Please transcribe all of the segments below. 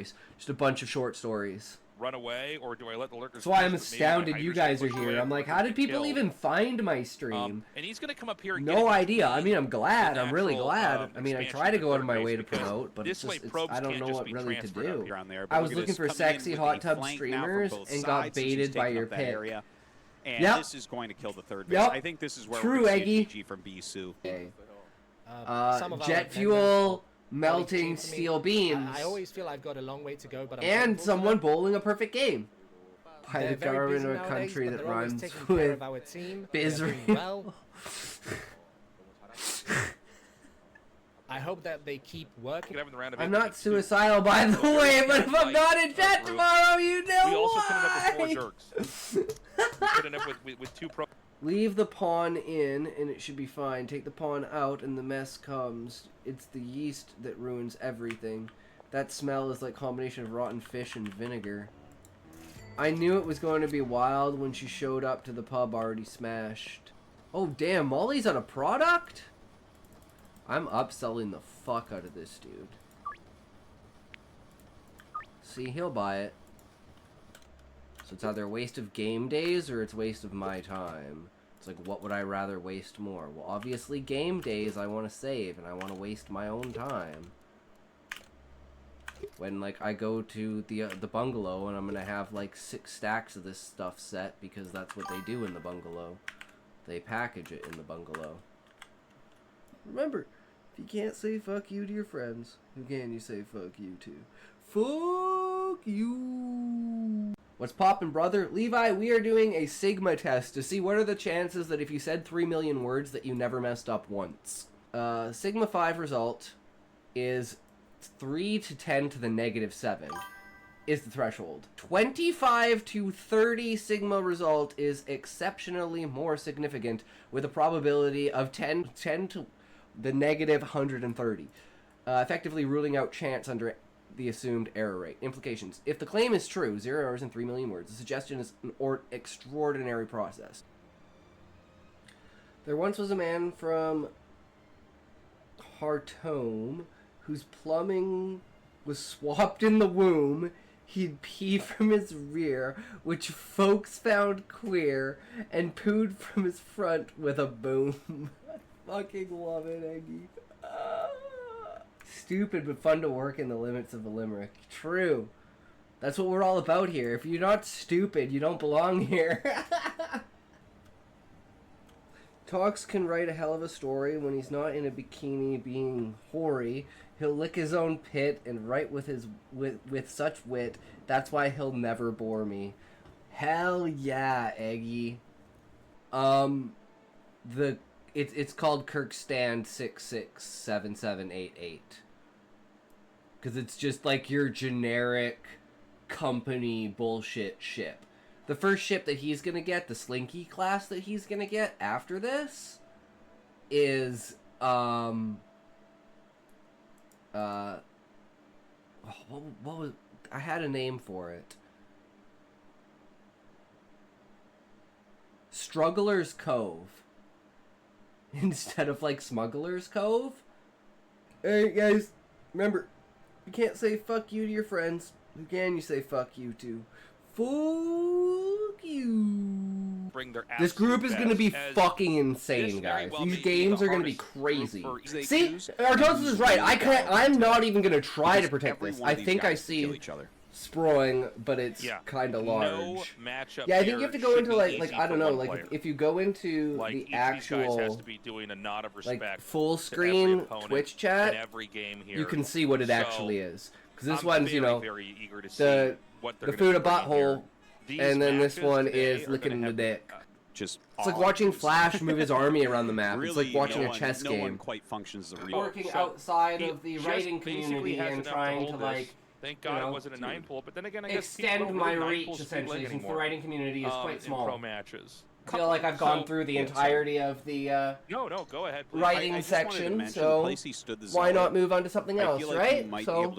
stories. Just a bunch of short stories. Run away, or do I let the lurkers? That's why I'm astounded you guys are here. I'm like, how did people even find my stream? And he's gonna come up here. No idea. I mean, I'm glad. I'm really glad. I mean, I try to go out of my way to promote, but it's just, I don't know what really to do. I was looking for sexy hot tub streamers and got baited by your pick. And this is going to kill the third base. I think this is where we're going to see a GG from Bisu. Okay. Jet fuel, melting steel beams. I always feel I've got a long way to go, but and someone bowling a perfect game. By the government of a country that runs with Israel. I hope that they keep working. I'm not suicidal, by the way, but if I'm not in chat tomorrow, you know we also why. couldn't up with 4 jerks. We couldn't up with 2 pro. Leave the pawn in, and it should be fine. Take the pawn out, and the mess comes. It's the yeast that ruins everything. That smell is like a combination of rotten fish and vinegar. I knew it was going to be wild when she showed up to the pub already smashed. Oh, damn, Molly's out of product? I'm upselling the fuck out of this dude. See, he'll buy it. So it's either a waste of game days or it's a waste of my time. It's like, what would I rather waste more? Well, obviously game days I want to save, and I want to waste my own time. When, like, I go to the bungalow and I'm going to have, like, 6 stacks of this stuff set because that's what they do in the bungalow. They package it in the bungalow. Remember, if you can't say fuck you to your friends, who can you say fuck you to? Fuck you! What's poppin', brother? Levi, we are doing a Sigma test to see what are the chances that if you said 3 million words that you never messed up once. Sigma 5 result is 3 to 10 to the -7 is the threshold. 25 to 30 Sigma result is exceptionally more significant with a probability of 10 to the -130, effectively ruling out chance under the assumed error rate. Implications. If the claim is true, 0 errors in 3 million words, the suggestion is an extraordinary process. There once was a man from Hartome whose plumbing was swapped in the womb. He'd pee from his rear, which folks found queer, and pooed from his front with a boom. I fucking love it, Eggy. Stupid but fun to work in the limits of a limerick. True. That's what we're all about here. If you're not stupid, you don't belong here. Tox can write a hell of a story when he's not in a bikini being hoary. He'll lick his own pit and write with such wit. That's why he'll never bore me. Hell yeah, Eggy. It's called Kirkstand 667788. Because it's just like your generic company bullshit ship. The first ship that he's gonna get, the Slinky class that he's gonna get after this, is what was, I had a name for it. Struggler's Cove. Instead of like Smuggler's Cove. Hey guys, remember, you can't say fuck you to your friends. Who can you say fuck you to? Fuck you. This group is going to be fucking insane, guys. These games are going to be crazy. See, Artosis is right. I'm not even going to try to protect this. I think I see Sproing, but it's kind of large. Yeah, I think you have to go into like I don't know, like if you go into the actual like full screen Twitch chat, you can see what it actually is. Because this one's, you know, the food a butthole, and then this one is licking the dick. It's like watching Flash move his army around the map. It's like watching a chess game. No one quite functions as a real. Working outside of the writing community and trying to like. Thank God it wasn't a 9-pull, but then again, I guess extend my reach essentially, since the writing community is quite small. Pro matches. I feel like I've gone through the entirety of the no, go ahead. Please. Writing section, so why not move on to something else, right? So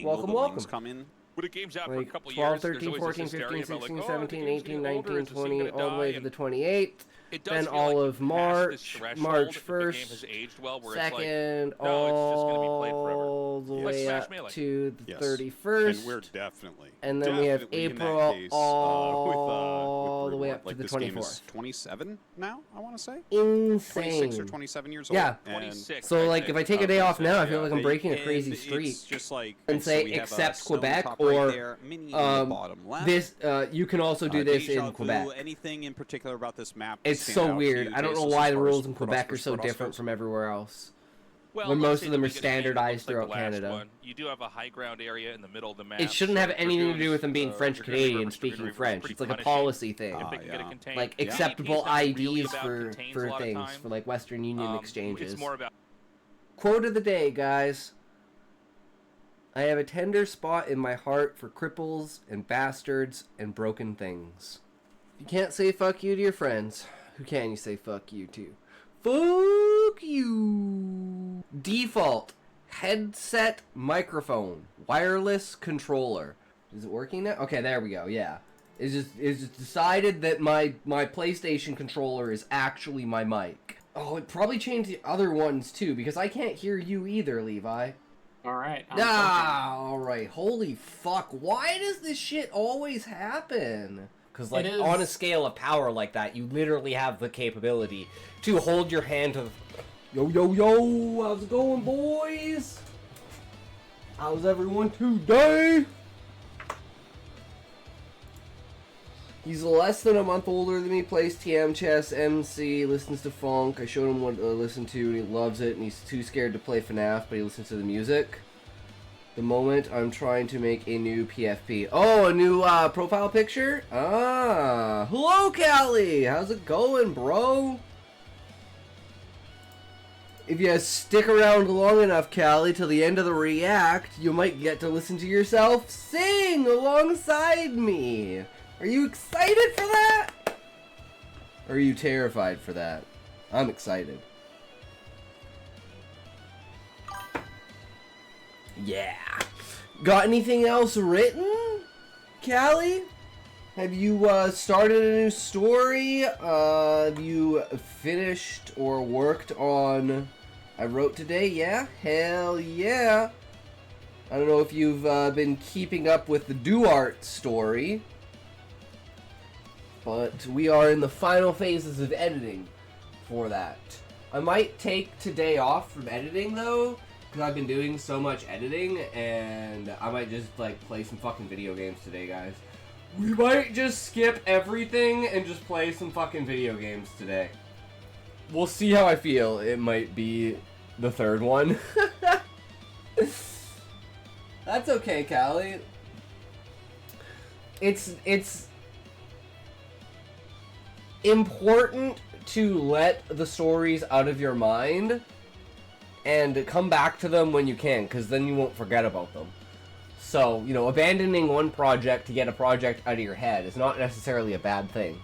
welcome. Come in. When the game's out like for a couple 12, years, 13, 14, 15, 16, 17, 18, 19, 20, all the way to the 28th. It does then feel all like of you've passed this March, threshold March if the game has 1st, aged well, where 2nd, it's like, no, it's just going to be played forever. all the Like way Smash up Melee. to the Yes. 31st. And we're definitely. And then we have definitely in that April case, all with the way Reward. up to Like the this game 24th. is 27 now, I want to say. Insane. 26 or 27 years old. Yeah. And 26. So, I like, think. if I take a day off now, I feel yeah, like I'm breaking a and crazy streak. It's just like, And so say we have a except stone Quebec top or right there, mini in the bottom left. this. You can also do this Deja in Quebec. vu, anything in particular about this map? It's stand so out to weird. you, I don't know Jason, why as the far as rules in Quebec are Protoss so goes? different from everywhere else. Well, when let's most say of them the are biggest game that standardized looks like throughout the last Canada. one. You do have a high ground area in the middle of the map. It shouldn't have so anything to do with them being dragoons, French dragoon Canadian rivers, speaking dragoon rivers, French. pretty It's like a punishing policy thing. if they can get it contained. Like Yeah. acceptable PvP 's not really IDs about for contains a lot of things time. for like Western Union exchanges. It's more about Quote of the day, guys. I have a tender spot in my heart for cripples and bastards and broken things. If you can't say fuck you to your friends, who can you say fuck you to? Fuck you. Default headset microphone, wireless controller. Is it working now? Okay, there we go. Yeah. It's just decided that my PlayStation controller is actually my mic. Oh, it probably changed the other ones too, because I can't hear you either, Levi. Alright. Alright. Holy fuck. Why does this shit always happen? Because, like, on a scale of power like that, you literally have the capability to hold your hand to... Yo, yo, yo! How's it going, boys? How's everyone today? He's less than a month older than me, plays TM chess, MC, listens to funk. I showed him what to listen to, and he loves it, and he's too scared to play FNAF, but he listens to the music. The moment I'm trying to make a new PFP. Oh, a new profile picture? Ah. Hello, Callie! How's it going, bro? If you stick around long enough, Callie, till the end of the react, you might get to listen to yourself sing alongside me. Are you excited for that? Or are you terrified for that? I'm excited. Yeah. Got anything else written, Callie? Have you started a new story? Have you finished or worked on I Wrote Today? Yeah? Hell yeah. I don't know if you've been keeping up with the Duart story, but we are in the final phases of editing for that. I might take today off from editing, though, because I've been doing so much editing, and I might just, like, play some fucking video games today, guys. We might just skip everything and just play some fucking video games today. We'll see how I feel. It might be the third one. That's okay, Callie. It's important to let the stories out of your mind and come back to them when you can, because then you won't forget about them. So, you know, abandoning one project to get a project out of your head is not necessarily a bad thing.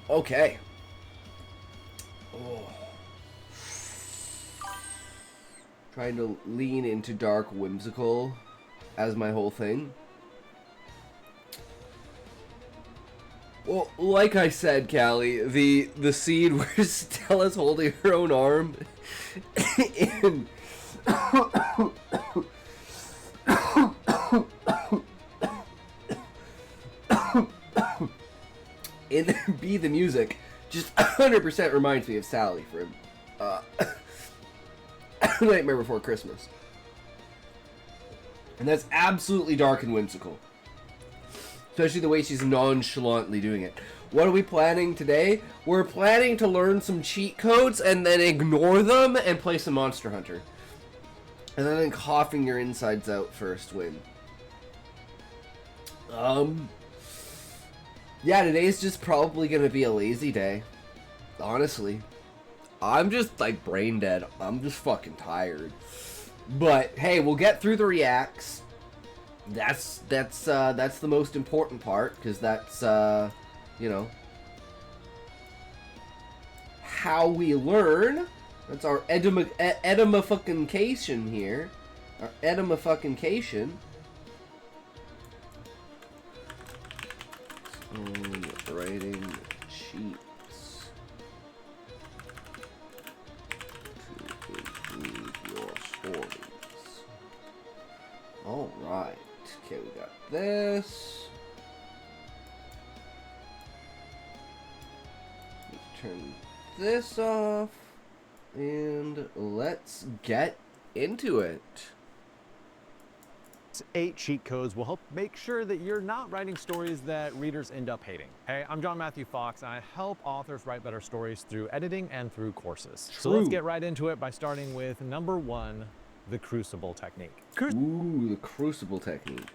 Okay. Oh. Trying to lean into dark whimsical as my whole thing. Well, like I said, Callie, the scene where Stella's holding her own arm in in Be the Music just 100% reminds me of Sally from Nightmare Before Christmas. And that's absolutely dark and whimsical. Especially the way she's nonchalantly doing it. What are we planning today? We're planning to learn some cheat codes and then ignore them and play some Monster Hunter. And then coughing your insides out first win. Yeah, today's just probably gonna be a lazy day. Honestly. I'm just, like, brain dead. I'm just fucking tired. But, hey, we'll get through the reacts. That's the most important part, because that's you know, how we learn. That's our edamification here. Our edamification. Writing sheets to improve your stories. All right. Okay, we got this. Let's turn this off, and let's get into it. 8 cheat codes will help make sure that you're not writing stories that readers end up hating. Hey, I'm John Matthew Fox, and I help authors write better stories through editing and through courses. So let's get right into it by starting with number 1, the crucible technique. Ooh, the crucible technique.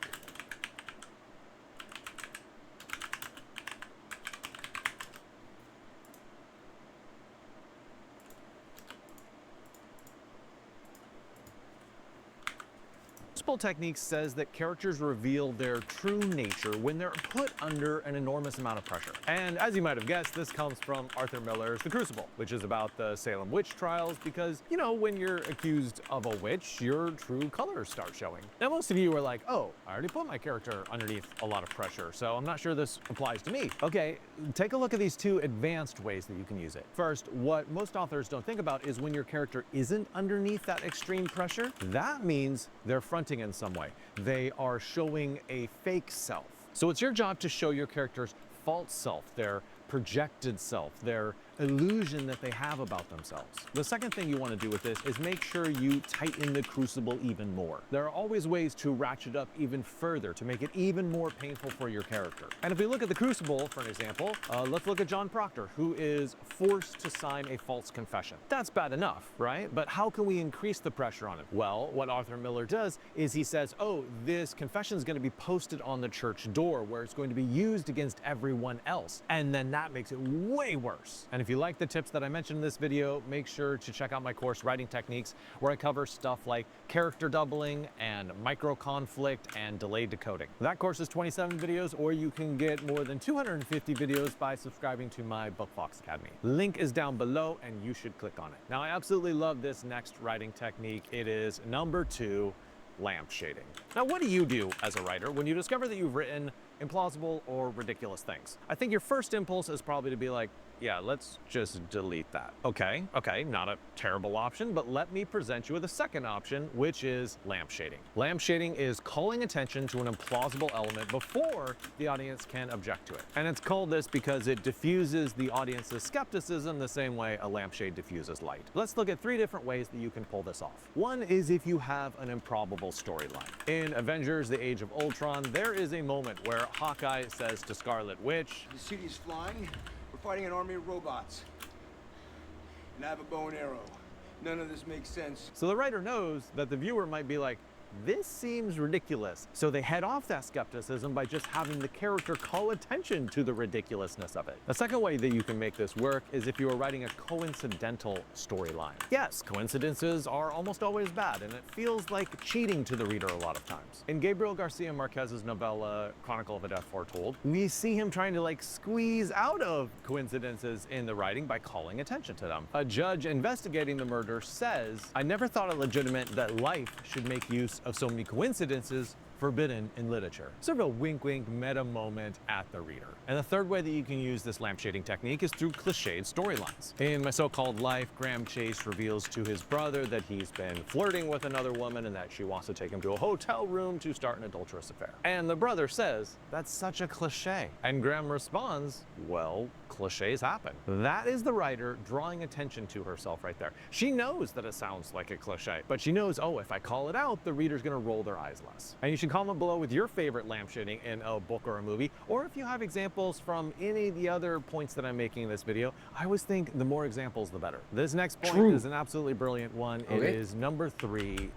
Crucible technique says that characters reveal their true nature when they're put under an enormous amount of pressure. And as you might have guessed, this comes from Arthur Miller's The Crucible, which is about the Salem witch trials, because, you know, when you're accused of a witch, your true colors start showing. Now, most of you are like, oh, I already put my character underneath a lot of pressure, so I'm not sure this applies to me. Okay, take a look at these 2 advanced ways that you can use it. First, what most authors don't think about is when your character isn't underneath that extreme pressure, that means they're fronting in some way. They are showing a fake self. So it's your job to show your character's false self, their projected self, their illusion that they have about themselves. The second thing you want to do with this is make sure you tighten the crucible even more. There are always ways to ratchet up even further to make it even more painful for your character. And if we look at the crucible for an example, let's look at John Proctor, who is forced to sign a false confession. That's bad enough, right? But how can we increase the pressure on him? Well, what Arthur Miller does is he says, oh, this confession is going to be posted on the church door where it's going to be used against everyone else. And then that makes it way worse. And if you like the tips that I mentioned in this video, make sure to check out my course, Writing Techniques, where I cover stuff like character doubling and micro-conflict and delayed decoding. That course is 27 videos, or you can get more than 250 videos by subscribing to my BookFox Academy. Link is down below, and you should click on it. Now, I absolutely love this next writing technique. It is number 2, lamp shading. Now, what do you do as a writer when you discover that you've written implausible or ridiculous things? I think your first impulse is probably to be like, yeah, let's just delete that. Okay, not a terrible option, but let me present you with a second option, which is lamp shading. Lamp shading is calling attention to an implausible element before the audience can object to it. And it's called this because it diffuses the audience's skepticism the same way a lampshade diffuses light. Let's look at 3 different ways that you can pull this off. One is if you have an improbable storyline. In Avengers: The Age of Ultron, there is a moment where Hawkeye says to Scarlet Witch, "The city's flying. We're fighting an army of robots. And I have a bow and arrow. None of this makes sense." So the writer knows that the viewer might be like, this seems ridiculous. So they head off that skepticism by just having the character call attention to the ridiculousness of it. The second way that you can make this work is if you are writing a coincidental storyline. Yes, coincidences are almost always bad, and it feels like cheating to the reader a lot of times. In Gabriel Garcia Marquez's novella, Chronicle of a Death Foretold, we see him trying to like squeeze out of coincidences in the writing by calling attention to them. A judge investigating the murder says, "I never thought it legitimate that life should make use of so many coincidences forbidden in literature." Sort of a wink-wink meta moment at the reader. And the third way that you can use this lamp shading technique is through cliched storylines. In My So-Called Life, Graham Chase reveals to his brother that he's been flirting with another woman and that she wants to take him to a hotel room to start an adulterous affair. And the brother says, "That's such a cliche." And Graham responds, "Well, cliches happen." That is the writer drawing attention to herself right there. She knows that it sounds like a cliche, but she knows, oh, if I call it out, the reader's gonna roll their eyes less. And you should comment below with your favorite lamp shading in a book or a movie, or if you have examples from any of the other points that I'm making in this video. I always think the more examples, the better. This next point is an absolutely brilliant one. It is number 3,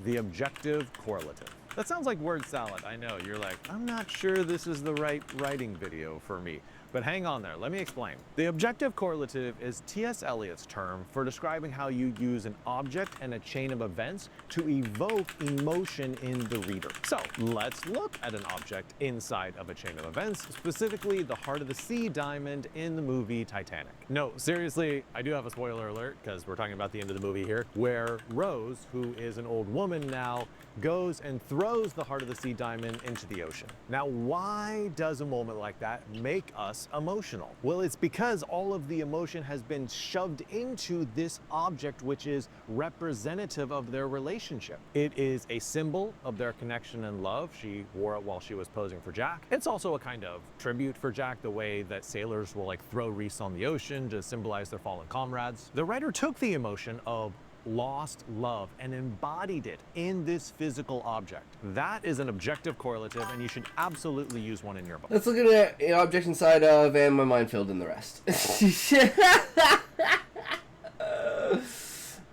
the objective correlative. That sounds like word salad. I know, you're like, I'm not sure this is the right writing video for me. but hang on there, let me explain. The objective correlative is T.S. Eliot's term for describing how you use an object and a chain of events to evoke emotion in the reader. So let's look at an object inside of a chain of events, specifically the Heart of the Sea diamond in the movie Titanic. No, seriously, I do have a spoiler alert, because we're talking about the end of the movie here, where Rose, who is an old woman now, goes and throws the Heart of the Sea diamond into the ocean. Now, why does a moment like that make us emotional? Well, it's because all of the emotion has been shoved into this object, which is representative of their relationship. It is a symbol of their connection and love. She wore it while she was posing for Jack. It's also a kind of tribute for Jack, the way that sailors will like throw wreaths on the ocean to symbolize their fallen comrades. The writer took the emotion of lost love and embodied it in this physical object. That is an objective correlative, and you should absolutely use one in your book. Let's look at an object inside of, and my mind filled in the rest.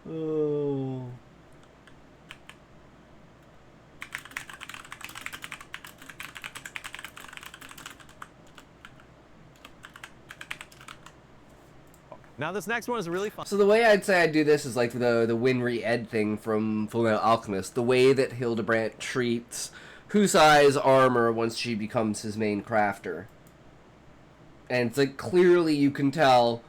Oh. Now this next one is really fun. So the way I'd say I'd do this is like the Winry Ed thing from Fullmetal Alchemist. The way that Hildebrandt treats Husai's armor once she becomes his main crafter. And it's like clearly you can tell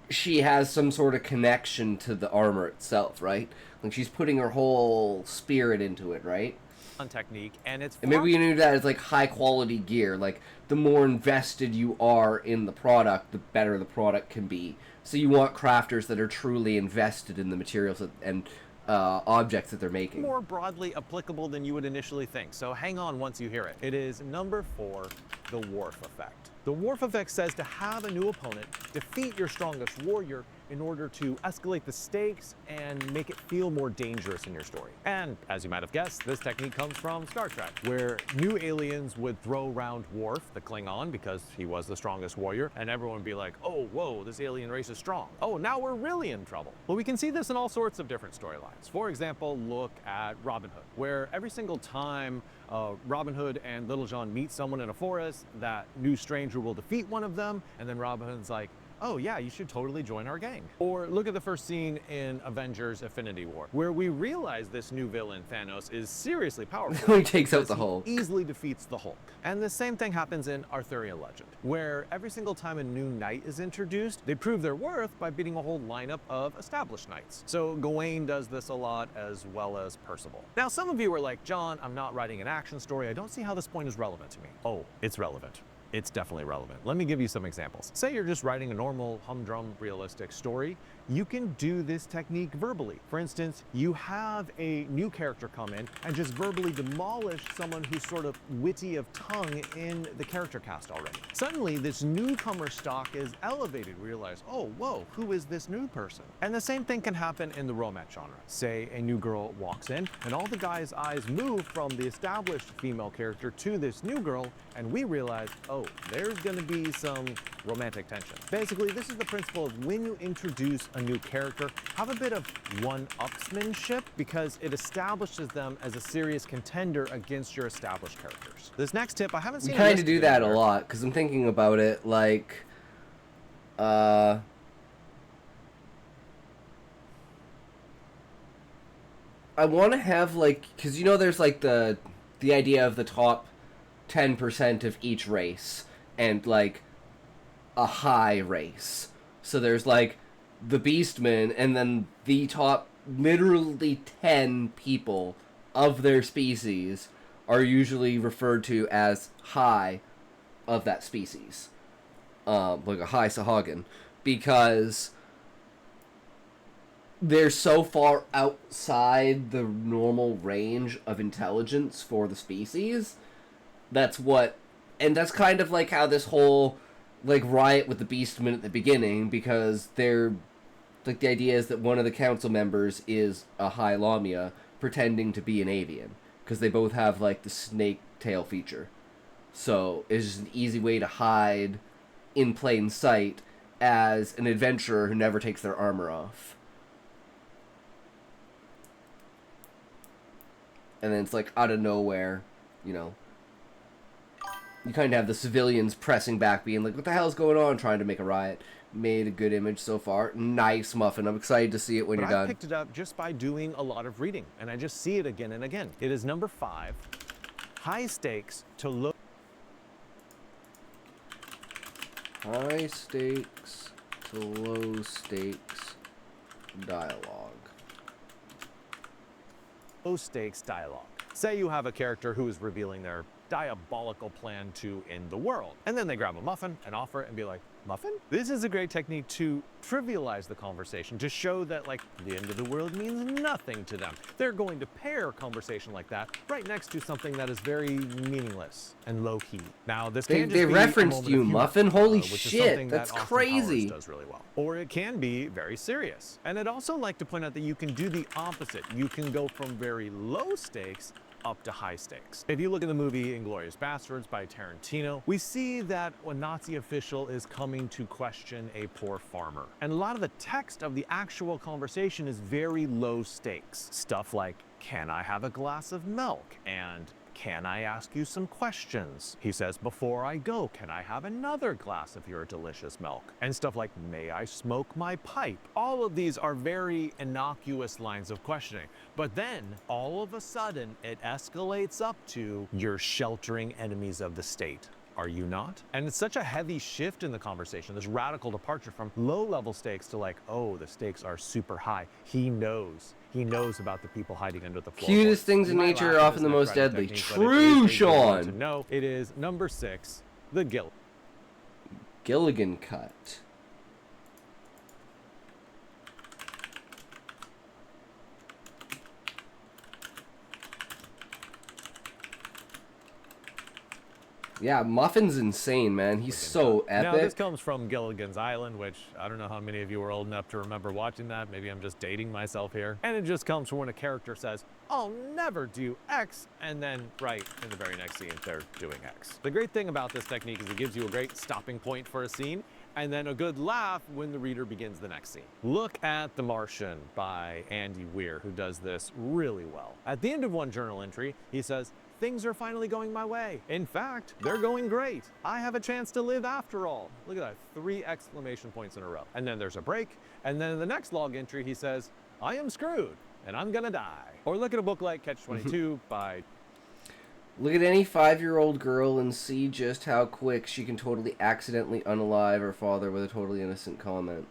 she has some sort of connection to the armor itself, right? Like she's putting her whole spirit into it, right? Technique, and it's and maybe we can do that as like high quality gear. Like the more invested you are in the product, the better the product can be. So you want crafters that are truly invested in the materials and objects that they're making. More broadly applicable than you would initially think. So hang on once you hear it. It is number 4, the Worf effect. The Worf effect says to have a new opponent defeat your strongest warrior in order to escalate the stakes and make it feel more dangerous in your story. And as you might have guessed, this technique comes from Star Trek, where new aliens would throw around Worf, the Klingon, because he was the strongest warrior, and everyone would be like, oh, whoa, this alien race is strong. Oh, now we're really in trouble. Well, we can see this in all sorts of different storylines. For example, look at Robin Hood, where every single time Robin Hood and Little John meet someone in a forest, that new stranger will defeat one of them, and then Robin Hood's like, oh yeah, you should totally join our gang. Or look at the first scene in Avengers Infinity War, where we realize this new villain, Thanos, is seriously powerful. He takes out the Hulk. Easily defeats the Hulk. And the same thing happens in Arthurian legend, where every single time a new knight is introduced, they prove their worth by beating a whole lineup of established knights. So Gawain does this a lot, as well as Percival. Now some of you are like, John, I'm not writing an action story. I don't see how this point is relevant to me. Oh, it's relevant. It's definitely relevant. Let me give you some examples. Say you're just writing a normal, humdrum, realistic story. You can do this technique verbally. For instance, you have a new character come in and just verbally demolish someone who's sort of witty of tongue in the character cast already. Suddenly, this newcomer stock is elevated. We realize, oh, whoa, who is this new person? And the same thing can happen in the romance genre. Say a new girl walks in and all the guys' eyes move from the established female character to this new girl, and we realize, oh, there's gonna be some romantic tension. Basically, this is the principle of when you introduce a new character, have a bit of one-upsmanship because it establishes them as a serious contender against your established characters. This next tip, I haven't seen You kind of do that a lot, because I'm thinking about it, like, I want to have, like, because you know there's, like, the idea of the top 10% of each race, and, like, a high race. So there's, like, the Beastmen, and then the top literally 10 people of their species are usually referred to as high of that species. Like a high Sahagin. Because they're so far outside the normal range of intelligence for the species. That's what... And that's kind of like how this whole, like, riot with the Beastmen at the beginning, because they're... Like, the idea is that one of the council members is a High Lamia pretending to be an avian. Because they both have, like, the snake tail feature. So, it's just an easy way to hide in plain sight as an adventurer who never takes their armor off. And then it's like, out of nowhere, you know. You kind of have the civilians pressing back, being like, what the hell's going on, trying to make a riot. Made a good image so far. Nice, Muffin. I'm excited to see it when you're done. I picked it up just by doing a lot of reading, and I just see it again and again. It is number 5, high stakes to low... High stakes to low stakes dialogue. Low stakes dialogue. Say you have a character who is revealing their diabolical plan to end the world, and then they grab a muffin and offer it and be like, muffin? This is a great technique to trivialize the conversation, to show that, like, the end of the world means nothing to them. They're going to pair a conversation like that right next to something that is very meaningless and low-key. Now, this can they referenced you, Muffin. Holy shit, that's crazy. Does really well. Or it can be very serious. And I'd also like to point out that you can do the opposite. You can go from very low stakes up to high stakes. If you look at the movie *Inglourious Basterds* by Tarantino, we see that a Nazi official is coming to question a poor farmer. And a lot of the text of the actual conversation is very low stakes. Stuff like, can I have a glass of milk? And can I ask you some questions? He says, before I go, can I have another glass of your delicious milk? And stuff like, may I smoke my pipe? All of these are very innocuous lines of questioning. But then, all of a sudden, it escalates up to, you're sheltering enemies of the state. Are you not? And it's such a heavy shift in the conversation, this radical departure from low-level stakes to like, oh, the stakes are super high. He knows. He knows about the people hiding under the floor. Cutest things in nature are often the most deadly. True, Sean! No, it is number 6, the Gilligan cut. Yeah, Muffin's insane, man. He's so epic. Now, this comes from Gilligan's Island, which I don't know how many of you were old enough to remember watching that. Maybe I'm just dating myself here. And it just comes from when a character says, I'll never do X, and then right in the very next scene, they're doing X. The great thing about this technique is it gives you a great stopping point for a scene, and then a good laugh when the reader begins the next scene. Look at The Martian by Andy Weir, who does this really well. At the end of one journal entry, he says, things are finally going my way. In fact, they're going great. I have a chance to live after all. Look at that, 3 exclamation points in a row. And then there's a break, and then in the next log entry, he says, I am screwed, and I'm gonna die. Or look at a book like Catch-22 by... Look at any 5-year-old girl and see just how quick she can totally accidentally unalive her father with a totally innocent comment.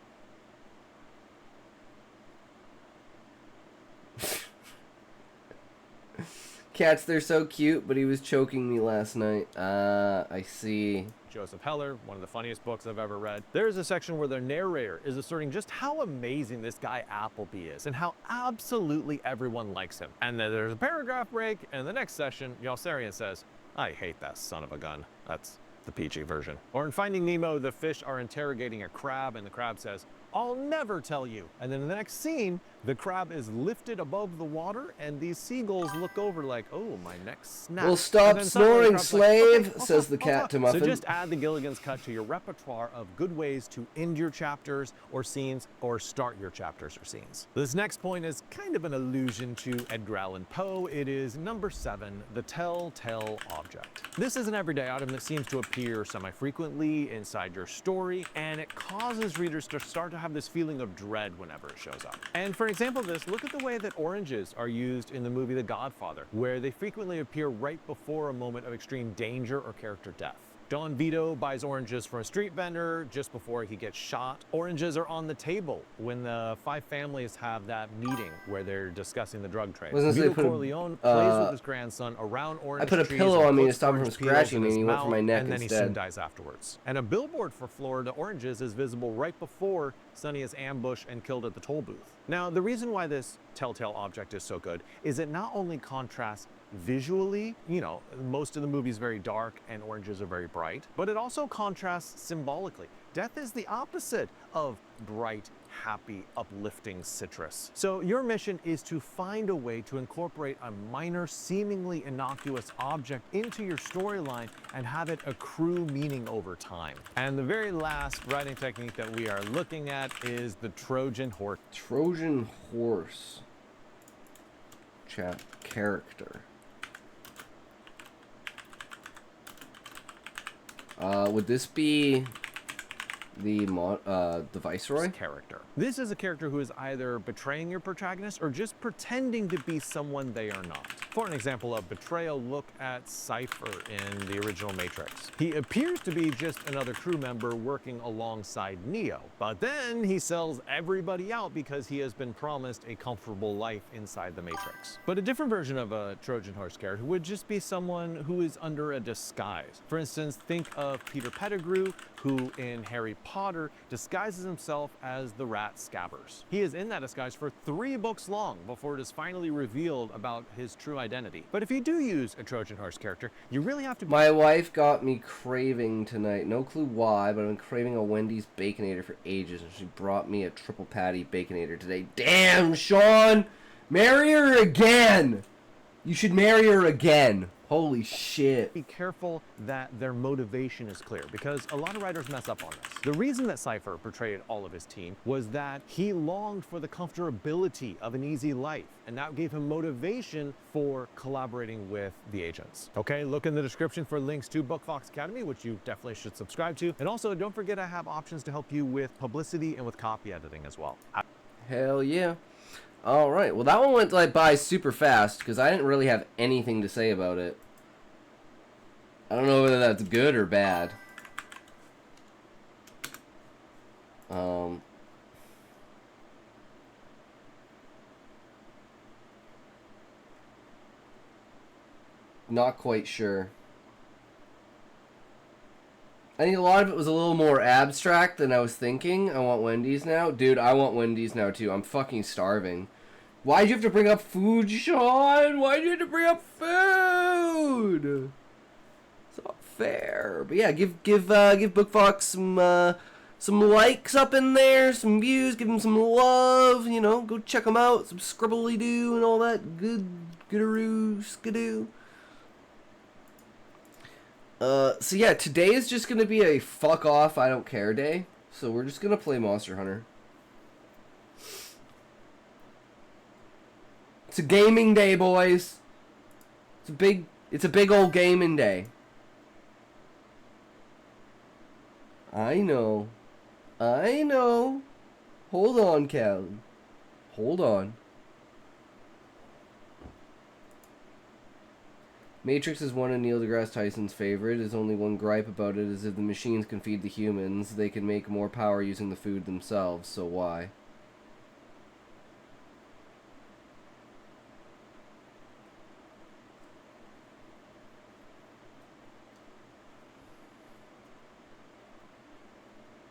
Cats, they're so cute, but he was choking me last night. I see. Joseph Heller, one of the funniest books I've ever read. There's a section where the narrator is asserting just how amazing this guy Appleby is and how absolutely everyone likes him. And then there's a paragraph break, and in the next session, Yossarian says, I hate that son of a gun. That's the PG version. Or in Finding Nemo, the fish are interrogating a crab, and the crab says, I'll never tell you. And then in the next scene, the crab is lifted above the water, and these seagulls look over like, oh, my neck snapped. Well, stop snoring, slave, like, says the cat to Muffin. So just add the Gilligan's Cut to your repertoire of good ways to end your chapters or scenes or start your chapters or scenes. This next point is kind of an allusion to Edgar Allan Poe. It is number 7, the telltale object. This is an everyday item that seems to appear semi-frequently inside your story, and it causes readers to start to have this feeling of dread whenever it shows up. And for an example of this, look at the way that oranges are used in the movie The Godfather, where they frequently appear right before a moment of extreme danger or character death. Don Vito buys oranges from a street vendor just before he gets shot. Oranges are on the table when the 5 families have that meeting where they're discussing the drug trade. Vito Corleone plays with his grandson around orange trees. I put a pillow on me to stop him from scratching me, and he went for my neck and then instead. He soon dies afterwards. And a billboard for Florida oranges is visible right before Sonny is ambushed and killed at the toll booth. Now, the reason why this telltale object is so good is it not only contrasts visually, you know, most of the movie is very dark and oranges are very bright, but it also contrasts symbolically. Death is the opposite of bright, happy, uplifting citrus. So your mission is to find a way to incorporate a minor, seemingly innocuous object into your storyline and have it accrue meaning over time. And the very last writing technique that we are looking at is the Trojan horse. Trojan horse. Character. Would this be the Viceroy? Character. This is a character who is either betraying your protagonist or just pretending to be someone they are not. For an example of betrayal, look at Cypher in the original Matrix. He appears to be just another crew member working alongside Neo, but then he sells everybody out because he has been promised a comfortable life inside the Matrix. But a different version of a Trojan horse character would just be someone who is under a disguise. For instance, think of Peter Pettigrew, who in Harry Potter disguises himself as the rat Scabbers. He is in that disguise for 3 books long before it is finally revealed about his true identity. But if you do use a Trojan horse character, you really have to... My wife got me craving tonight. No clue why, but I've been craving a Wendy's Baconator for ages, and she brought me a triple patty Baconator today. Damn, Sean! Marry her again! You should marry her again. Holy shit. Be careful that their motivation is clear, because a lot of writers mess up on this. The reason that Cypher betrayed all of his team was that he longed for the comfortability of an easy life, and that gave him motivation for collaborating with the agents. Okay, look in the description for links to BookFox Academy, which you definitely should subscribe to. And also, don't forget I have options to help you with publicity and with copy editing as well. Hell yeah. All right, well that one went like by super fast because I didn't really have anything to say about it. I don't know whether that's good or bad. Not quite sure. I think a lot of it was a little more abstract than I was thinking. I want Wendy's now. Dude, I want Wendy's now too. I'm fucking starving. Why'd you have to bring up food, Sean? Why'd you have to bring up food? It's not fair. But yeah, give BookFox some likes up in there, some views, give them some love, you know, go check them out, some scribbly do and all that good goodaroo skidoo. So yeah, today is just gonna be a fuck off, I don't care day. So we're just gonna play Monster Hunter. It's a gaming day, boys. It's a big old gaming day. I know. Hold on, Callie. Hold on. Matrix is one of Neil deGrasse Tyson's favorite. His only one gripe about it is if the machines can feed the humans, they can make more power using the food themselves, so why?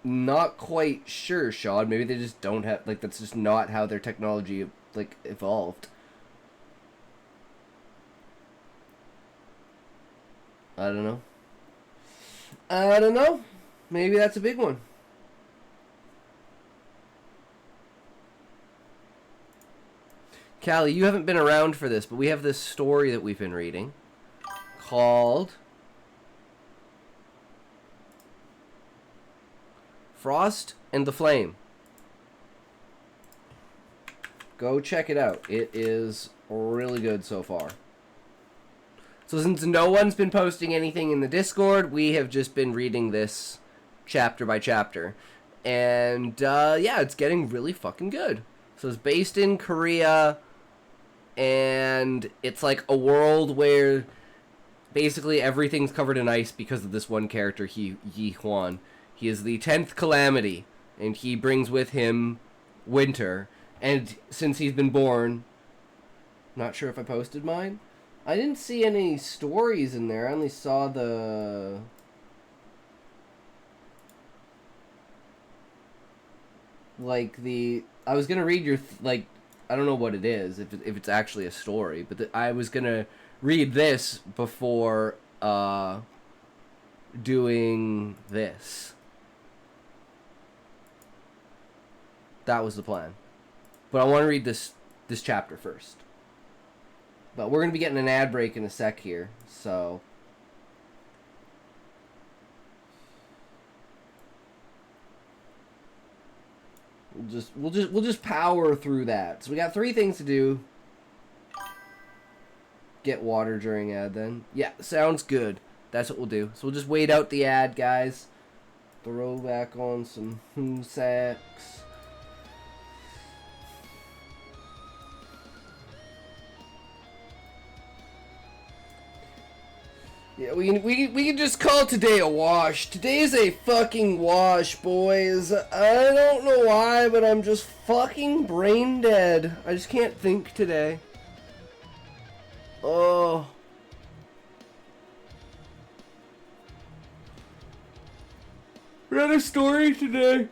Not quite sure, Sean. Maybe they just don't have, like, that's just not how their technology, like, evolved. I don't know. I don't know. Maybe that's a big one. Callie, you haven't been around for this, but we have this story that we've been reading called Frost and the Flame. Go check it out. It is really good so far. So since no one's been posting anything in the Discord, we have just been reading this chapter by chapter. And yeah, it's getting really fucking good. So it's based in Korea, and it's like a world where basically everything's covered in ice because of this one character, Yi Hwan. He is the 10th calamity, and he brings with him winter. And since he's been born, not sure if I posted mine. I didn't see any stories in there. I only saw the... like the... I was gonna read your... like, I don't know what it is, if it's actually a story, but I was gonna read this before doing this. That was the plan. But I want to read this chapter first. But we're going to be getting an ad break in a sec here, so... We'll just power through that. So we got 3 things to do. Get water during ad then. Yeah, sounds good. That's what we'll do. So we'll just wait out the ad, guys. Throw back on some sacks. Yeah, we can just call today a wash. Today's a fucking wash, boys. I don't know why, but I'm just fucking brain dead. I just can't think today. Oh. Read a story today.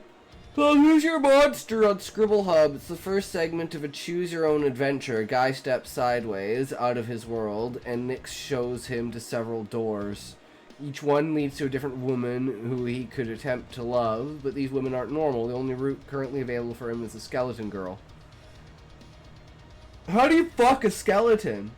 Who's your monster on Scribble Hub? It's the first segment of a choose-your-own-adventure. A guy steps sideways out of his world, and Nick shows him to several doors. Each one leads to a different woman who he could attempt to love, but these women aren't normal. The only route currently available for him is a skeleton girl. How do you fuck a skeleton?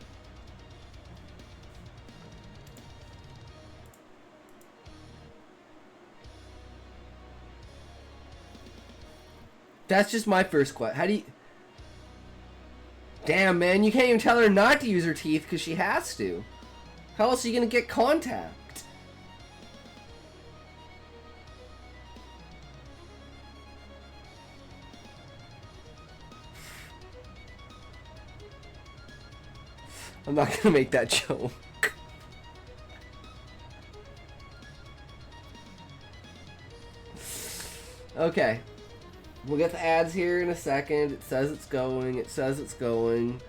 That's just my first question. How do you... Damn, man, you can't even tell her not to use her teeth because she has to. How else are you going to get contact? I'm not going to make that joke. Okay. We'll get the ads here in a second. It says it's going. It says it's going.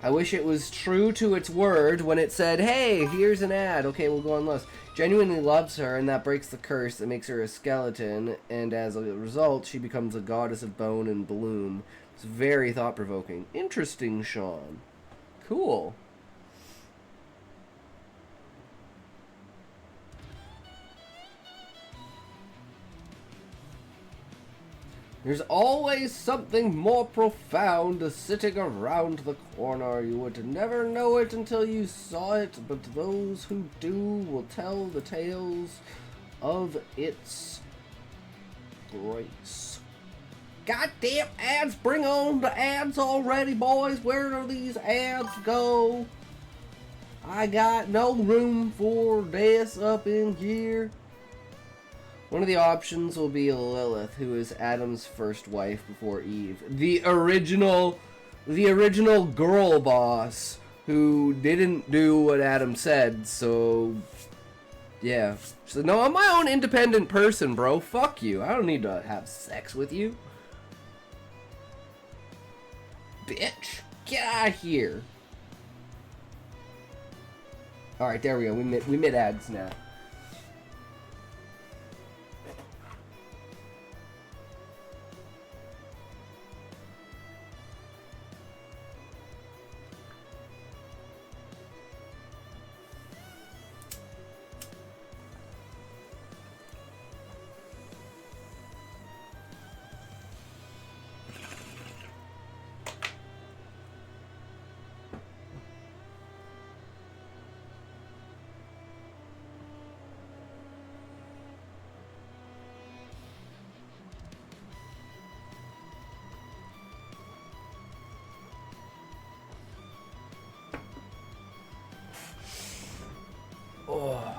I wish it was true to its word when it said, hey, here's an ad. Okay, we'll go on list. Genuinely loves her, and that breaks the curse that makes her a skeleton, and as a result, she becomes a goddess of bone and bloom. It's very thought-provoking. Interesting, Sean. Cool. There's always something more profound sitting around the corner. You would never know it until you saw it, but those who do will tell the tales of its grace. Goddamn ads! Bring on the ads already, boys! Where do these ads go? I got no room for this up in here. One of the options will be Lilith, who is Adam's first wife before Eve. The original girl boss who didn't do what Adam said, so yeah. She said, no, I'm my own independent person, bro. Fuck you. I don't need to have sex with you. Bitch. Get out of here. Alright, there we go. We mid ads now. Oh.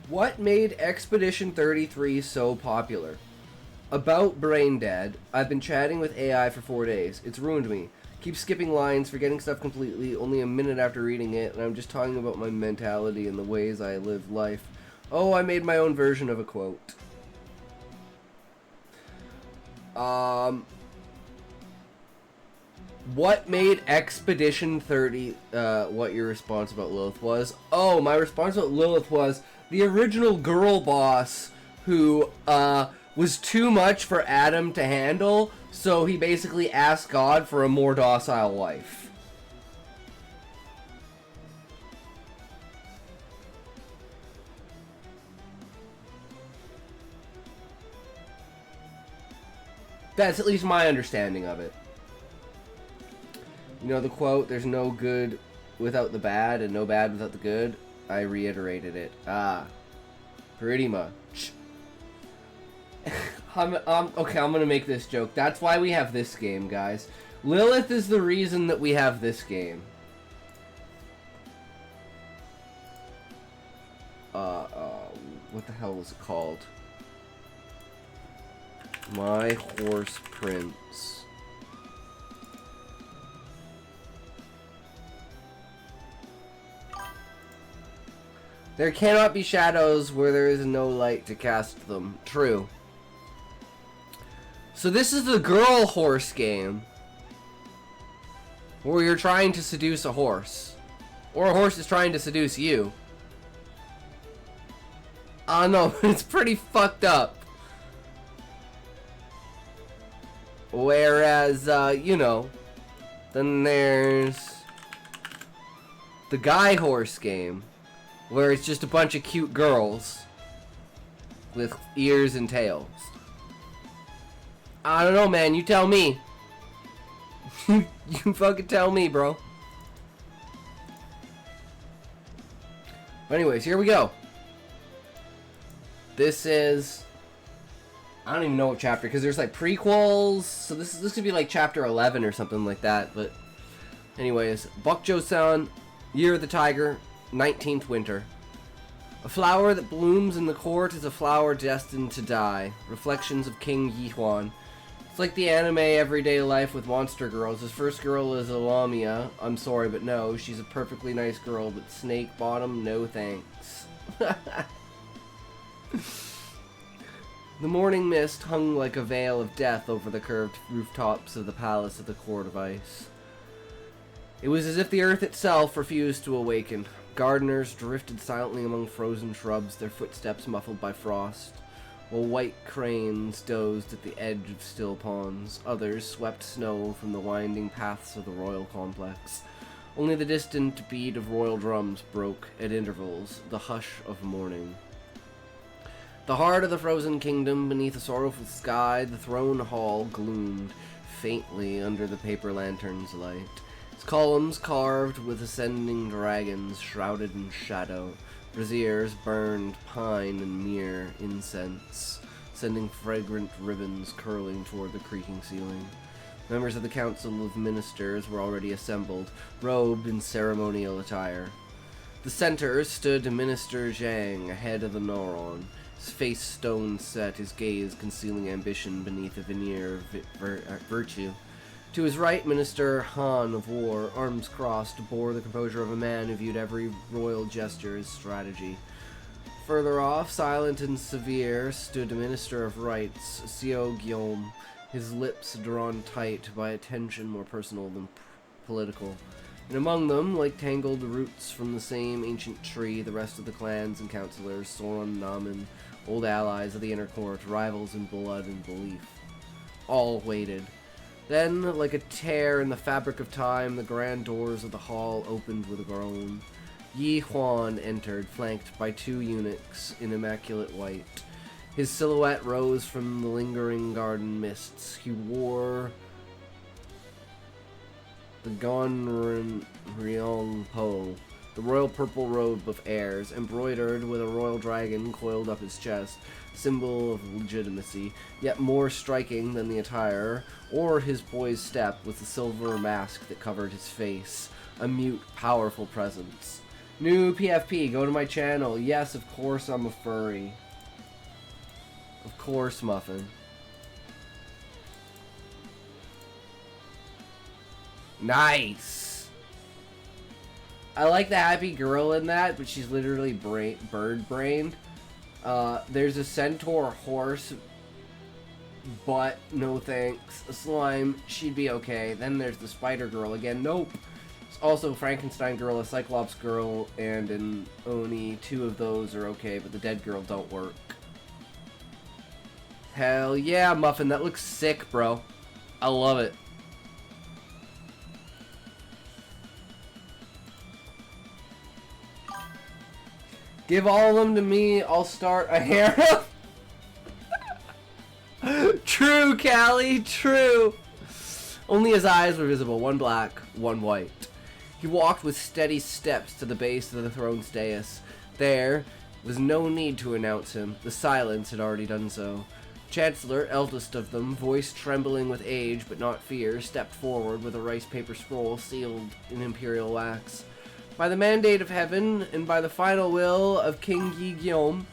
What made Expedition 33 so popular? About Brain Dead, I've been chatting with AI for 4 days. It's ruined me. Keep skipping lines, forgetting stuff completely, only a minute after reading it, and I'm just talking about my mentality and the ways I live life. Oh, I made my own version of a quote. What made Expedition 30, what your response about Lilith was? Oh, my response about Lilith was the original girl boss who, was too much for Adam to handle, so he basically asked God for a more docile wife. That's at least my understanding of it. You know the quote, there's no good without the bad and no bad without the good? I reiterated it. Ah. Pretty much. Okay, I'm gonna make this joke. That's why we have this game, guys. Lilith is the reason that we have this game. What the hell was it called? My Horse Prince. There cannot be shadows where there is no light to cast them. True. So this is the girl horse game. Where you're trying to seduce a horse. Or a horse is trying to seduce you. I don't know, it's pretty fucked up. Whereas, you know, then there's the guy horse game, where it's just a bunch of cute girls with ears and tails. I don't know, man, you tell me. You fucking tell me, bro. But anyways, here we go. This is, I don't even know what chapter, because there's like prequels, so this could be like chapter 11 or something like that. But anyways, Bokjo-san, Year of the Tiger, 19th winter. A flower that blooms in the court is a flower destined to die. Reflections of King Yi-Hwan. It's like the anime everyday life with monster girls. His first girl is Lamia. I'm sorry, but no, she's a perfectly nice girl, but snake bottom, no thanks. The morning mist hung like a veil of death over the curved rooftops of the palace of the Court of Ice. It was as if the earth itself refused to awaken. Gardeners drifted silently among frozen shrubs, their footsteps muffled by frost, while white cranes dozed at the edge of still ponds. Others swept snow from the winding paths of the royal complex. Only the distant beat of royal drums broke, at intervals, the hush of morning. The heart of the frozen kingdom, beneath a sorrowful sky, the throne hall gloomed faintly under the paper lantern's light. Its columns carved with ascending dragons, shrouded in shadow. Braziers burned pine and myrrh incense, sending fragrant ribbons curling toward the creaking ceiling. Members of the Council of Ministers were already assembled, robed in ceremonial attire. The center stood Minister Zhang, ahead of the Noron, his face stone set, his gaze concealing ambition beneath a veneer of virtue. To his right, Minister Han of War, arms crossed, bore the composure of a man who viewed every royal gesture as strategy. Further off, silent and severe, stood the Minister of Rights, Xiao Guillaume, his lips drawn tight by a tension more personal than political. And among them, like tangled roots from the same ancient tree, the rest of the clans and councillors, Soron Namen, old allies of the inner court, rivals in blood and belief. All waited. Then, like a tear in the fabric of time, the grand doors of the hall opened with a groan. Yi-Hwan entered, flanked by two eunuchs in immaculate white. His silhouette rose from the lingering garden mists. He wore the Gonrin Ryong Po, the royal purple robe of heirs, embroidered with a royal dragon coiled up his chest, symbol of legitimacy. Yet more striking than the attire or his poised step was the silver mask that covered his face, a mute, powerful presence. New PFP, go to my channel. Yes, of course I'm a furry. Of course, Muffin. Nice! I like the happy girl in that, but she's literally bird-brained. There's a centaur horse, but no thanks. A slime, she'd be okay. Then there's the spider girl again. Nope. There's also Frankenstein girl, a Cyclops girl, and an Oni. Two of those are okay, but the dead girl don't work. Hell yeah, Muffin. That looks sick, bro. I love it. Give all of them to me. I'll start a harem. True, Callie, true. Only his eyes were visible, one black, one white. He walked with steady steps to the base of the throne's dais. There was no need to announce him. The silence had already done so. Chancellor, eldest of them, voice trembling with age but not fear, stepped forward with a rice paper scroll sealed in imperial wax. By the mandate of heaven, and by the final will of King Yi Guillaume,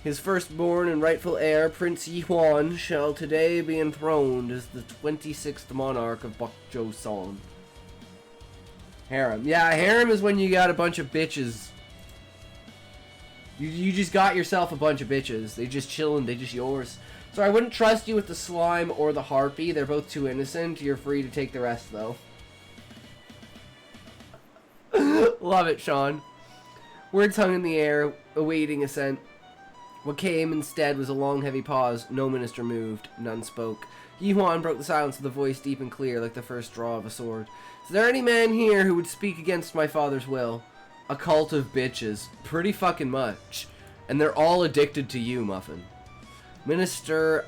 his firstborn and rightful heir, Prince Yi Huan, shall today be enthroned as the 26th monarch of Bokjo Song. Harem. Yeah, harem is when you got a bunch of bitches. You just got yourself a bunch of bitches. They just chillin', they just yours. So I wouldn't trust you with the slime or the harpy. They're both too innocent. You're free to take the rest, though. Love it, Sean. Words hung in the air, awaiting assent. What came instead was a long, heavy pause. No minister moved. None spoke. Yi Huan broke the silence with a voice deep and clear, like the first draw of a sword. Is there any man here who would speak against my father's will? A cult of bitches. Pretty fucking much. And they're all addicted to you, Muffin. Minister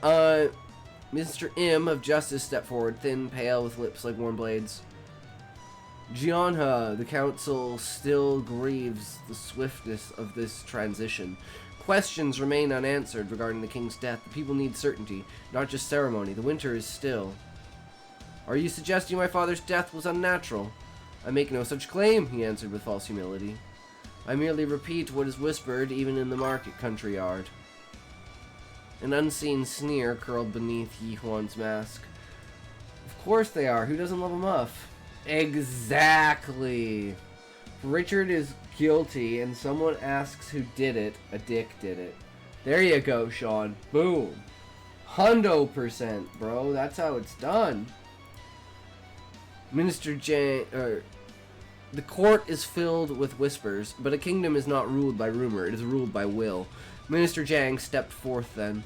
Im of Justice stepped forward, thin, pale, with lips like warm blades. Jianhe, the council still grieves the swiftness of this transition. Questions remain unanswered regarding the king's death. The people need certainty, not just ceremony. The winter is still. Are you suggesting my father's death was unnatural? I make no such claim, he answered with false humility. I merely repeat what is whispered even in the market country yard. An unseen sneer curled beneath Yi Huan's mask. Of course they are. Who doesn't love a muff? Exactly. Richard is guilty and someone asks who did it, a dick did it. There you go, Sean. Boom. 100%, bro. That's how it's done. Minister Jang, the court is filled with whispers, but a kingdom is not ruled by rumor, it is ruled by will. Minister Jang stepped forth then,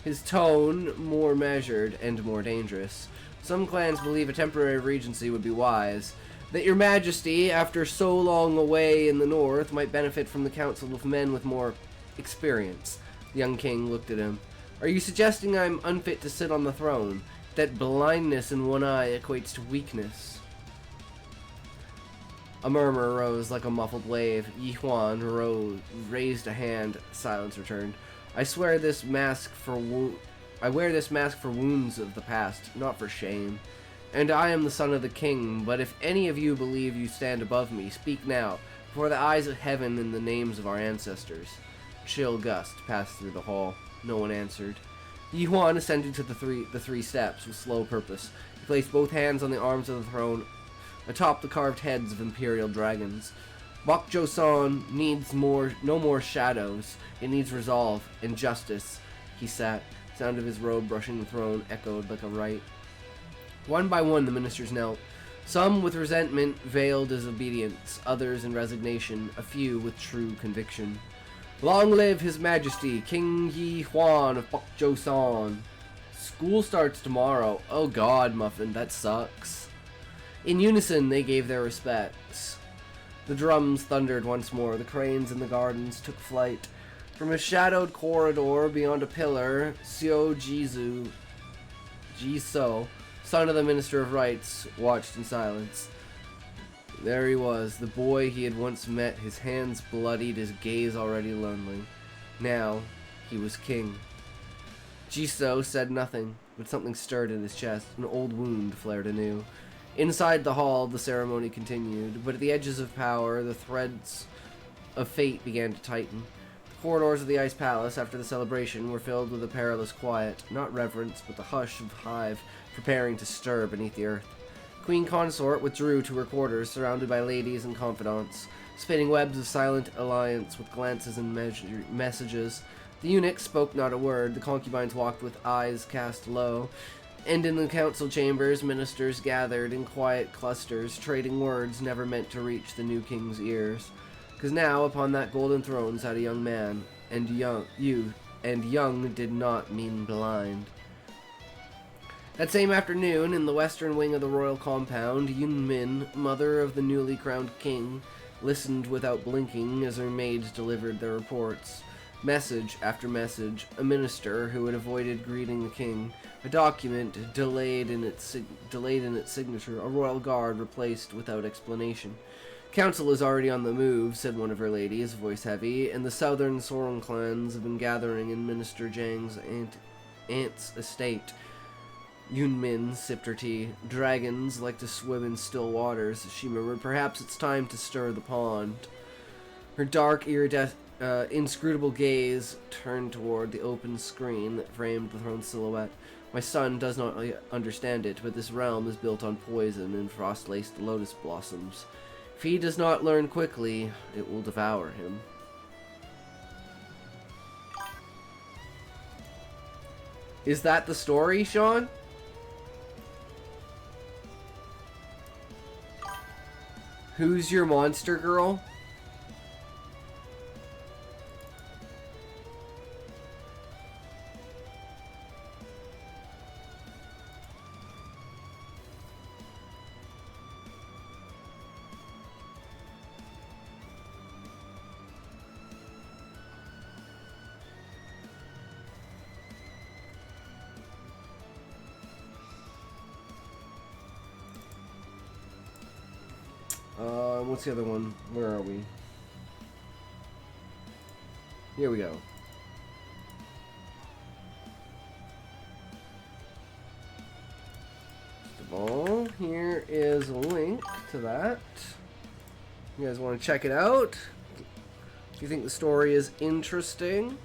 his tone more measured and more dangerous. Some clans believe a temporary regency would be wise, that your majesty, after so long away in the north, might benefit from the counsel of men with more experience. The young king looked at him. Are you suggesting I'm unfit to sit on the throne? That blindness in one eye equates to weakness? A murmur rose like a muffled wave. Yi Huan raised a hand. Silence returned. I wear this mask for wounds of the past, not for shame. And I am the son of the king, but if any of you believe you stand above me, speak now, before the eyes of heaven in the names of our ancestors. Chill gust passed through the hall. No one answered. Yi Huan ascended to the three steps with slow purpose. He placed both hands on the arms of the throne, atop the carved heads of imperial dragons. Bokjo Son needs no more shadows. It needs resolve and justice. He sat. The sound of his robe brushing the throne echoed like a rite. One by one the ministers knelt. Some with resentment veiled as obedience, others in resignation, a few with true conviction. Long live His Majesty, King Yi Huan of Bokjo Son. School starts tomorrow. Oh god, Muffin, that sucks. In unison, they gave their respects. The drums thundered once more. The cranes in the gardens took flight. From a shadowed corridor beyond a pillar, Xiao Jiso, son of the Minister of Rights, watched in silence. There he was, the boy he had once met, his hands bloodied, his gaze already lonely. Now, he was king. Jiso said nothing, but something stirred in his chest. An old wound flared anew. Inside the hall, the ceremony continued, but at the edges of power, the threads of fate began to tighten. The corridors of the Ice Palace, after the celebration, were filled with a perilous quiet, not reverence, but the hush of hive preparing to stir beneath the earth. Queen Consort withdrew to her quarters, surrounded by ladies and confidants, spinning webs of silent alliance with glances and messages. The eunuchs spoke not a word, the concubines walked with eyes cast low, and in the council chambers ministers gathered in quiet clusters, trading words never meant to reach the new king's ears. 'Cause now upon that golden throne sat a young man, and young did not mean blind. That same afternoon, in the western wing of the royal compound, Yunmin, mother of the newly crowned king, listened without blinking as her maids delivered their reports. Message after message, a minister who had avoided greeting the king, a document delayed in its signature, a royal guard replaced without explanation. Council is already on the move, said one of her ladies, voice heavy, and the southern Soren clans have been gathering in Minister Jang's aunt's estate. Yunmin sipped her tea. Dragons like to swim in still waters, she murmured. Perhaps it's time to stir the pond. Her dark, inscrutable gaze turned toward the open screen that framed the throne's silhouette. My son does not understand it, but this realm is built on poison and frost-laced lotus blossoms. If he does not learn quickly, it will devour him. Is that the story, Sean? Who's your monster girl? What's the other one? Where are we? Here we go. First of all, here is a link to that. You guys want to check it out? Do you think the story is interesting?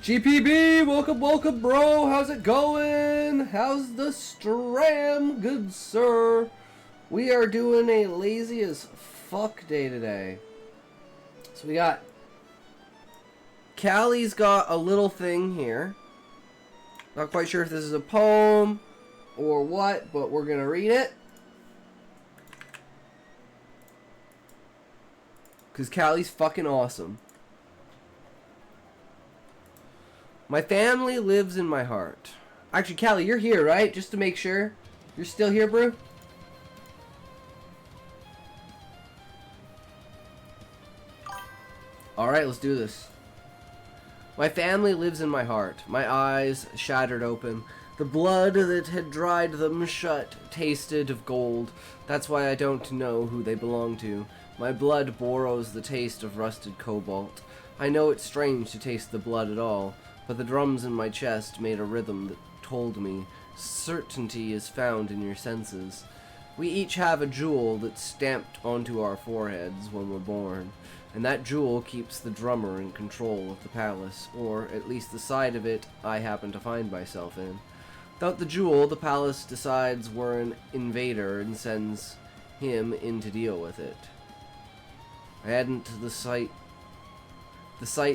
GPB, welcome, bro. How's it going? How's the stram, good sir? We are doing a lazy as fuck day today. So we got... Callie's got a little thing here. Not quite sure if this is a poem or what, but we're gonna read it. Because Callie's fucking awesome. My family lives in my heart. Actually, Callie, you're here, right? Just to make sure. You're still here, bro? Alright, let's do this. My family lives in my heart. My eyes shattered open. The blood that had dried them shut tasted of gold. That's why I don't know who they belong to. My blood borrows the taste of rusted cobalt. I know it's strange to taste the blood at all, but the drums in my chest made a rhythm that told me certainty is found in your senses. We each have a jewel that's stamped onto our foreheads when we're born, and that jewel keeps the drummer in control of the palace, or at least the side of it I happen to find myself in. Without the jewel, the palace decides we're an invader and sends him in to deal with it. I hadn't the sight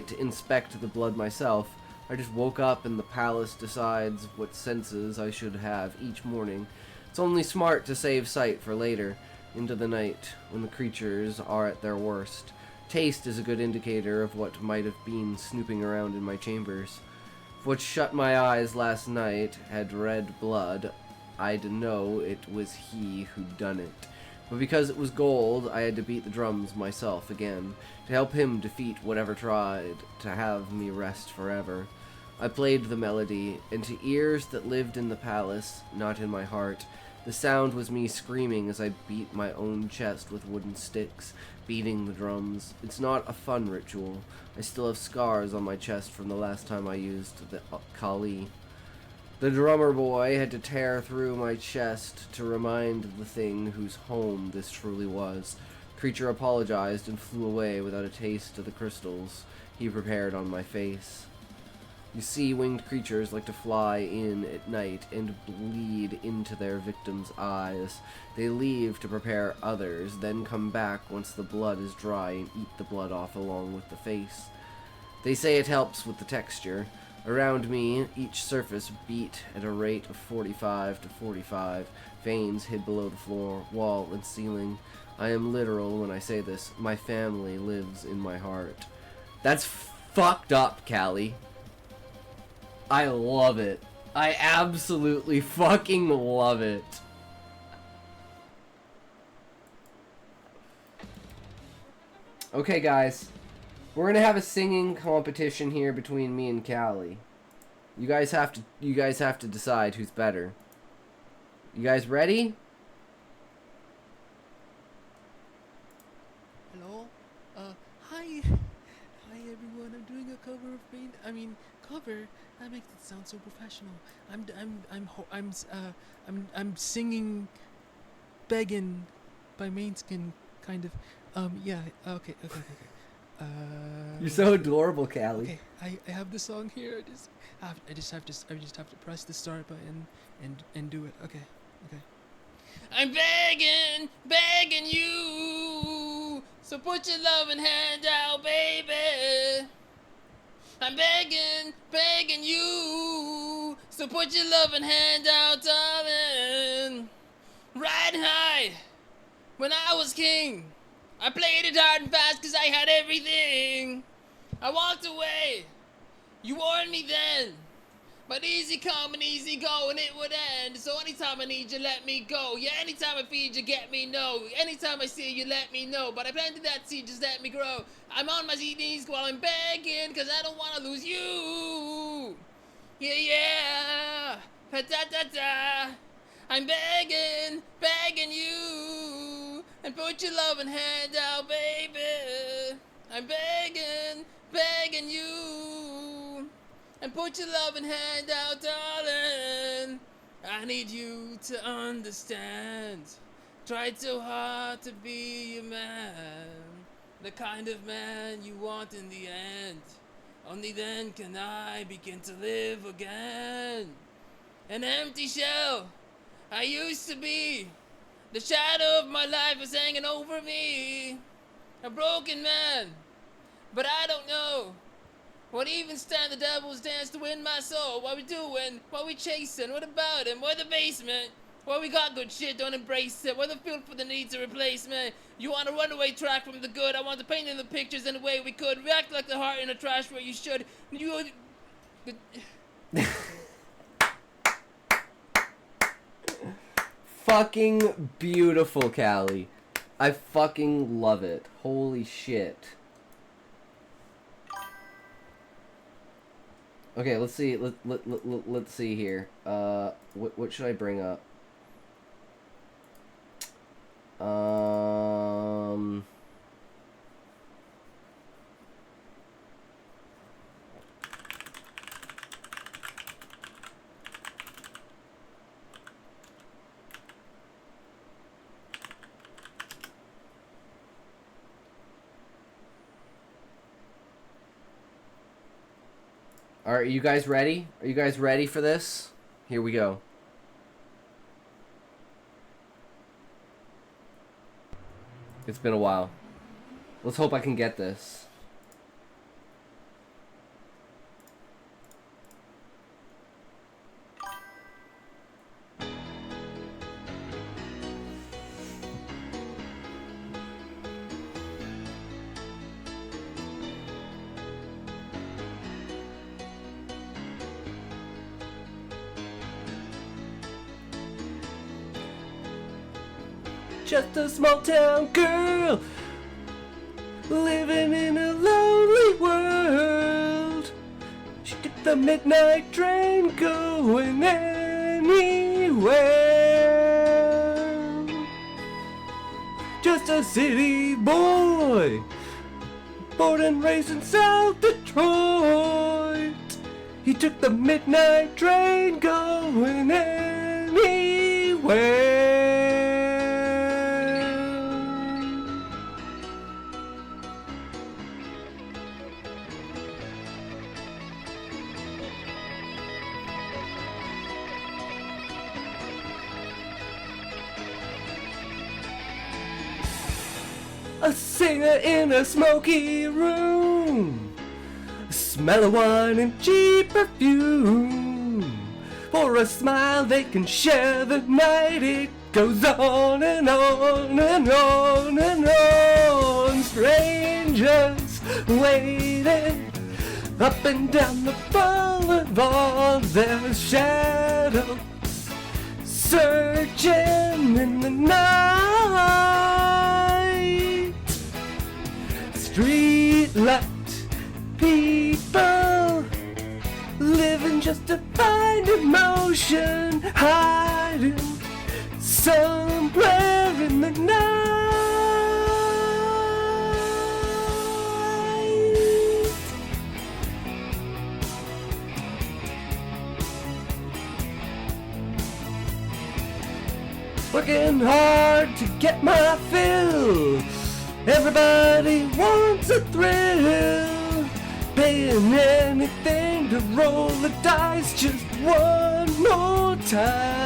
to inspect the blood myself. I just woke up and the palace decides what senses I should have each morning. It's only smart to save sight for later, into the night, when the creatures are at their worst. Taste is a good indicator of what might have been snooping around in my chambers. If what shut my eyes last night had red blood, I'd know it was he who'd done it. But because it was gold, I had to beat the drums myself again, to help him defeat whatever tried to have me rest forever. I played the melody, and to ears that lived in the palace, not in my heart, the sound was me screaming as I beat my own chest with wooden sticks, beating the drums. It's not a fun ritual. I still have scars on my chest from the last time I used the Kali. The drummer boy had to tear through my chest to remind the thing whose home this truly was. The creature apologized and flew away without a taste of the crystals he prepared on my face. You see, winged creatures like to fly in at night and bleed into their victims' eyes. They leave to prepare others, then come back once the blood is dry and eat the blood off along with the face. They say it helps with the texture. Around me, each surface beat at a rate of 45 to 45, veins hid below the floor, wall, and ceiling. I am literal when I say this. My family lives in my heart. That's fucked up, Callie. I love it. I absolutely fucking love it. Okay, guys. We're gonna have a singing competition here between me and Callie. You guys have to decide who's better. You guys ready? Hello? Hi. Hi everyone, I'm doing a cover of Main, cover? That makes it sound so professional. I'm singing Beggin' by Mainskin, kind of. Yeah, okay. You're so adorable, Callie. Okay, I have the song here. I just have to press the start button and do it. Okay. I'm begging you. So put your loving hand out, baby. I'm begging you. So put your loving hand out, darling. Riding high when I was king. I played it hard and fast 'cause I had everything. I walked away. You warned me then. But easy come and easy go and it would end. So anytime I need you, let me go. Yeah, anytime I feed you, get me no. Anytime I see you, let me know. But I planted that seed, just let me grow. I'm on my knees while I'm begging 'cause I don't want to lose you. Yeah. Ta-ta-ta-ta. I'm begging you. And put your loving hand out, baby. I'm begging you. And put your loving hand out, darling. I need you to understand. Tried so hard to be a man. The kind of man you want in the end. Only then can I begin to live again. An empty shell I used to be. The shadow of my life is hanging over me. A broken man, but I don't know what even stand the devil's dance to win my soul. What we doing? What we chasing? What about him? We're the basement. Well, we got good shit, don't embrace it. We're the field for the need to replace me. You want a runaway track from the good. I want to paint in the pictures in a way we could. React like the heart in a trash where you should. You... Fucking beautiful, Callie. I fucking love it. Holy shit. Okay, let's see. Let's see here. What should I bring up? Are you guys ready? Are you guys ready for this? Here we go. It's been a while. Let's hope I can get this. Just a small town girl living in a lonely world. She took the midnight train going anywhere. Just a city boy born and raised in South Detroit. He took the midnight train going anywhere. a singer in a smoky room, smell of wine and cheap perfume. For a smile they can share the night. It goes on and on and on and on. Strangers waiting up and down the boulevard. There's shadows searching in the night. Street light people living just to find emotion, hiding somewhere in the night. Working hard to get my fill. Everybody wants a thrill. Paying anything to roll the dice just one more time.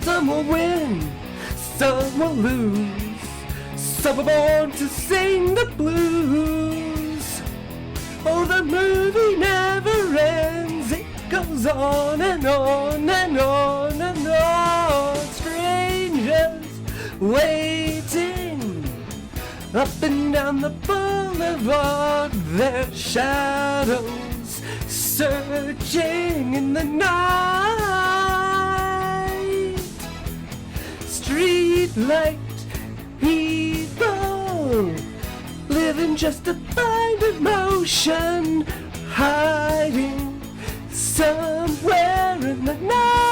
Some will win, some will lose. Some are born to sing the blues. Oh, the movie never ends. It goes on and on and on and on. Strangers waiting up and down the boulevard. Their shadows searching in the night. Street light people living just to find emotion, hiding somewhere in the night.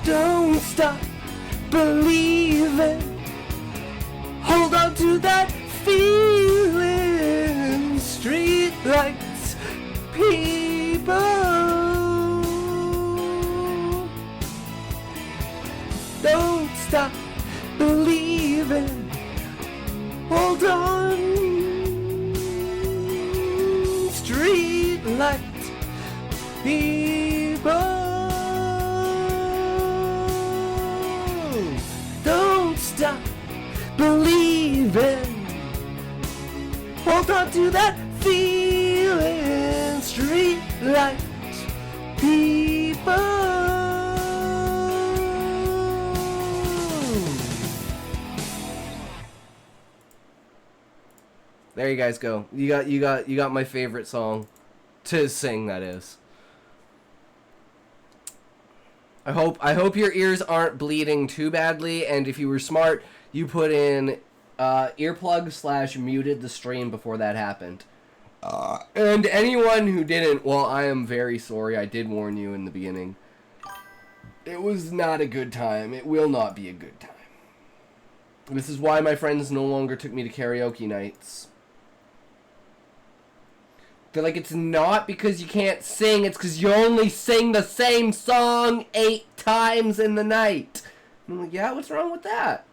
Don't stop believing. Hold on to that feeling. Street lights, people. Don't stop believing. Hold on. Street lights, people. Don't stop believing. Hold on to that feeling. Street light people. There you guys go. You got my favorite song to sing, that is. I hope your ears aren't bleeding too badly, and if you were smart, you put in earplug / muted the stream before that happened. And anyone who didn't, well, I am very sorry. I did warn you in the beginning. It was not a good time. It will not be a good time. This is why my friends no longer took me to karaoke nights. They're like, it's not because you can't sing, it's because you only sing the same song 8 times in the night. And I'm like, yeah, what's wrong with that?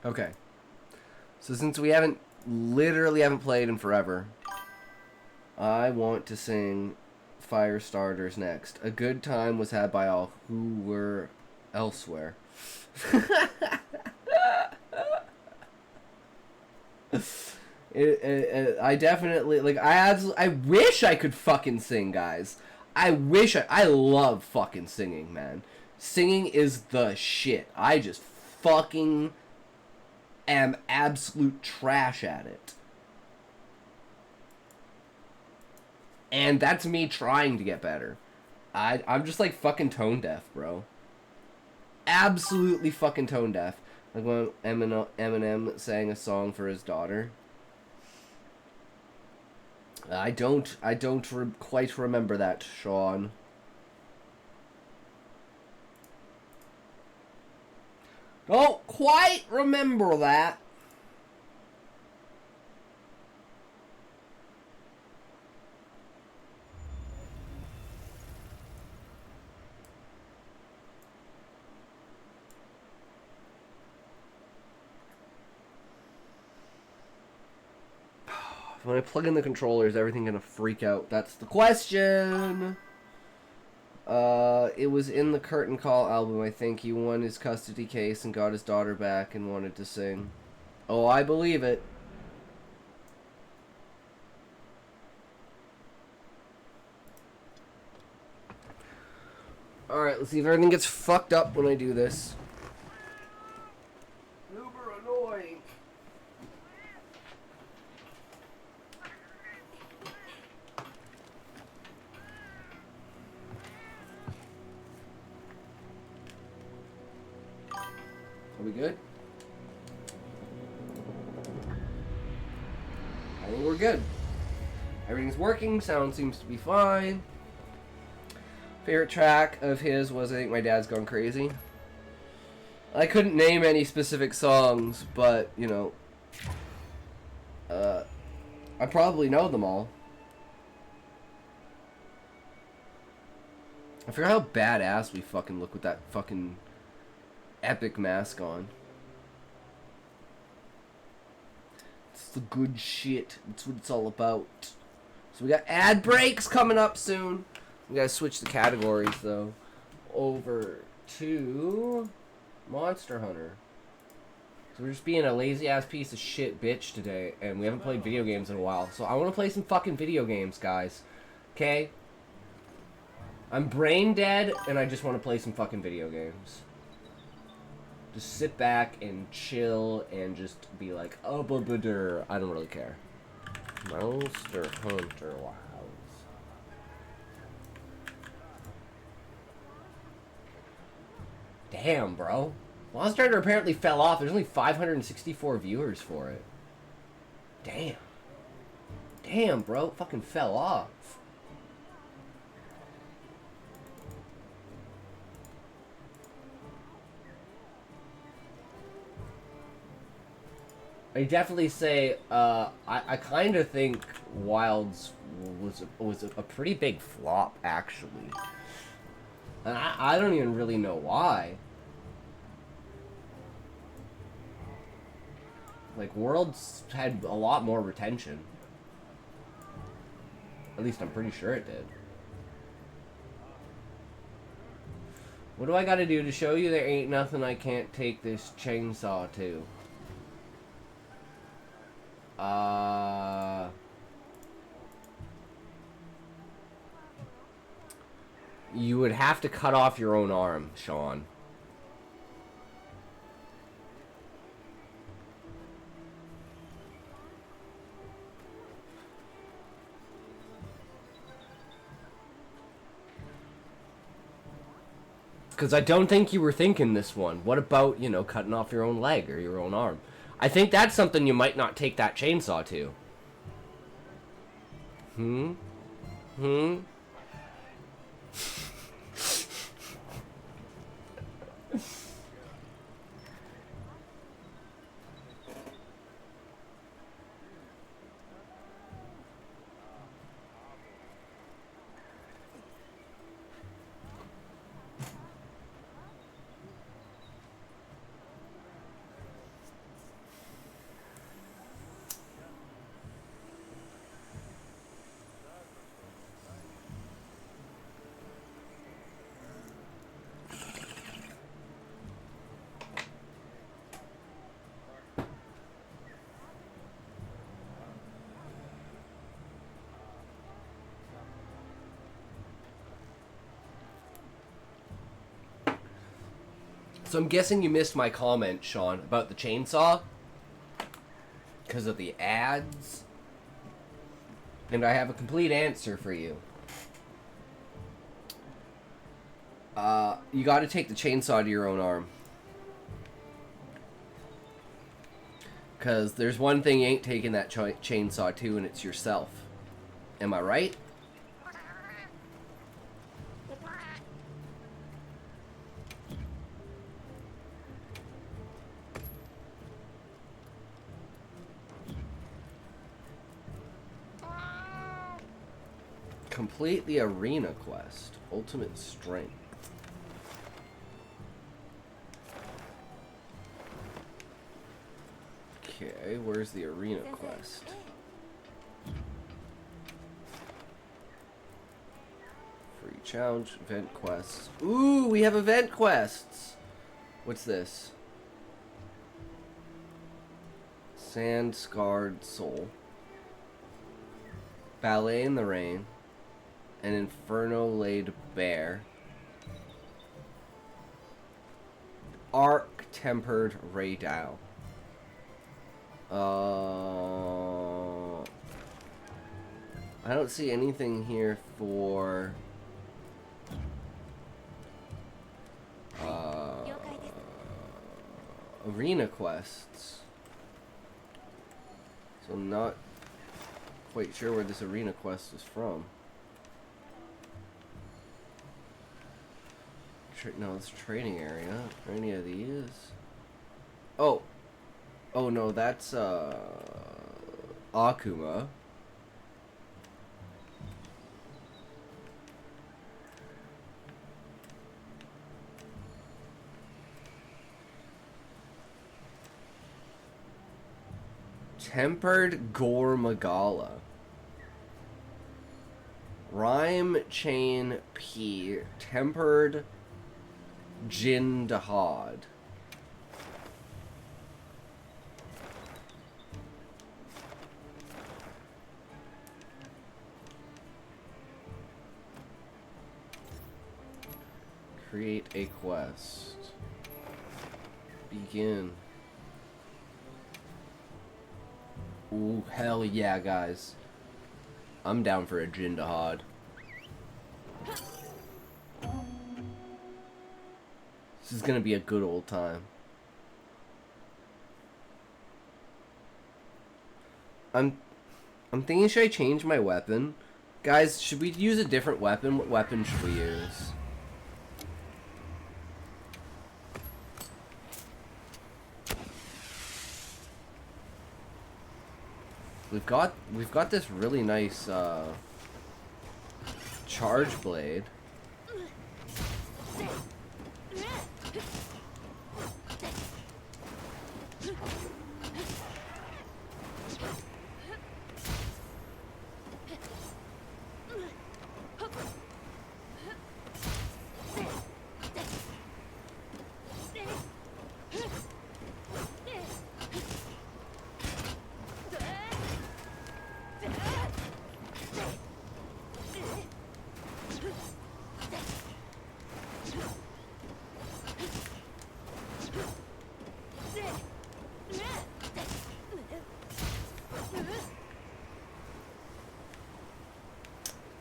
Okay. So since we literally haven't played in forever, I want to sing Fire Starters next. A good time was had by all who were elsewhere. I definitely, like, I wish I could fucking sing, guys. I love fucking singing, man. Singing is the shit. I just fucking am absolute trash at it. And that's me trying to get better. I'm just like fucking tone deaf, bro. Absolutely fucking tone deaf. Like when Eminem sang a song for his daughter. I don't quite remember that, Sean. Don't quite remember that. When I plug in the controller, is everything gonna freak out? That's the question. It was in the Curtain Call album, I think. He won his custody case and got his daughter back and wanted to sing. Oh, I believe it. Alright, let's see if everything gets fucked up when I do this. Uber annoying. Are we good? I think we're good. Everything's working, sound seems to be fine. Favorite track of his was, I think, My Dad's Gone Crazy. I couldn't name any specific songs, but, you know, I probably know them all. I forgot how badass we fucking look with that fucking epic mask on. It's the good shit. That's what it's all about. So we got ad breaks coming up soon. We gotta switch the categories though over to Monster Hunter. So we're just being a lazy ass piece of shit bitch today, and we haven't played video games in a while. So I want to play some fucking video games, guys. Okay? I'm brain dead, and I just want to play some fucking video games. Just sit back and chill and just be like, oh, I don't really care. Monster Hunter, wow. Damn, bro. Monster Hunter apparently fell off. There's only 564 viewers for it. Damn. Damn, bro. It fucking fell off. I definitely say, I kind of think Wilds was a pretty big flop, actually. And I don't even really know why. Like, Worlds had a lot more retention. At least I'm pretty sure it did. What do I gotta do to show you there ain't nothing I can't take this chainsaw to? You would have to cut off your own arm, Sean. Because I don't think you were thinking this one. What about, you know, cutting off your own leg or your own arm? I think that's something you might not take that chainsaw to. So I'm guessing you missed my comment, Sean, about the chainsaw. Because of the ads. And I have a complete answer for you. You gotta take the chainsaw to your own arm. Because there's one thing you ain't taking that chainsaw to, and it's yourself. Am I right? Complete the arena quest. Ultimate strength. Okay, where's the arena quest? Free challenge, event quests. Ooh, we have event quests! What's this? Sand Scarred Soul. Ballet in the Rain. An Inferno Laid Bare. Arc Tempered Ray Dow. I don't see anything here for arena quests. So I'm not quite sure where this arena quest is from. No, it's trading area. Are any of these? Oh. Oh no, that's Akuma. Tempered Gore Magala. Rhyme Chain P. Tempered Jin Dahad. Create a quest. Begin. Ooh, hell yeah, guys. I'm down for a Jin Dahad. This is gonna be a good old time. I'm thinking, should I change my weapon? Guys, should we use a different weapon? What weapon should we use? We've got this really nice charge blade.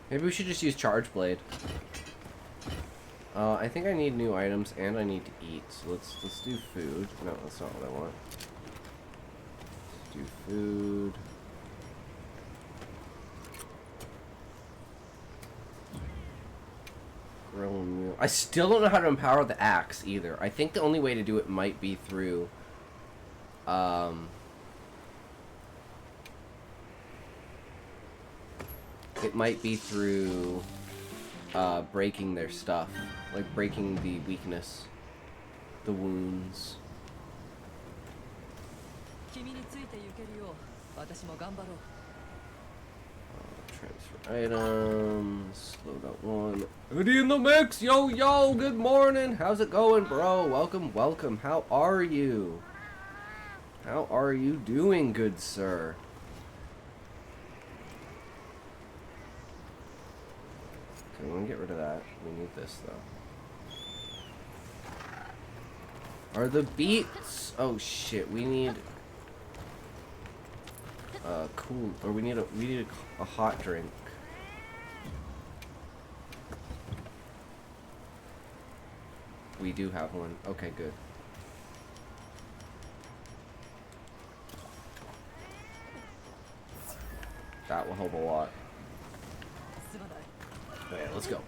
Maybe we should just use Charge Blade. I think I need new items and I need to eat. So let's do food. No, that's not what I want. Let's do food. Grill meal. I still don't know how to empower the axe either. I think the only way to do it might be through it might be through breaking their stuff. Like breaking the weakness. The wounds. Transfer items. Load up one. Hoodie in the mix! Yo, yo! Good morning! How's it going, bro? Welcome, welcome. How are you? How are you doing, good sir? Okay, we're gonna get rid of that. We need this, though. Are the beets... Oh, shit. We need... cool... Or we need a hot drink. We do have one. Okay, good. That will help a lot. Okay, let's go.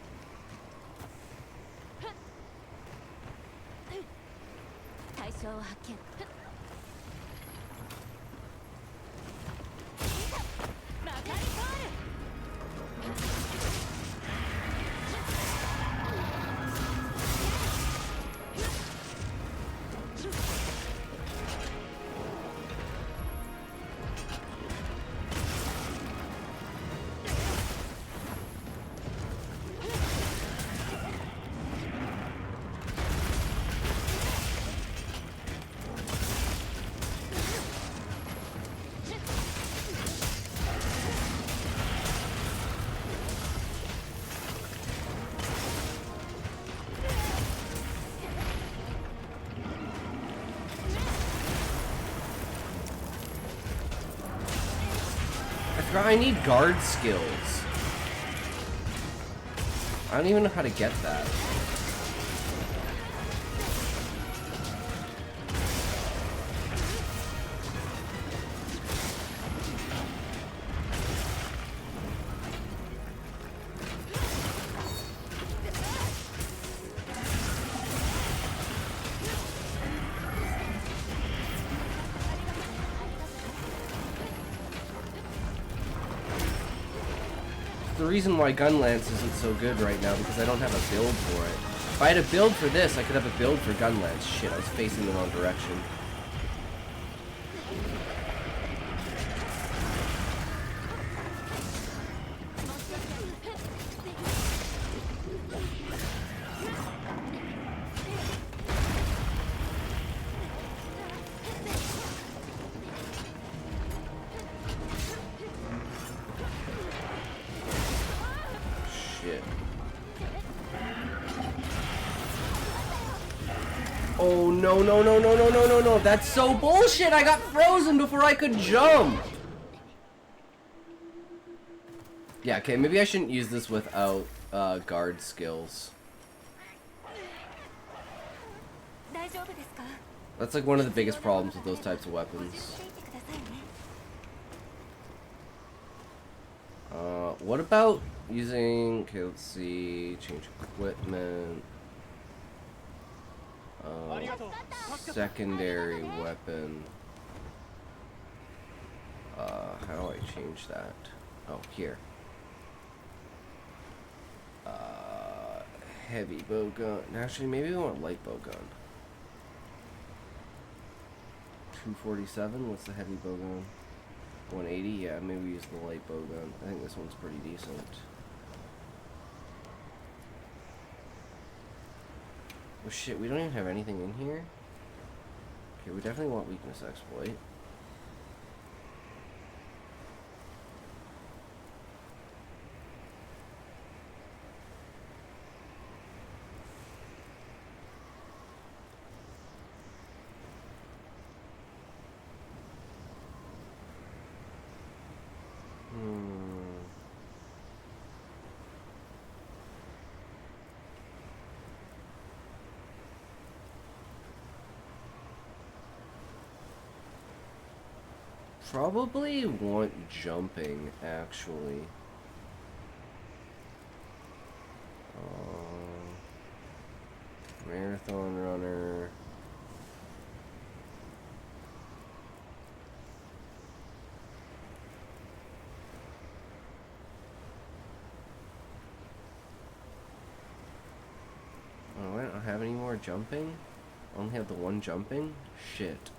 I need guard skills. I don't even know how to get that. The reason why Gun Lance isn't so good right now because I don't have a build for it. If I had a build for this, I could have a build for Gun Lance. Shit, I was facing the wrong direction. Oh, no, no, no, no, no, no, no, no. That's so bullshit. I got frozen before I could jump. Yeah, okay, maybe I shouldn't use this without guard skills. That's like one of the biggest problems with those types of weapons. What about using, okay, let's see, change equipment. Secondary weapon. How do I change that? Oh, here. Heavy bow gun. Actually, maybe I want light bow gun. 247. What's the heavy bow gun? 180. Yeah, maybe we use the light bow gun. I think this one's pretty decent. Oh shit, we don't even have anything in here? Okay, we definitely want weakness exploit. Probably want jumping, actually. Marathon runner. Oh, I don't have any more jumping? I only have the one jumping? Shit.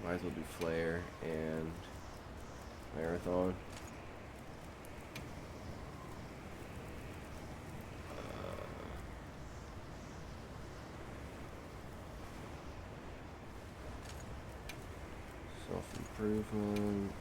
Might as well do flare and marathon. Self-improvement.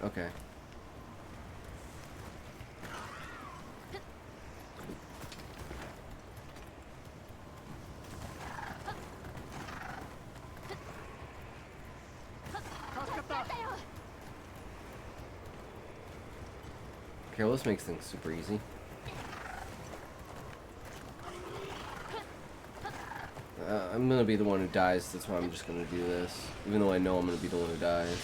Okay. Okay, well, this makes things super easy. I'm gonna be the one who dies, that's why I'm just gonna do this. Even though I know I'm gonna be the one who dies.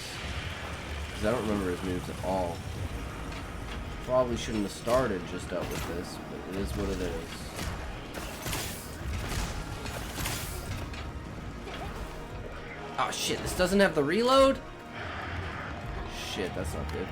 Because I don't remember his moves at all. Probably shouldn't have started just out with this, but it is what it is. Oh shit, this doesn't have the reload? Shit, that's not good.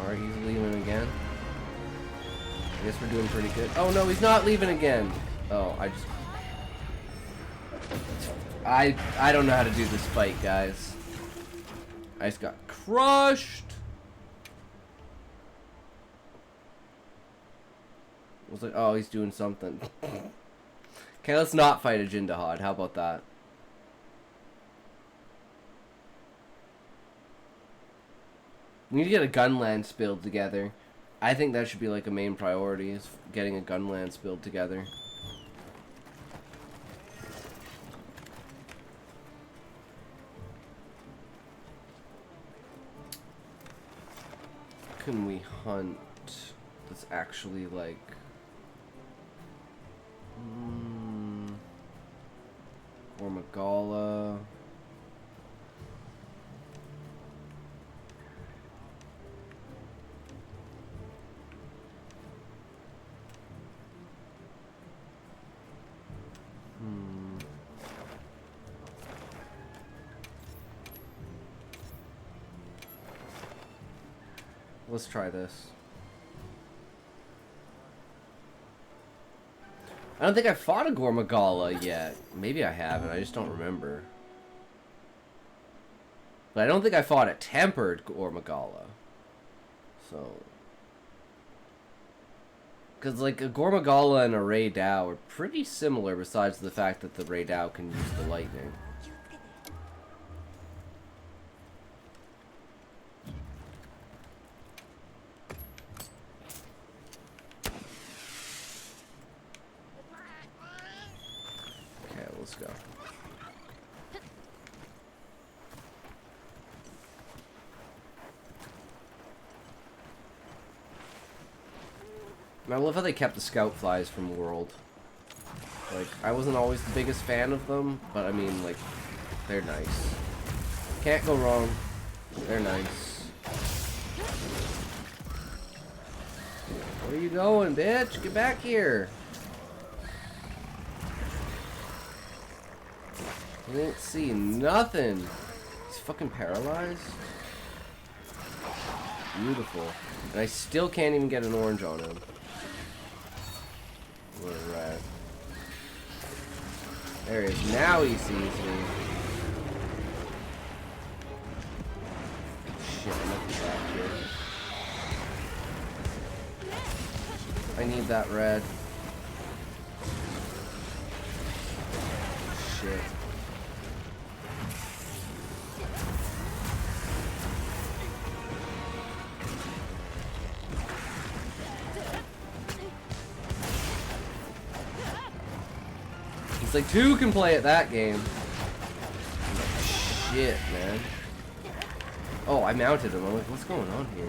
Alright, he's leaving again. I guess we're doing pretty good. Oh no, he's not leaving again. Oh, I don't know how to do this fight, guys. I just got crushed. Was like, oh, he's doing something. Okay, let's not fight a Jindahad. How about that? We need to get a gun lance build together. I think that should be like a main priority, is getting a gun lance build together. Can we hunt that's actually like Gormagala? Let's try this. I don't think I fought a Gormagala yet. Maybe I haven't, I just don't remember. But I don't think I fought a tempered Gormagala. So... Because like a Gormagala and a Ray Dow are pretty similar, besides the fact that the Ray Dow can use the lightning. Let's go. I love how they kept the scout flies from World. Like, I wasn't always the biggest fan of them, but I mean, like, they're nice. Can't go wrong. They're nice. Where are you going, bitch? Get back here. I didn't see nothing. He's fucking paralyzed. Beautiful. And I still can't even get an orange on him. What a rat. There he is. Now he sees me. Shit, I'm up the back here. I need that red. Shit. It's like two can play at that game. Shit, man. Oh, I mounted him. I'm like, what's going on here?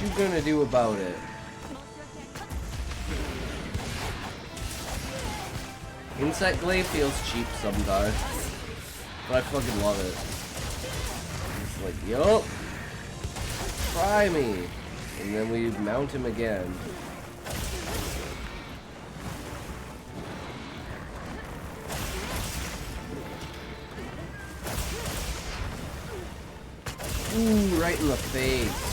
What you gonna do about it? Insect glaive feels cheap sometimes, but I fucking love it. It's like, yup, try me, and then we mount him again. Ooh, right in the face.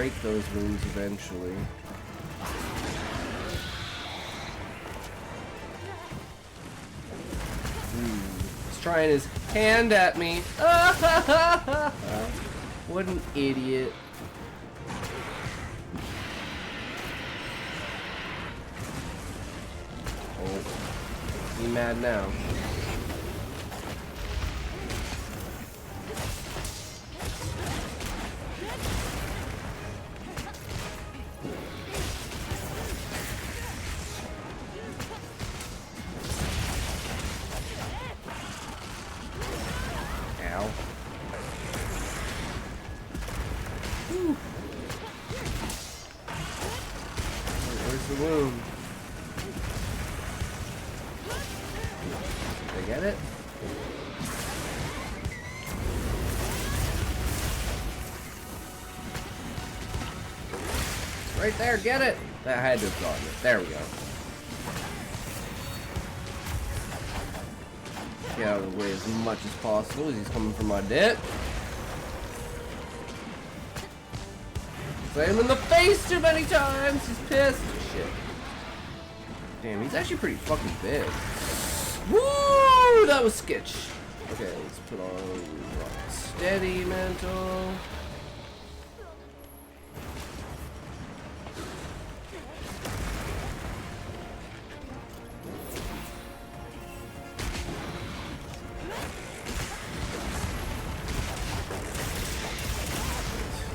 break those wounds eventually. He's trying his hand at me. What an idiot. Oh, he mad now. Ow. Whew. Where's the wound? Did I get it? Right there, get it! That had to have gotten it. There we go. Get out of the way as much as possible as he's coming for my dick. Say him in the face too many times! He's pissed. Shit. Damn, he's actually pretty fucking big. Woo! That was sketch. Okay, let's put on rock steady mantle.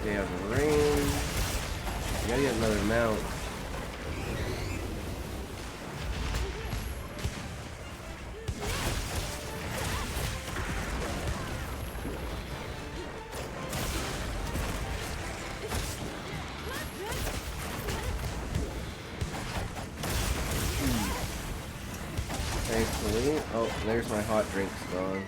Stay out of range. You gotta get another mount. Thankfully. Oh, there's my hot drinks gone.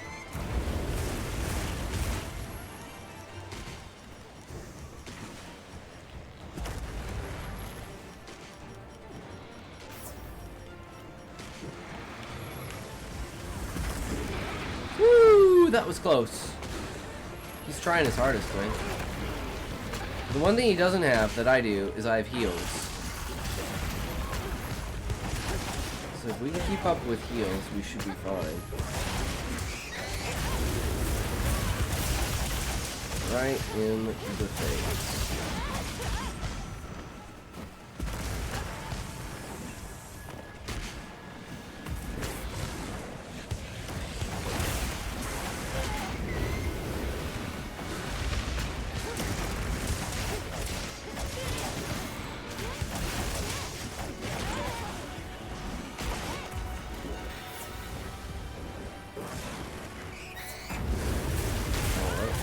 Woo! That was close. He's trying his hardest, man. The one thing he doesn't have that I do is I have heals. So if we can keep up with heals, we should be fine. Right in the face.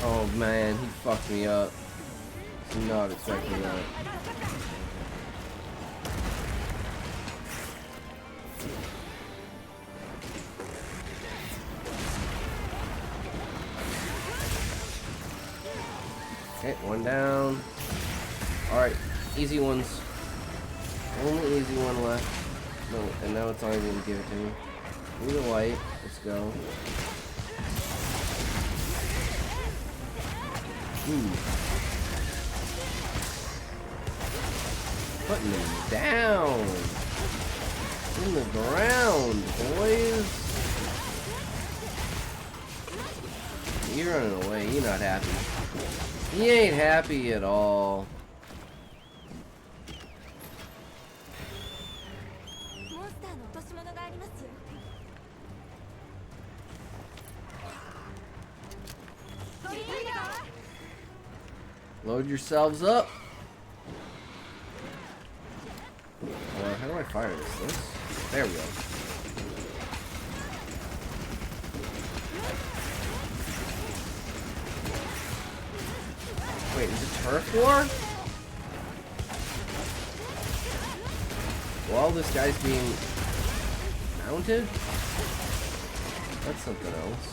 Oh man, he fucked me up. Was not expecting that. Okay, one down. Alright, easy ones. Only easy one left. No, and now it's not even gonna give it to me. Give me the white. Let's go. Putting them down in the ground, boys. You're running away. You're not happy. He ain't happy at all. Load yourselves up. How do I fire this? There we go. Wait, is it turf war? While this guy's being mounted? That's something else.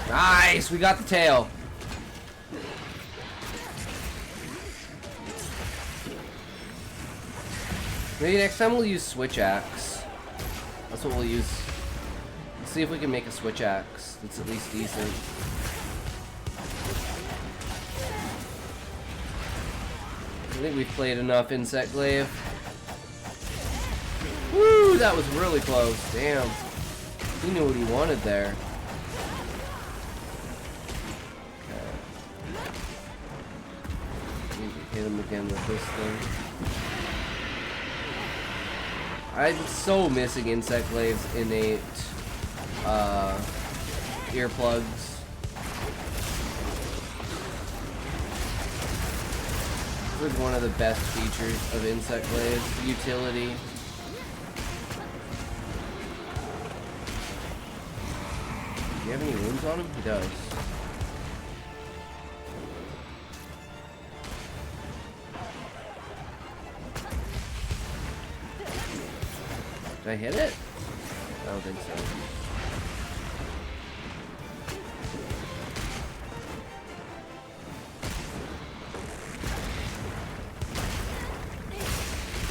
Nice! We got the tail. Maybe next time we'll use switch axe. That's what we'll use. Let's see if we can make a switch axe that's at least decent. I think we've played enough Insect Glaive. Woo! That was really close. Damn. He knew what he wanted there. Hit him again with this thing. I'm so missing Insect Glaive's innate earplugs. This is one of the best features of Insect Glaive. Utility. Do you have any wounds on him? He does. Did I hit it? I don't think so.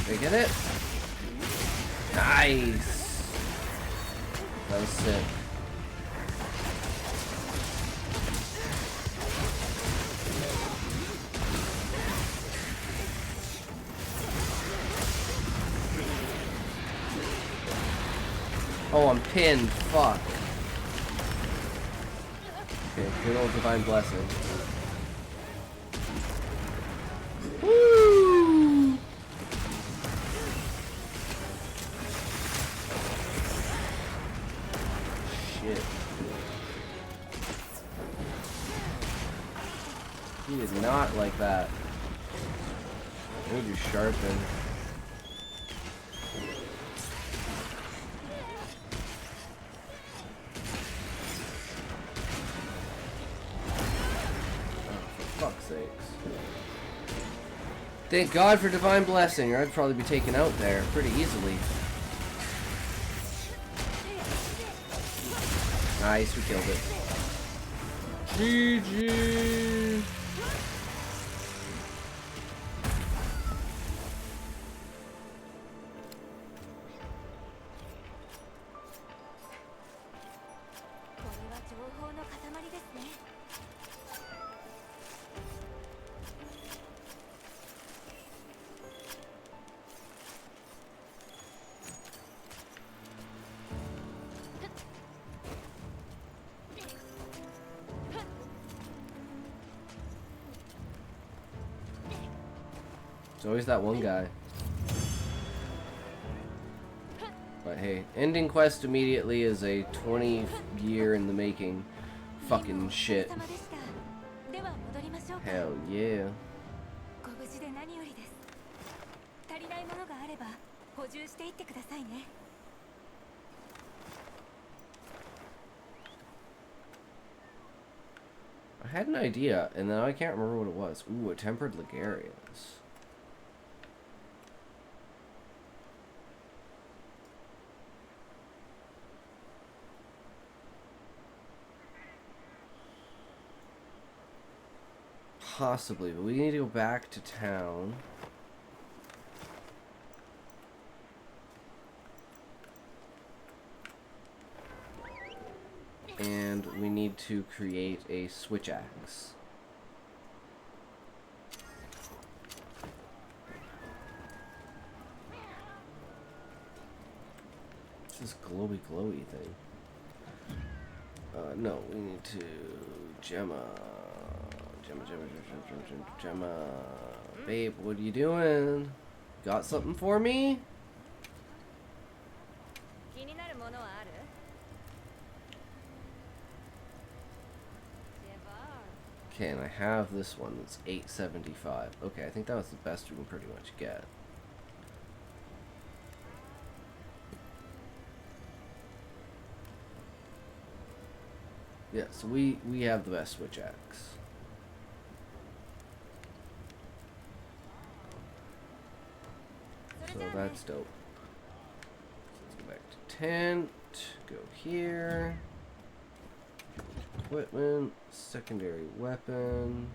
Did I get it? Nice! That was sick. Oh, I'm pinned. Fuck. Okay, good old Divine Blessing. Woo! Shit. He did not like that. I need to sharpen. Thank God for Divine Blessing, or I'd probably be taken out there pretty easily. Nice, we killed it. GG! There's always that one guy. But hey, ending quest immediately is a 20-year in the making fucking shit. Hell yeah. I had an idea, and then I can't remember what it was. Ooh, a tempered Ligarius. Possibly, but we need to go back to town. And we need to create a switch axe. What's this glowy thing? No, we need to Gemma. Gemma. Babe, what are you doing? Got something for me? Okay, and I have this one that's $8.75. Okay, I think that was the best we can pretty much get. Yeah, so we have the best switch axe. So that's dope. Let's go back to tent. Go here. Equipment. Secondary weapon.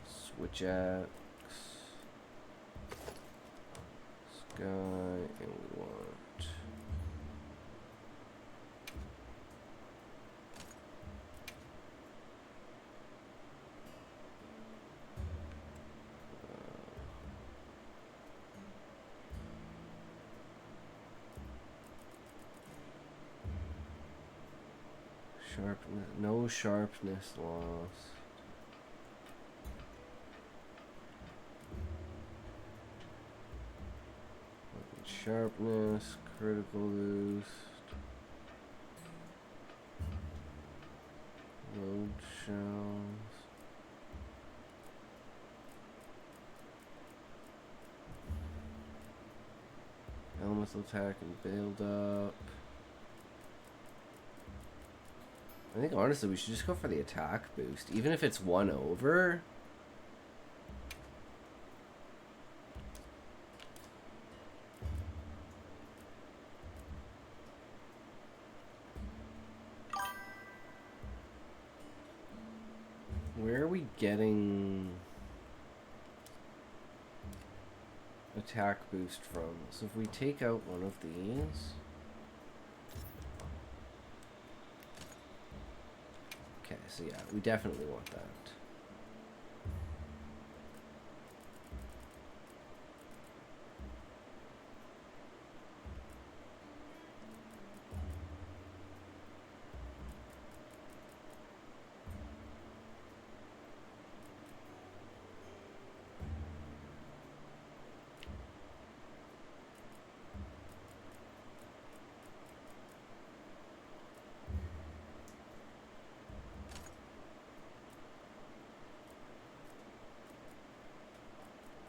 Switch axe. Sky. And we want... Sharpness, no sharpness loss. Sharpness, critical boost. Load shells. Elemental attack and build up. I think honestly we should just go for the attack boost, even if it's 1 over. Where are we getting attack boost from? So if we take out one of these. Okay, so yeah, we definitely want that.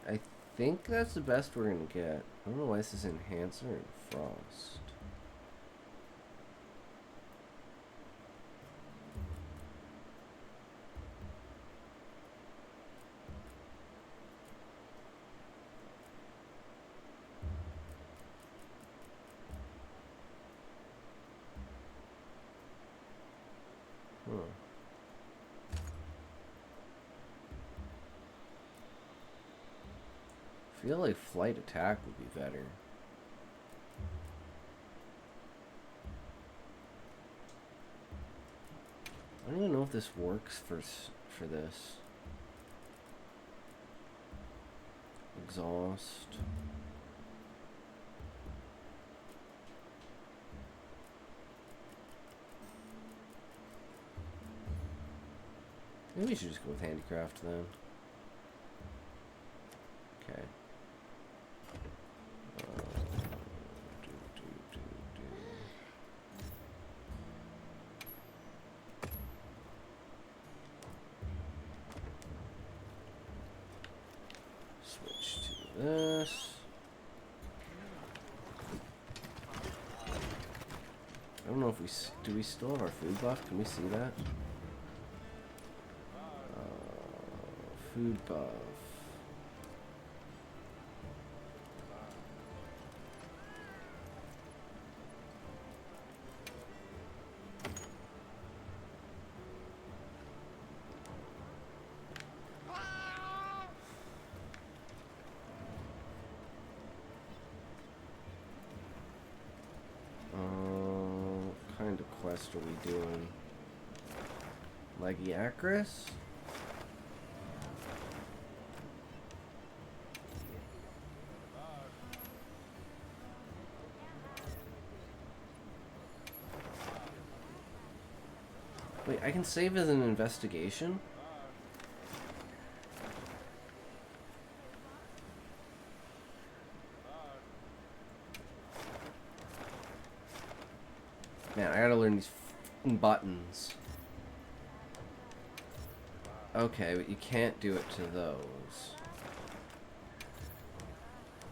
I think that's the best we're gonna get. I don't know why this is Enhancer and Frost. Huh. I feel like flight attack would be better. I don't even know if this works for this. Exhaust. Maybe we should just go with handicraft then. Okay. Switch to this. I don't know if do we still have our food buff? Can we see that? Food buff. What kind of quest are we doing? Lagiacris? Wait, I can save as an investigation? Man, I gotta learn these f***ing buttons. Okay, but you can't do it to those.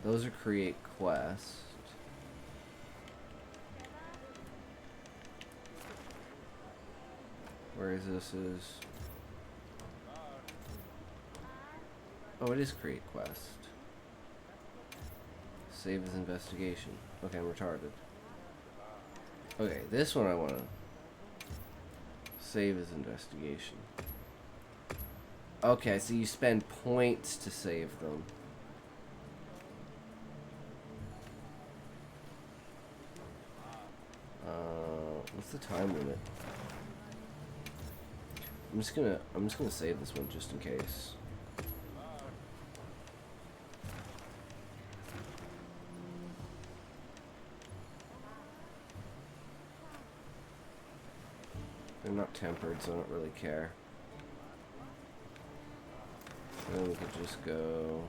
Those are create quest. Whereas this is... Oh, it is create quest. Save as investigation. Okay, I'm retarded. Okay, this one I want to save as investigation. Okay, so you spend points to save them. What's the time limit? I'm just gonna save this one just in case. They're not tempered, so I don't really care. Then we could just go...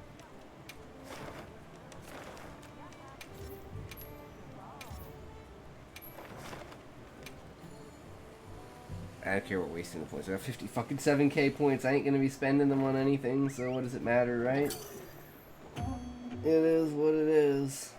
I don't care what wasting the points. I got 50 fucking 7k points. I ain't gonna be spending them on anything, so what does it matter, right? It is what it is.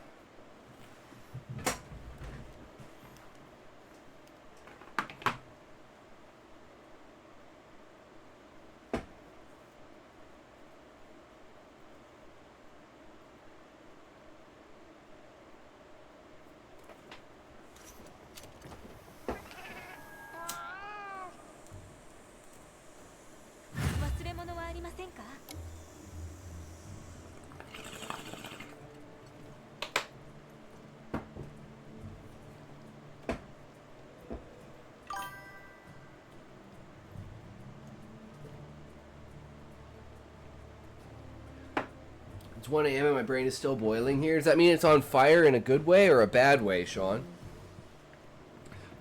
It's 1 a.m. and my brain is still boiling here. Does that mean it's on fire in a good way or a bad way, Sean?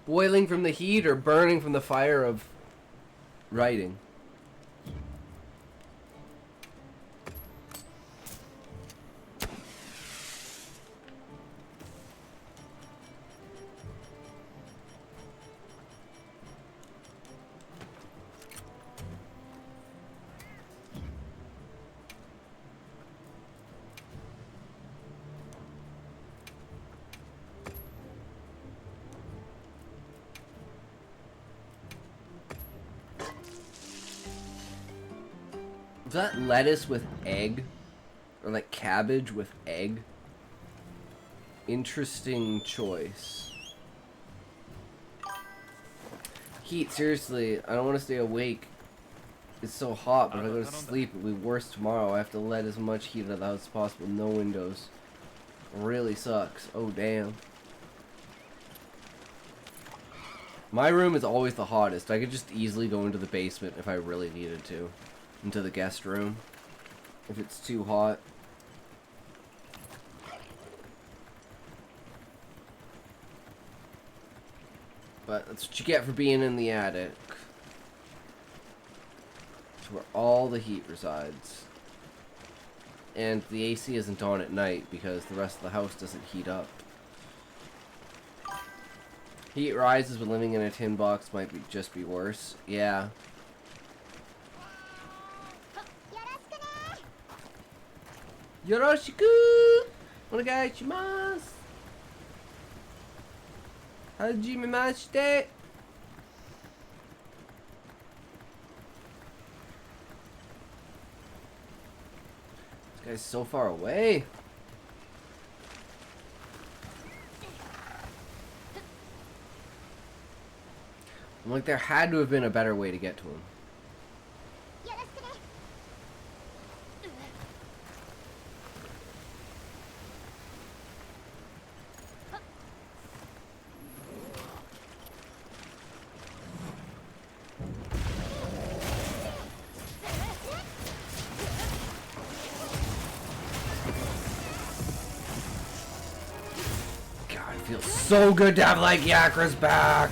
Boiling from the heat or burning from the fire of writing? Is that lettuce with egg? Or like cabbage with egg? Interesting choice. Heat, seriously, I don't want to stay awake. It's so hot, but if I go to sleep, it'll be worse tomorrow. I have to let as much heat out of the house as possible. No windows. Really sucks. Oh, damn. My room is always the hottest. I could just easily go into the basement if I really needed to. Into the guest room if it's too hot. But that's what you get for being in the attic. It's where all the heat resides. And the AC isn't on at night because the rest of the house doesn't heat up. Heat rises, but living in a tin box might just be worse. Yeah. Yoroshiku! Onegaishimasu! Hajimemashite! This guy's so far away. I'm like, there had to have been a better way to get to him. Feels so good to have like Yakra's back.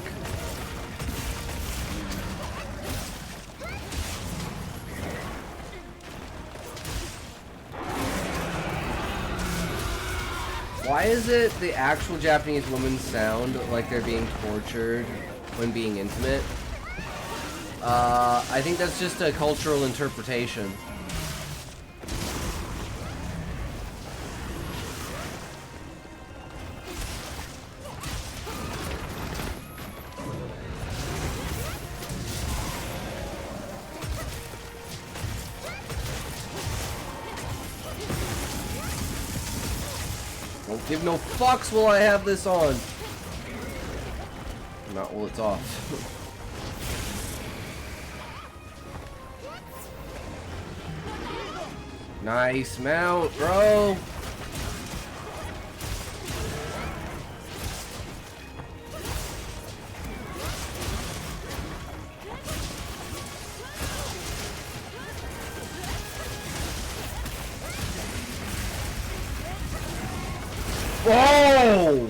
Why is it the actual Japanese women sound like they're being tortured when being intimate? I think that's just a cultural interpretation. Don't give no fucks while I have this on. Not while it's off. Nice mount, bro. Whoa!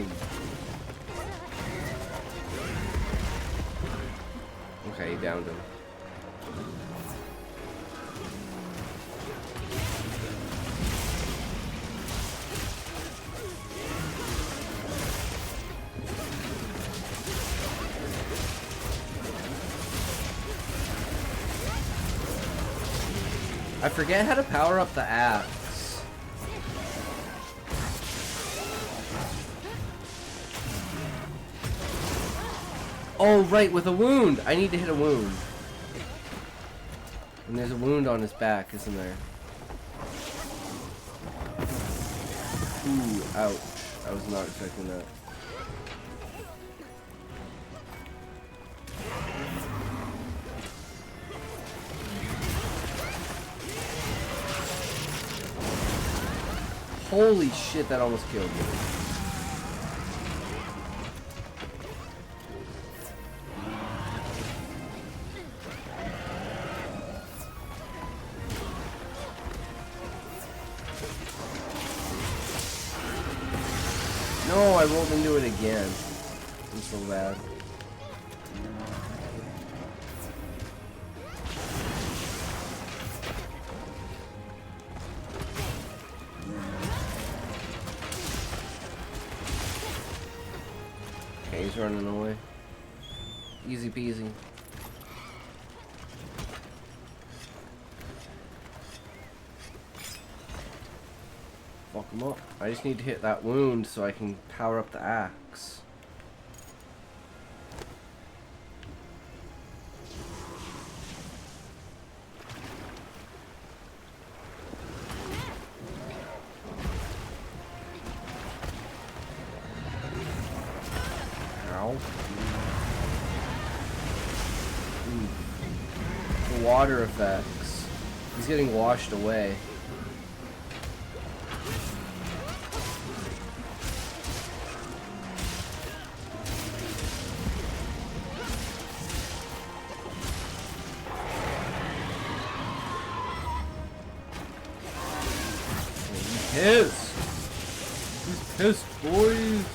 I forget how to power up the axe. Oh, right, with a wound. I need to hit a wound. And there's a wound on his back, isn't there? Ooh, ouch. I was not expecting that. Holy shit, that almost killed me. No, I rolled into it again. I'm so bad. Okay, he's running away. Easy peasy. Fuck him up. I just need to hit that wound so I can power up the axe. Ow. Ooh. The water effects. He's getting washed away. Pissed. He's pissed, boys.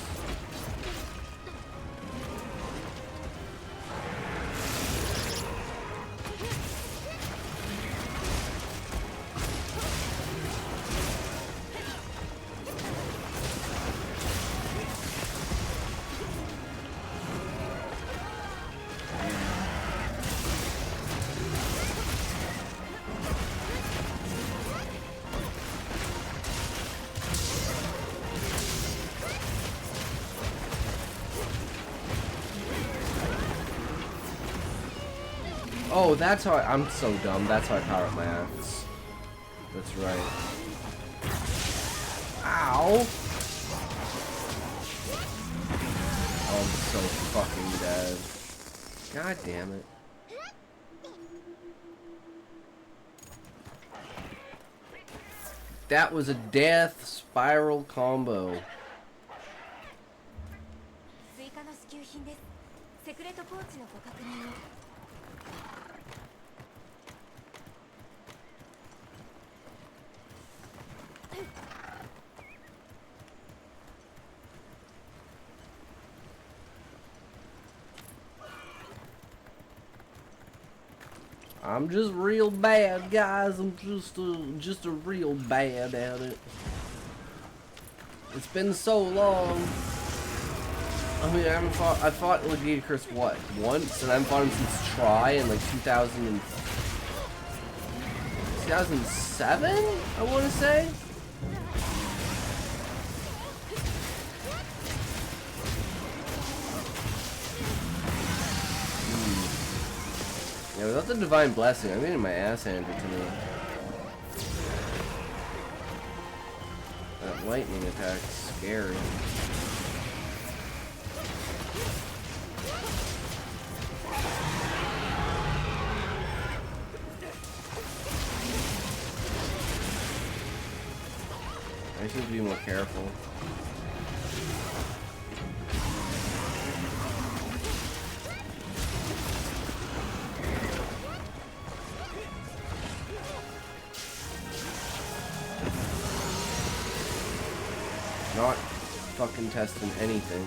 Oh, that's how I'm so dumb. That's how I power up my axe. That's right. Ow! Oh, I'm so fucking dead. God damn it. That was a death spiral combo. I'm just real bad, guys. I'm just a real bad at it. It's been so long. I mean, I fought Ludicrous what, once, and I haven't fought him since Try in like 2007, I want to say. Yeah, without the Divine Blessing, I'm getting my ass handed to me. That lightning attack's scary. I just need to be more careful. Not fucking testing anything.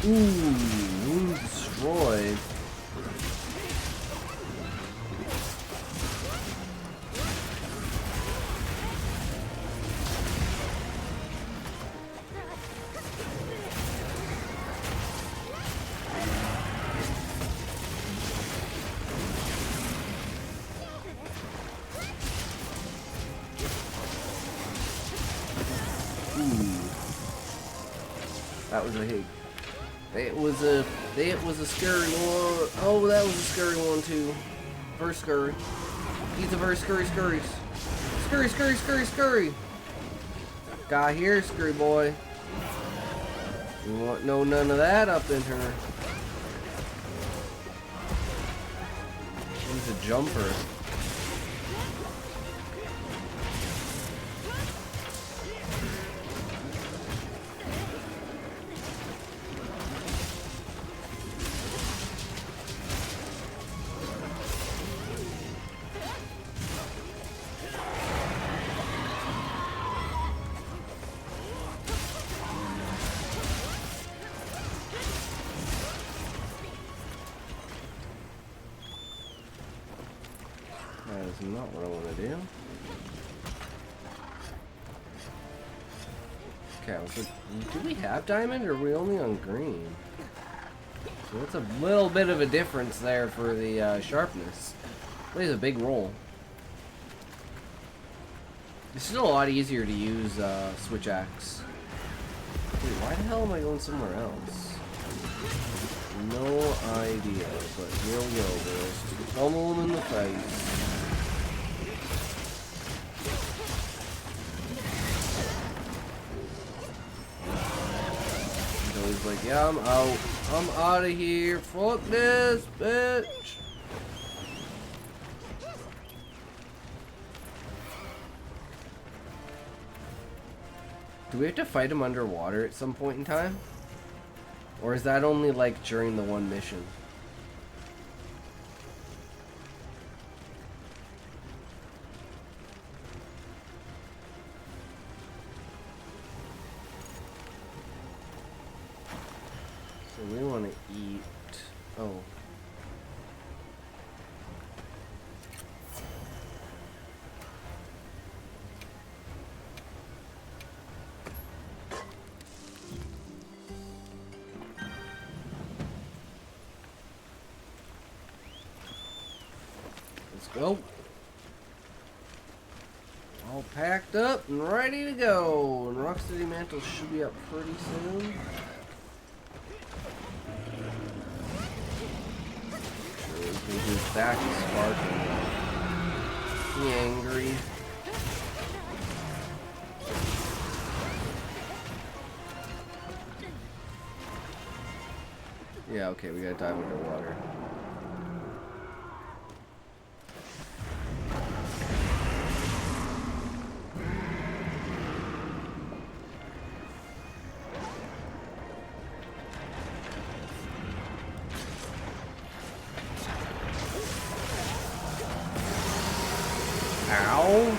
Ooh, wound destroyed. That was a hit. It was a scary one. Oh, that was a scary one too. First scurry. He's a very scurry. Scurry. Guy here, scurry boy. We want none of that up in her. He's a jumper. That is not what I want to do. Okay, do we have diamond or are we only on green? So that's a little bit of a difference there for the sharpness. Plays a big role. It's still a lot easier to use switch axe. Wait, why the hell am I going somewhere else? No idea, but here we go, boys. Just pummel him in the face. So he's like, yeah, I'm out. I'm out of here. Fuck this, bitch. Do we have to fight him underwater at some point in time? Or is that only like during the one mission? So we want to eat... Oh. Let's go. All packed up and ready to go. And Rocksteady Mantle should be up pretty soon. His back is sparking. He angry. Yeah, okay, we gotta dive underwater. Ow!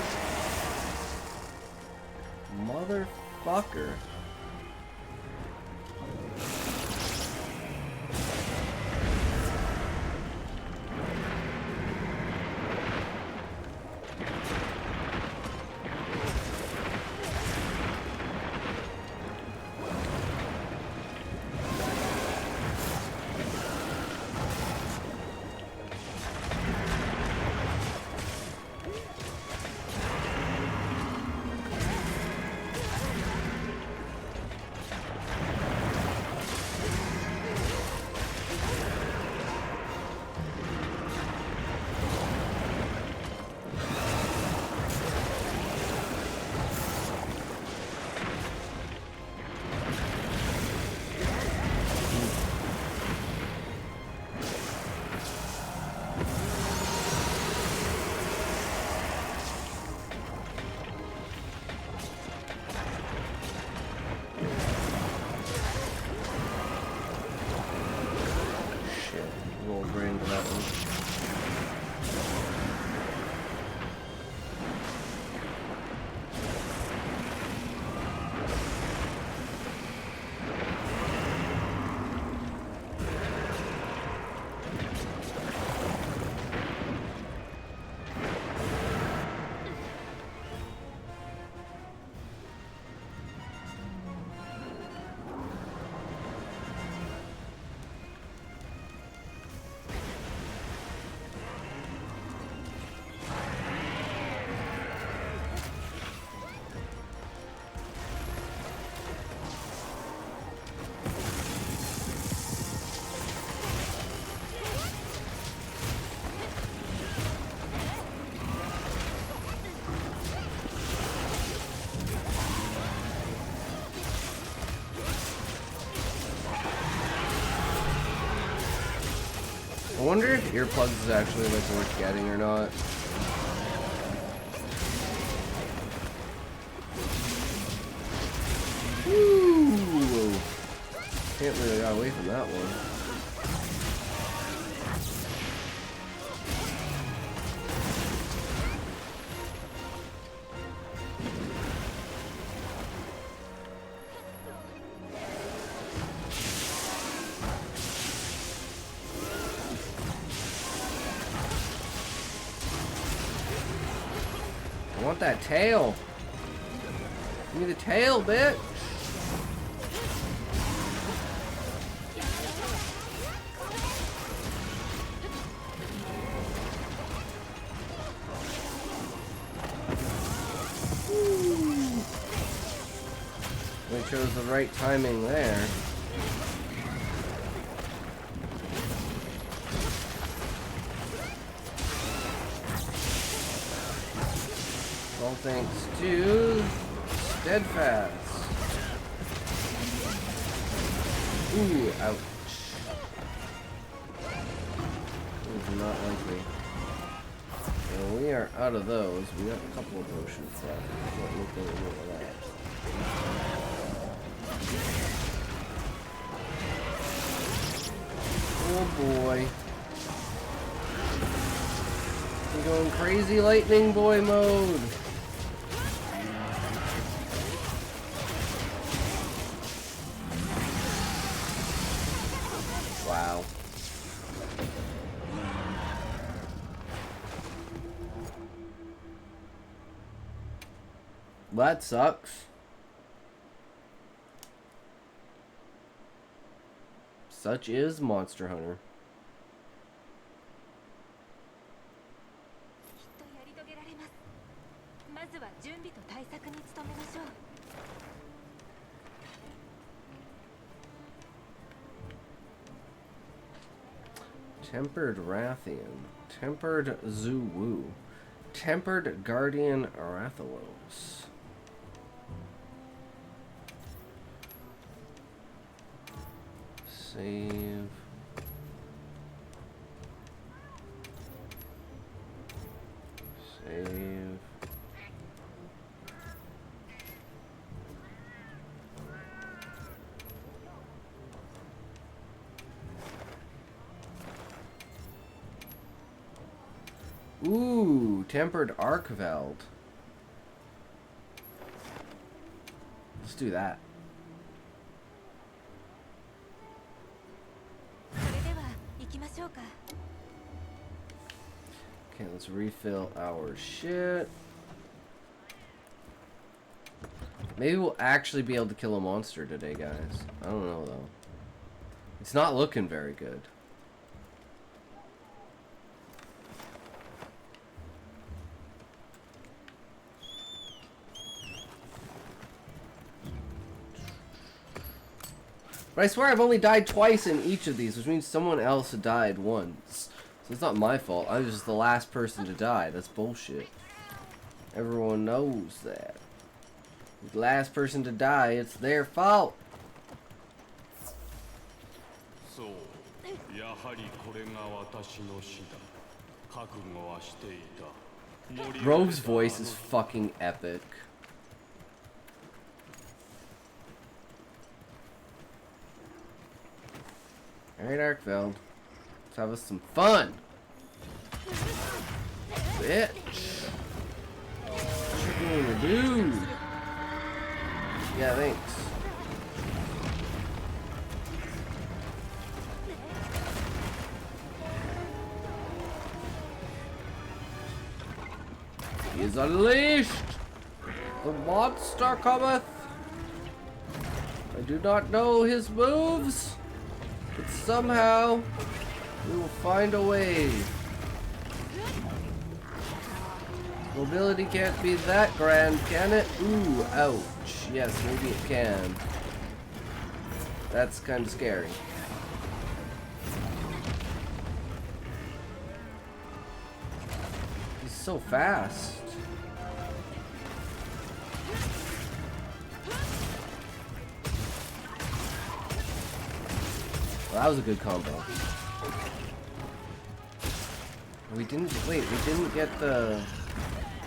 Motherfucker. wonder if earplugs is actually like worth getting or not. Woo! Can't believe I got away from that one. I want that tail. Give me the tail, bitch. We chose the right timing there. All thanks to Steadfast. Ooh, ouch. That is not likely. Well, we are out of those. We got a couple of potions left. Don't look any more of that. Oh boy. We're going crazy lightning boy mode. Wow. That sucks. Such is Monster Hunter. Tempered Rathian. Tempered Zuwu. Tempered Guardian Rathalos. Save. Save. Ooh, Tempered Arkveld. Let's do that. Okay, let's refill our shit. Maybe we'll actually be able to kill a monster today, guys. I don't know, though. It's not looking very good. But I swear I've only died twice in each of these, which means someone else died once. So it's not my fault. I was just the last person to die. That's bullshit. Everyone knows that. The last person to die, it's their fault. Rogue's voice is fucking epic. Alright, Arkveld. Let's have us some fun! Bitch! What you gonna do? Yeah, thanks. He is unleashed! The monster cometh! I do not know his moves, but somehow we will find a way. Mobility can't be that grand, can it? Ooh, ouch. Yes, maybe it can. That's kind of scary. He's so fast. Well, that was a good combo. We didn't get the...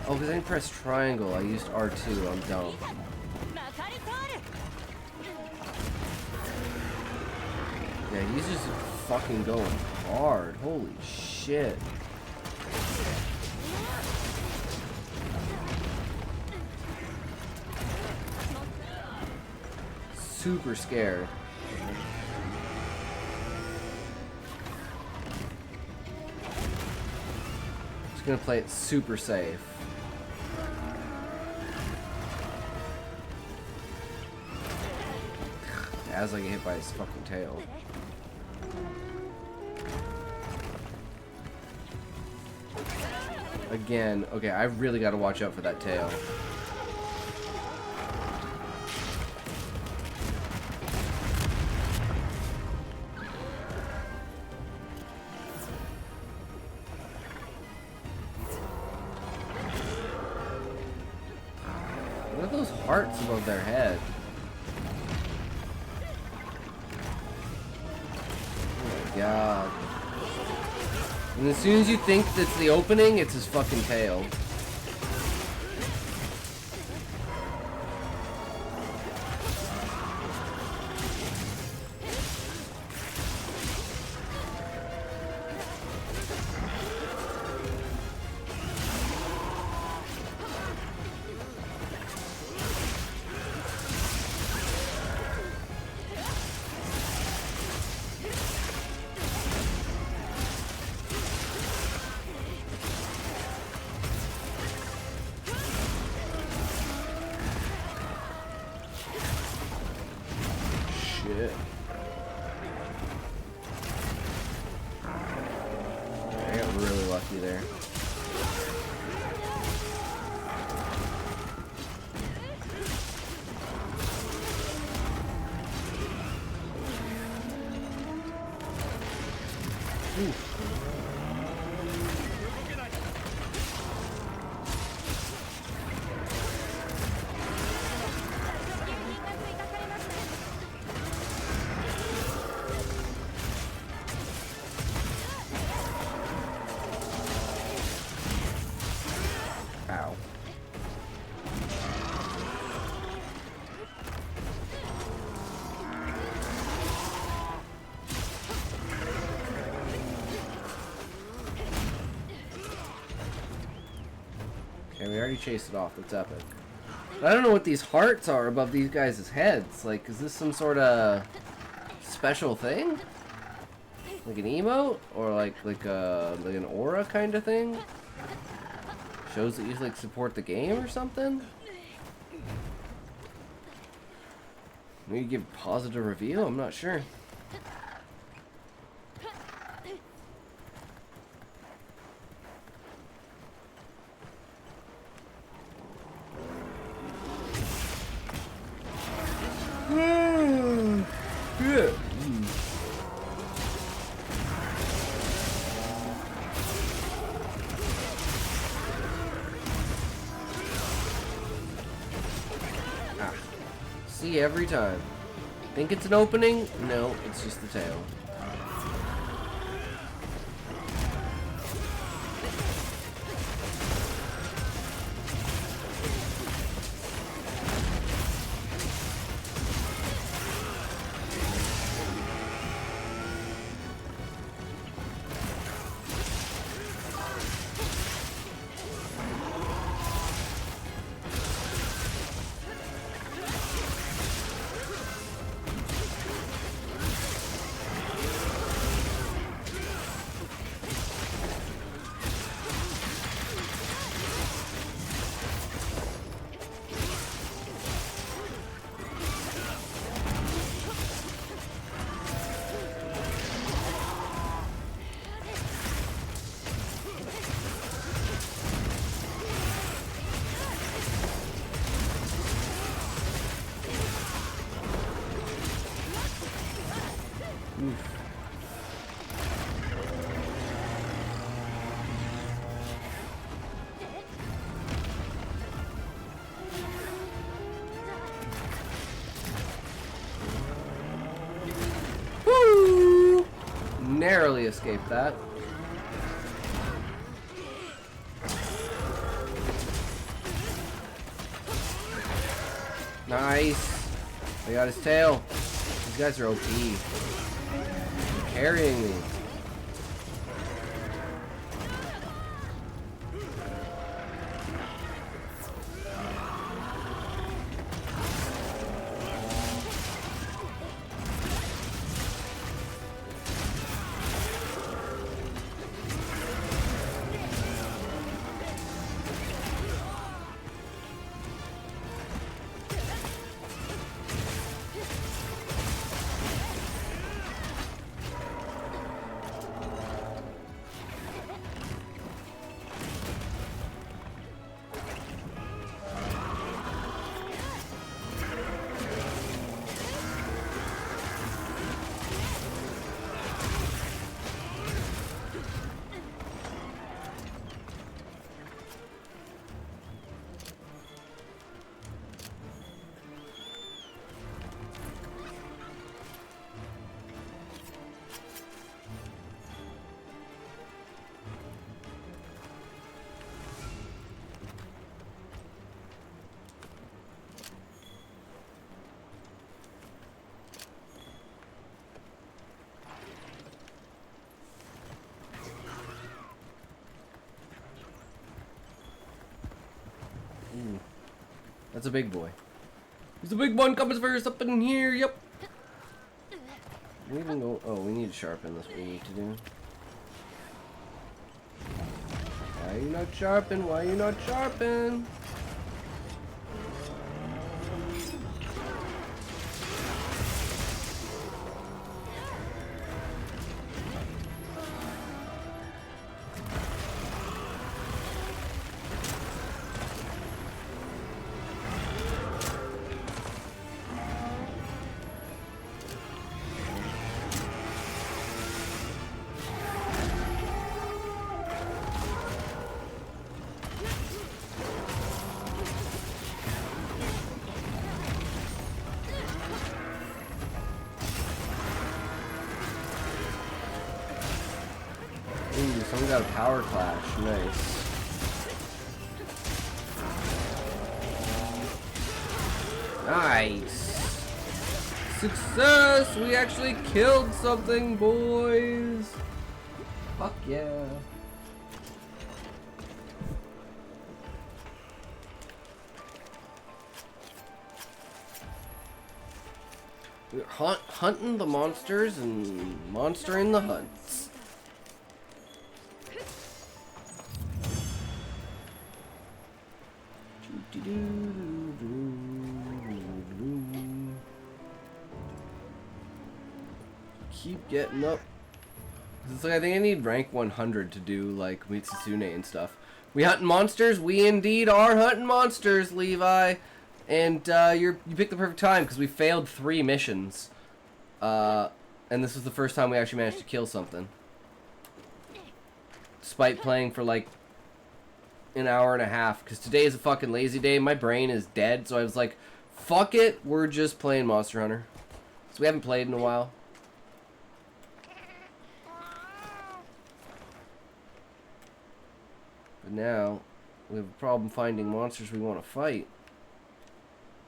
Oh, because I didn't press triangle. I used R2. I'm dumb. Yeah, he's just fucking going hard. Holy shit. Super scared. Just gonna play it super safe. As I get hit by his fucking tail. Again, okay, I really gotta watch out for that tail. What are those hearts above their head? Oh my god. And as soon as you think that's the opening, it's his fucking tail. Shit. I got really lucky there. Oof. Ow. Okay, we already chased it off. That's epic. I don't know what these hearts are above these guys' heads. Like, is this some sort of special thing? Like an emote? Or like an aura kind of thing? Shows that you like support the game or something? Maybe give positive review? I'm not sure. Yeah. See every time. Think it's an opening? No, it's just the tail. Woo! Narrowly escaped that. Nice. I got his tail. These guys are OP. They're carrying me. That's a big boy. He's a big one coming first up in here. Yep. We even go. Oh, we need to sharpen this. What we need to do. Why are you not sharpen? Why are you not sharpen? Ooh, someone got a power clash. Nice. Nice. Success! We actually killed something, boys. Fuck yeah. We're hunting the monsters and monstering the hunts. Keep getting up. It's like I think I need rank 100 to do like Mitsusune and stuff. We hunting monsters? We indeed are hunting monsters, Levi. And you picked the perfect time because we failed 3 missions. And this was the first time we actually managed to kill something. Despite playing for like an hour and a half, because today is a fucking lazy day. My brain is dead, so I was like, fuck it, we're just playing Monster Hunter. So we haven't played in a while. But now we have a problem finding monsters we want to fight.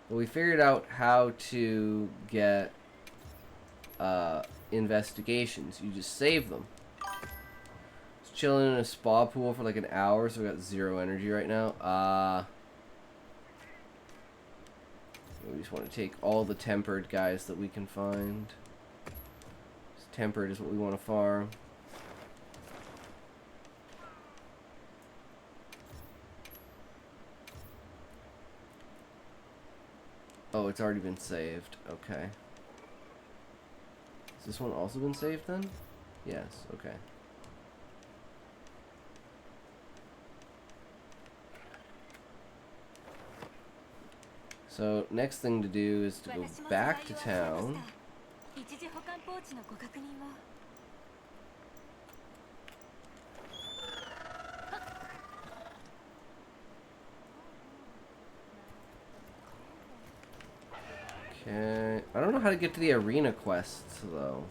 But we figured out how to get investigations. You just save them. Just chilling in a spa pool for like an hour, so we got 0 energy right now. We just want to take all the tempered guys that we can find. Tempered is what we want to farm. Oh, it's already been saved. Okay. Has this one also been saved then? Yes, okay. So, next thing to do is to go back to town. Okay, I don't know how to get to the arena quests though.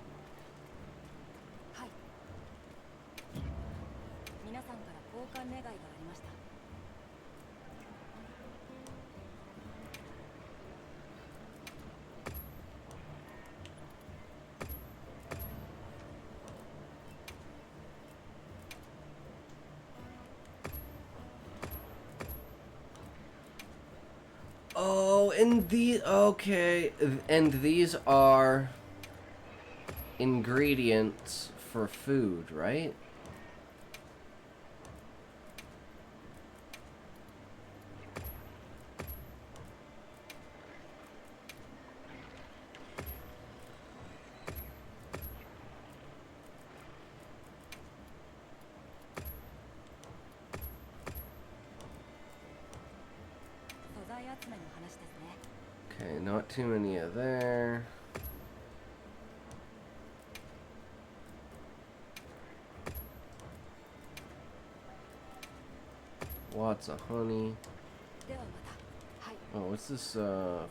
Oh, and these, okay, and these are ingredients for food, right? Okay, not too many of there. Lots of honey. Oh, what's this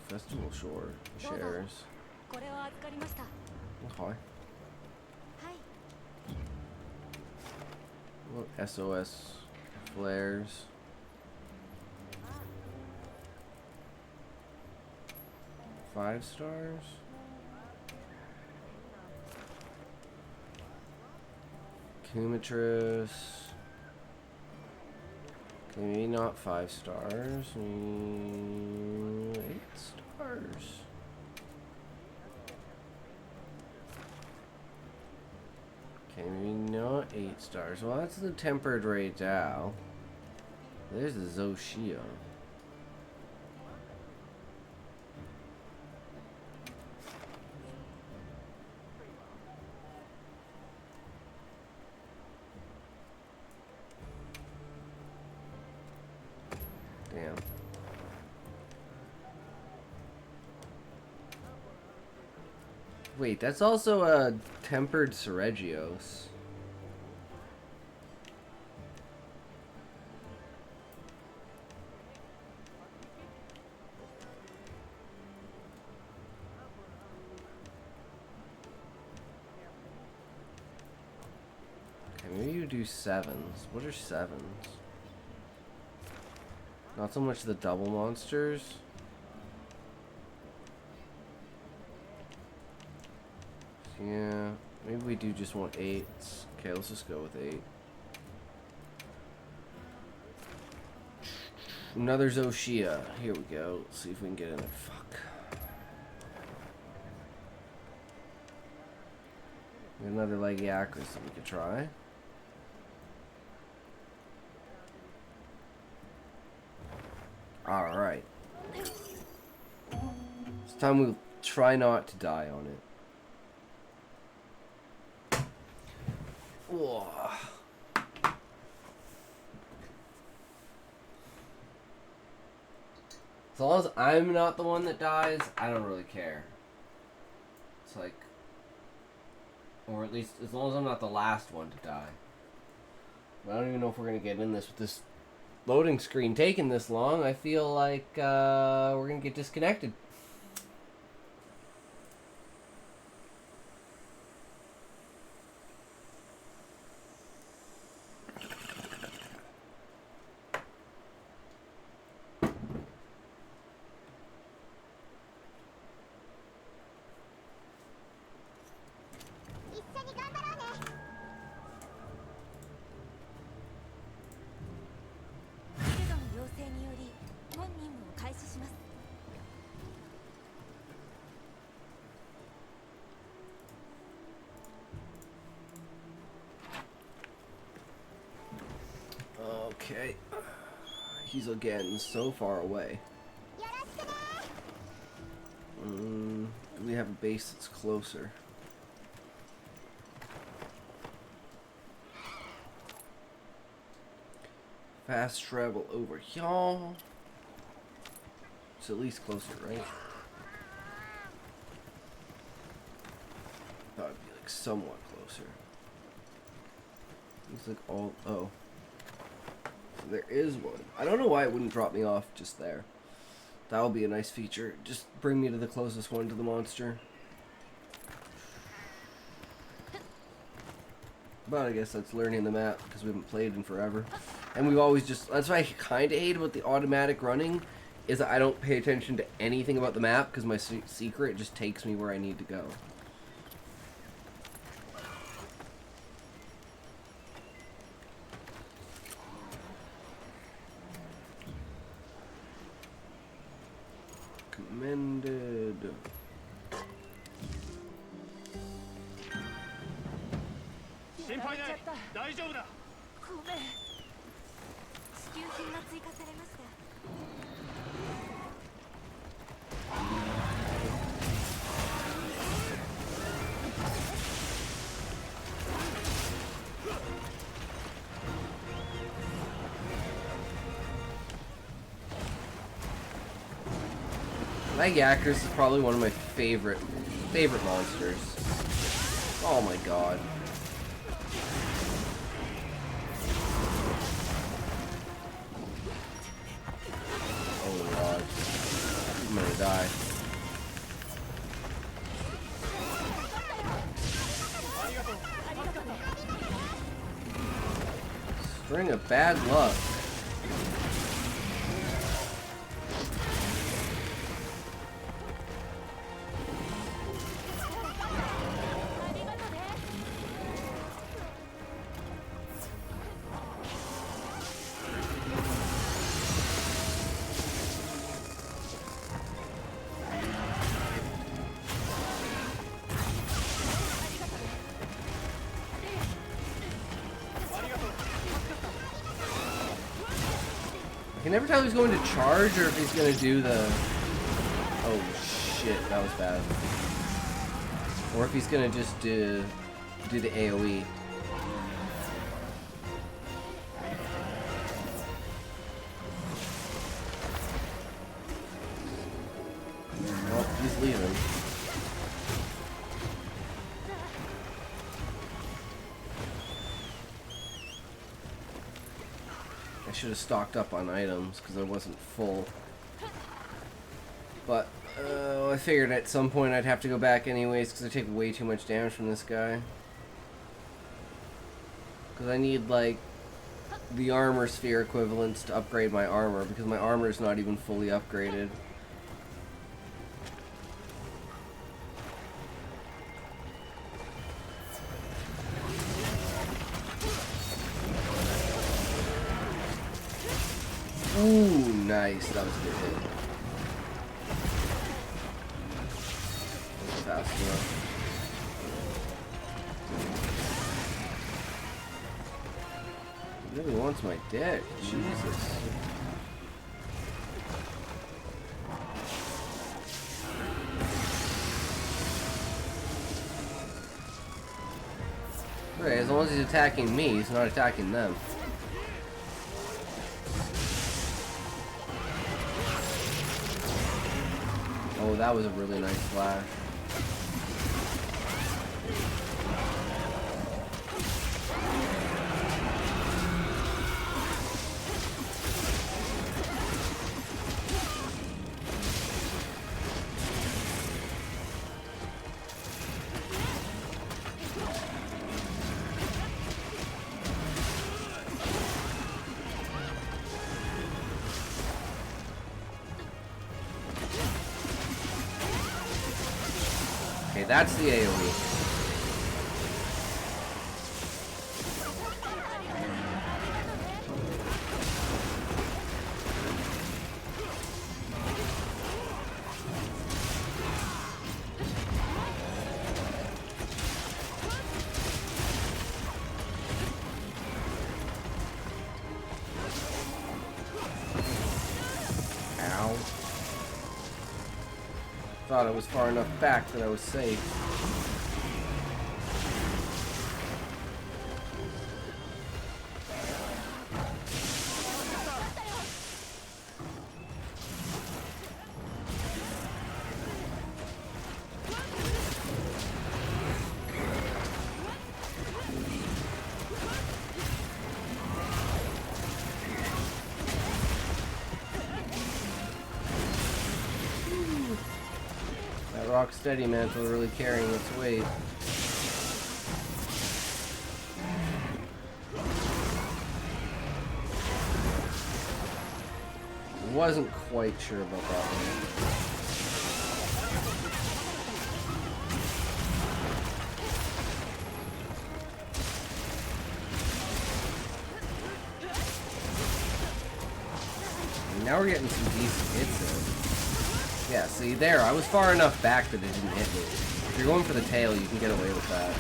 festival shares? Okay. Look, SOS flares. Five stars. Cumatris. Okay, maybe not 5 stars. 8 stars. Okay, maybe not 8 stars. Well, that's the tempered Ray Dow. There's the Zoshia. Damn. Wait, that's also a tempered Ceregios. Okay, maybe you do 7s. What are 7s? Not so much the double monsters. Yeah, maybe we do just want 8s. Okay, let's just go with 8. Another Zoshia. Here we go. Let's see if we can get in there. Fuck. Another Legiacris that we could try. Alright. This time we'll try not to die on it. Whoa. As long as I'm not the one that dies, I don't really care. It's like... Or at least, as long as I'm not the last one to die. I don't even know if we're going to get in this with this loading screen taking this long. I feel like we're going to get disconnected. Okay. He's again so far away. Do we have a base that's closer? Fast travel over here. It's at least closer, right? Thought it'd be like somewhat closer. Looks like all. Oh. So there is one. I don't know why it wouldn't drop me off just there. That would be a nice feature. Just bring me to the closest one to the monster. But I guess that's learning the map because we haven't played in forever. And we've always just... That's what I kind of hate about the automatic running, is that I don't pay attention to anything about the map because my secret just takes me where I need to go. Recommended. Gyakris is probably one of my favorite monsters. Oh my god. Oh my god. I'm gonna die. String of bad luck. I can never tell if he's going to charge or if he's going to do the... Oh shit, that was bad. Or if he's going to just do the AoE. Well, he's leaving. I should have stocked up on items because I wasn't full. But I figured at some point I'd have to go back anyways because I take way too much damage from this guy. Because I need like the armor sphere equivalents to upgrade my armor because my armor is not even fully upgraded. Ooh, nice. That was a good hit. Fast enough. He really wants my dick. Jesus. Okay, as long as he's attacking me, he's not attacking them. Oh, that was a really nice flash. Okay, that's the AoE. Ow. Thought I was far enough back that I was safe. Rock steady mantle really carrying its weight. Wasn't quite sure about that one. And now we're getting some decent hits in. Yeah, see, there, I was far enough back that it didn't hit me. If you're going for the tail, you can get away with that.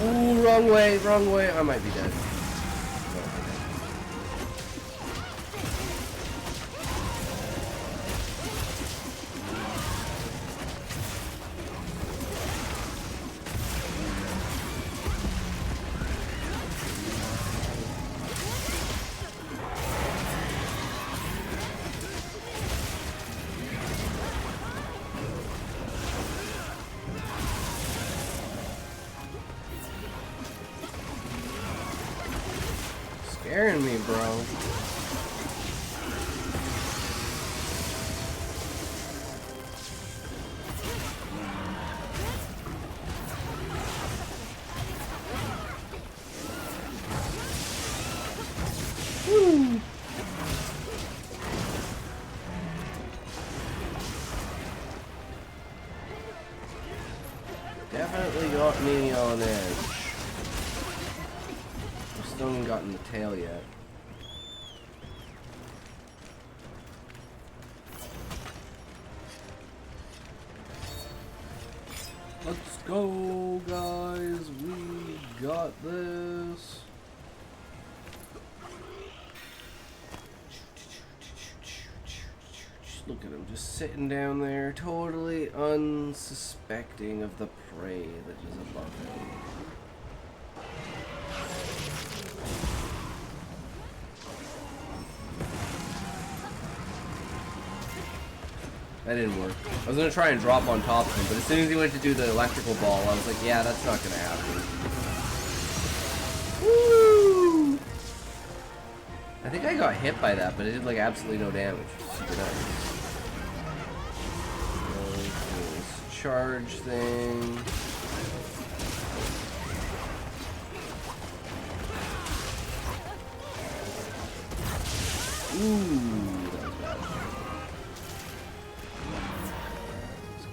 Ooh, wrong way, wrong way. I might be dead. Scaring me, bro. Woo. Definitely got me on edge. Still haven't gotten the tail yet. Let's go, guys. We got this. Look at him just sitting down there, totally unsuspecting of the prey that is above him. That didn't work. I was gonna try and drop on top of him, but as soon as he went to do the electrical ball, I was like, yeah, that's not gonna happen. Woo! I think I got hit by that, but it did like absolutely no damage. Super nice. This charge thing. Ooh.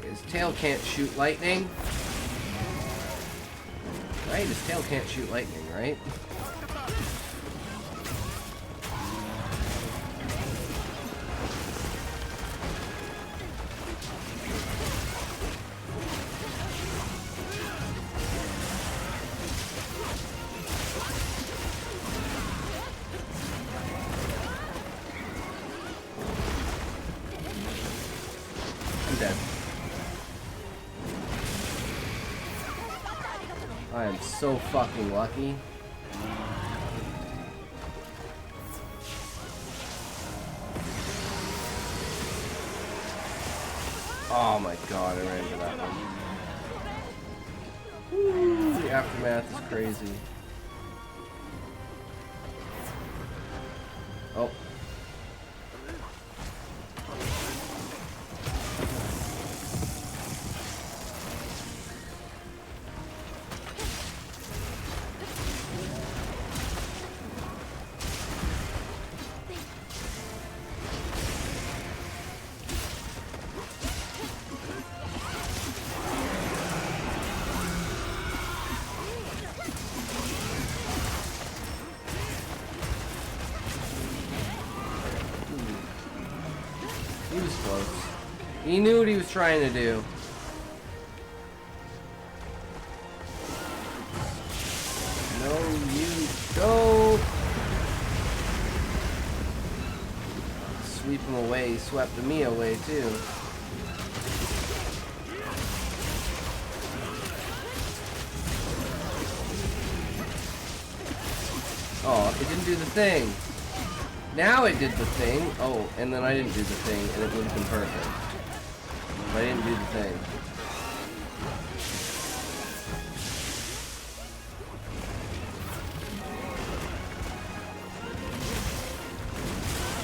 His tail can't shoot lightning. Right? His tail can't shoot lightning, right? I'm dead. I am so fucking lucky. Oh my god, I ran into that one. Woo, the aftermath is crazy. Oh. He was close. He knew what he was trying to do. No, you don't. Sweep him away. He swept me away, too. Oh, it didn't do the thing. Now it did the thing. Oh, and then I didn't do the thing, and it would have been perfect. But I didn't do the thing.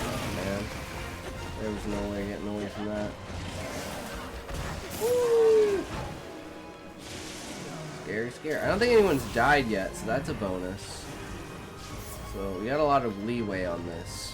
Oh, man. There was no way getting away from that. Woo! Scary, scary. I don't think anyone's died yet, so that's a bonus. So we got a lot of leeway on this.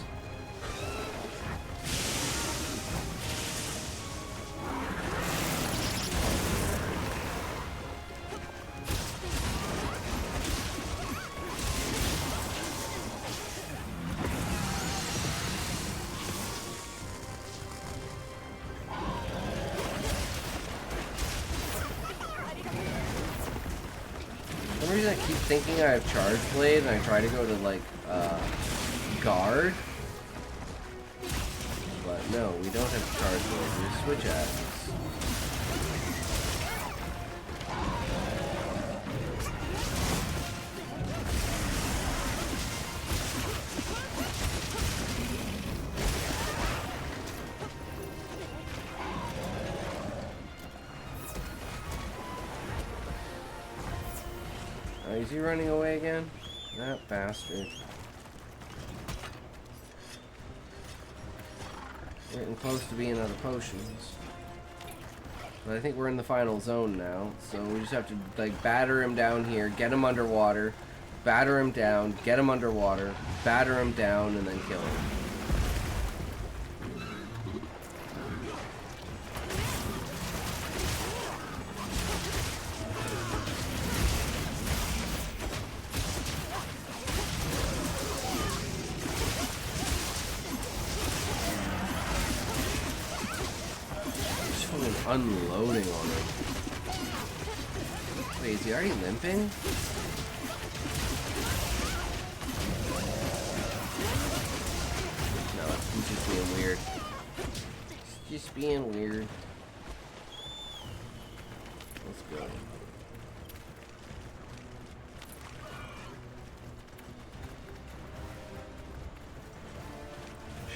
some reason I keep thinking I have Charge Blade and I try to go to like guard. But no, we don't have Charge Blade. We have Switch Axe. Is he running away again? That bastard. Getting close to being out of potions. But I think we're in the final zone now, so we just have to like batter him down here, get him underwater, batter him down, get him underwater, batter him down, and then kill him. Unloading on him. Wait, is he already limping? No, he's just being weird. He's just being weird. Let's go.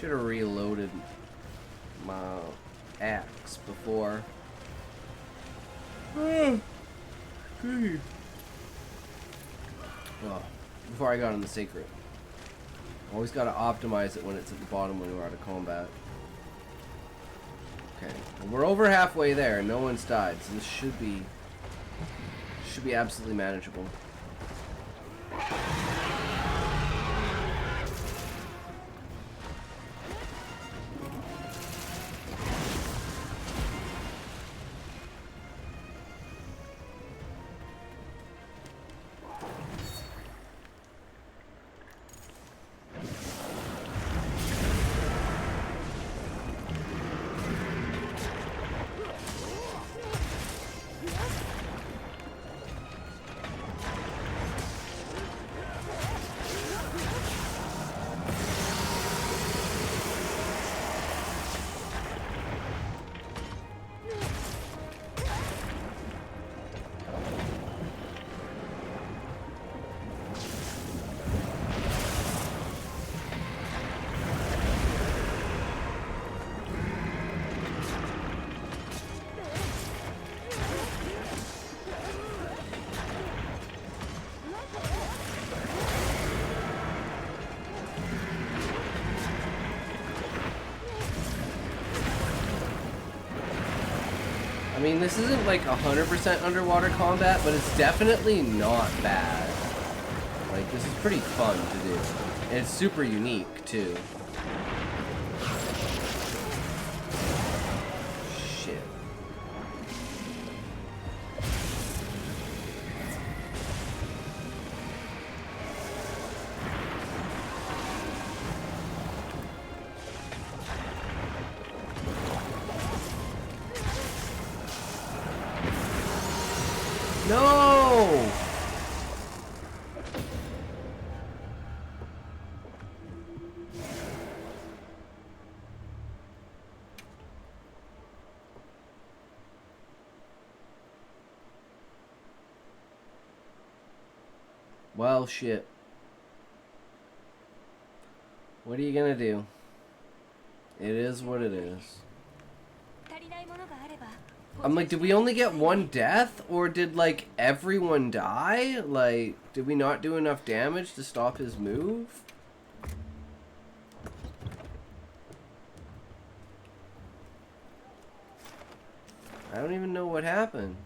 Should have reloaded my axe before. Oh, before I got in the secret. Always gotta optimize it when it's at the bottom when we're out of combat. Okay, well, we're over halfway there. No one's died, so this should be absolutely manageable. I mean, this isn't like 100% underwater combat, but it's definitely not bad. Like, this is pretty fun to do. And it's super unique, too. Shit. No! Well, shit. What are you gonna do? It is what it is. I'm like, did we only get one death? Or did, like, everyone die? Like, did we not do enough damage to stop his move? I don't even know what happened.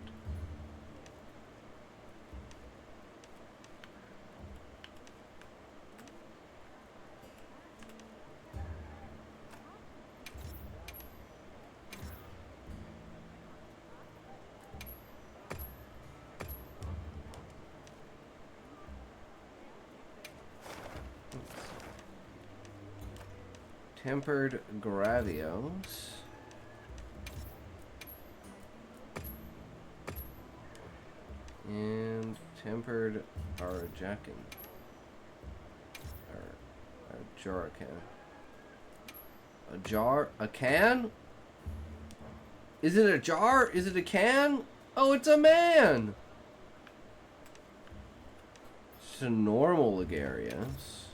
Tempered Gravios. And tempered Arajakan. Or Jarakan. A jar? A can? Is it a jar? Is it a can? Oh, it's a man! It's a normal Ligarius.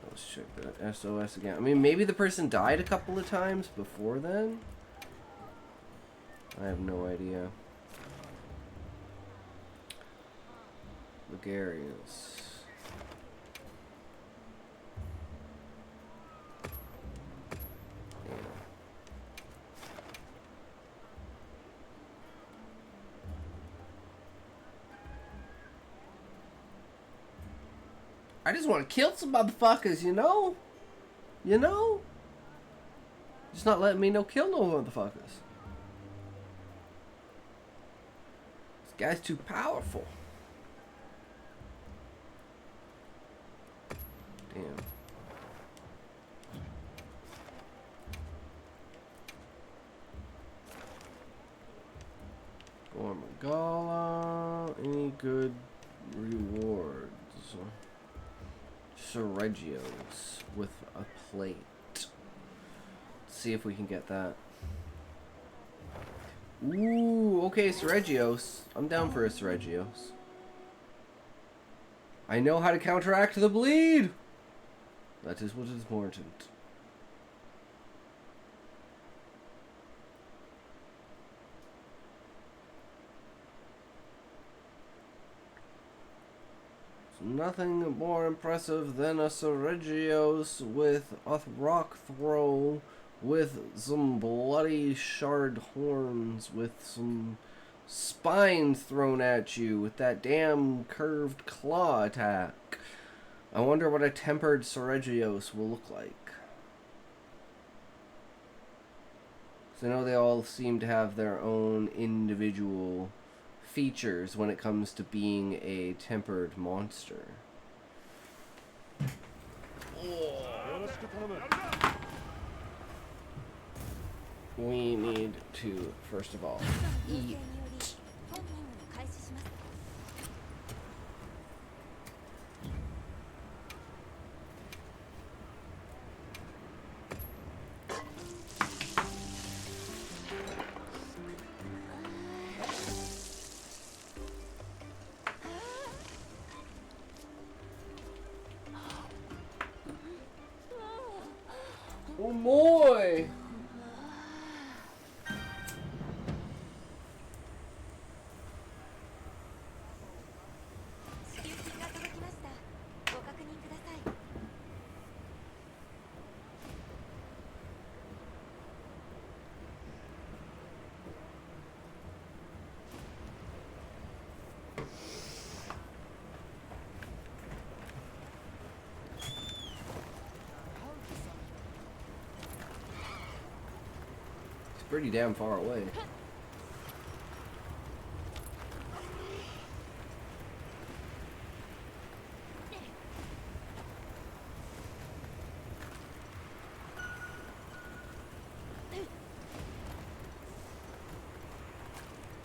Let's check the SOS again. I mean, maybe the person died a couple of times before then? I have no idea. Ligarius. Yeah. I just want to kill some motherfuckers, you know? You know? Just not letting me kill no motherfuckers. This guy's too powerful. Damn. Gormagala. Any good rewards? Seregios with a plate. Let's see if we can get that. Ooh, okay, Seregios. I'm down for a Seregios. I know how to counteract the bleed! That is what is important. Nothing more impressive than a Seregios with a rock throw, with some bloody shard horns, with some spines thrown at you, with that damn curved claw attack. I wonder what a tempered Seregios will look like. 'Cause I know they all seem to have their own individual features when it comes to being a tempered monster. We need to, first of all, eat. Oh boy! Pretty damn far away.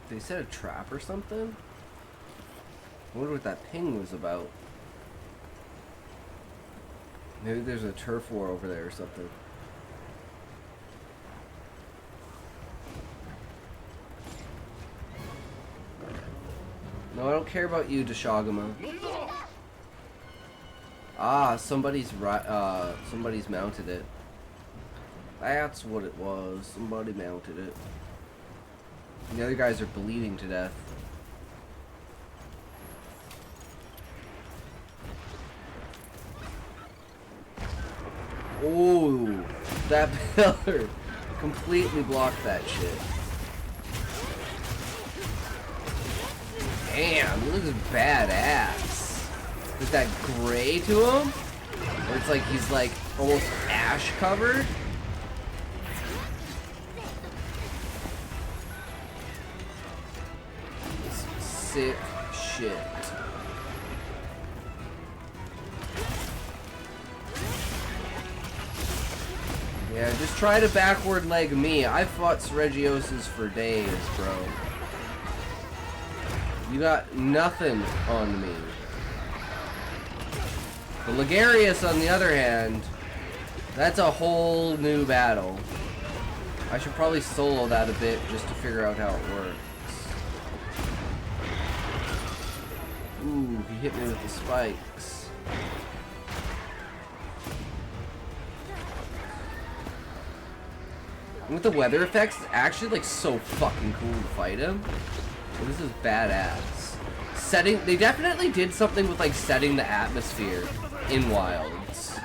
They set a trap or something? I wonder what that ping was about. Maybe there's a turf war over there or something. No, I don't care about you, Deshagama. Ah, somebody's mounted it. That's what it was. Somebody mounted it. The other guys are bleeding to death. Oh, that pillar completely blocked that shit. Damn, he looks badass. With that gray to him? Where it's like he's like almost ash covered. sick shit. Yeah, just try to backward leg me. I fought Regioses for days, bro. You got nothing on me. The Ligarius, on the other hand, that's a whole new battle. I should probably solo that a bit just to figure out how it works. Ooh, he hit me with the spikes. And with the weather effects, it's actually like so fucking cool to fight him. This is badass. They definitely did something with like setting the atmosphere in Wilds.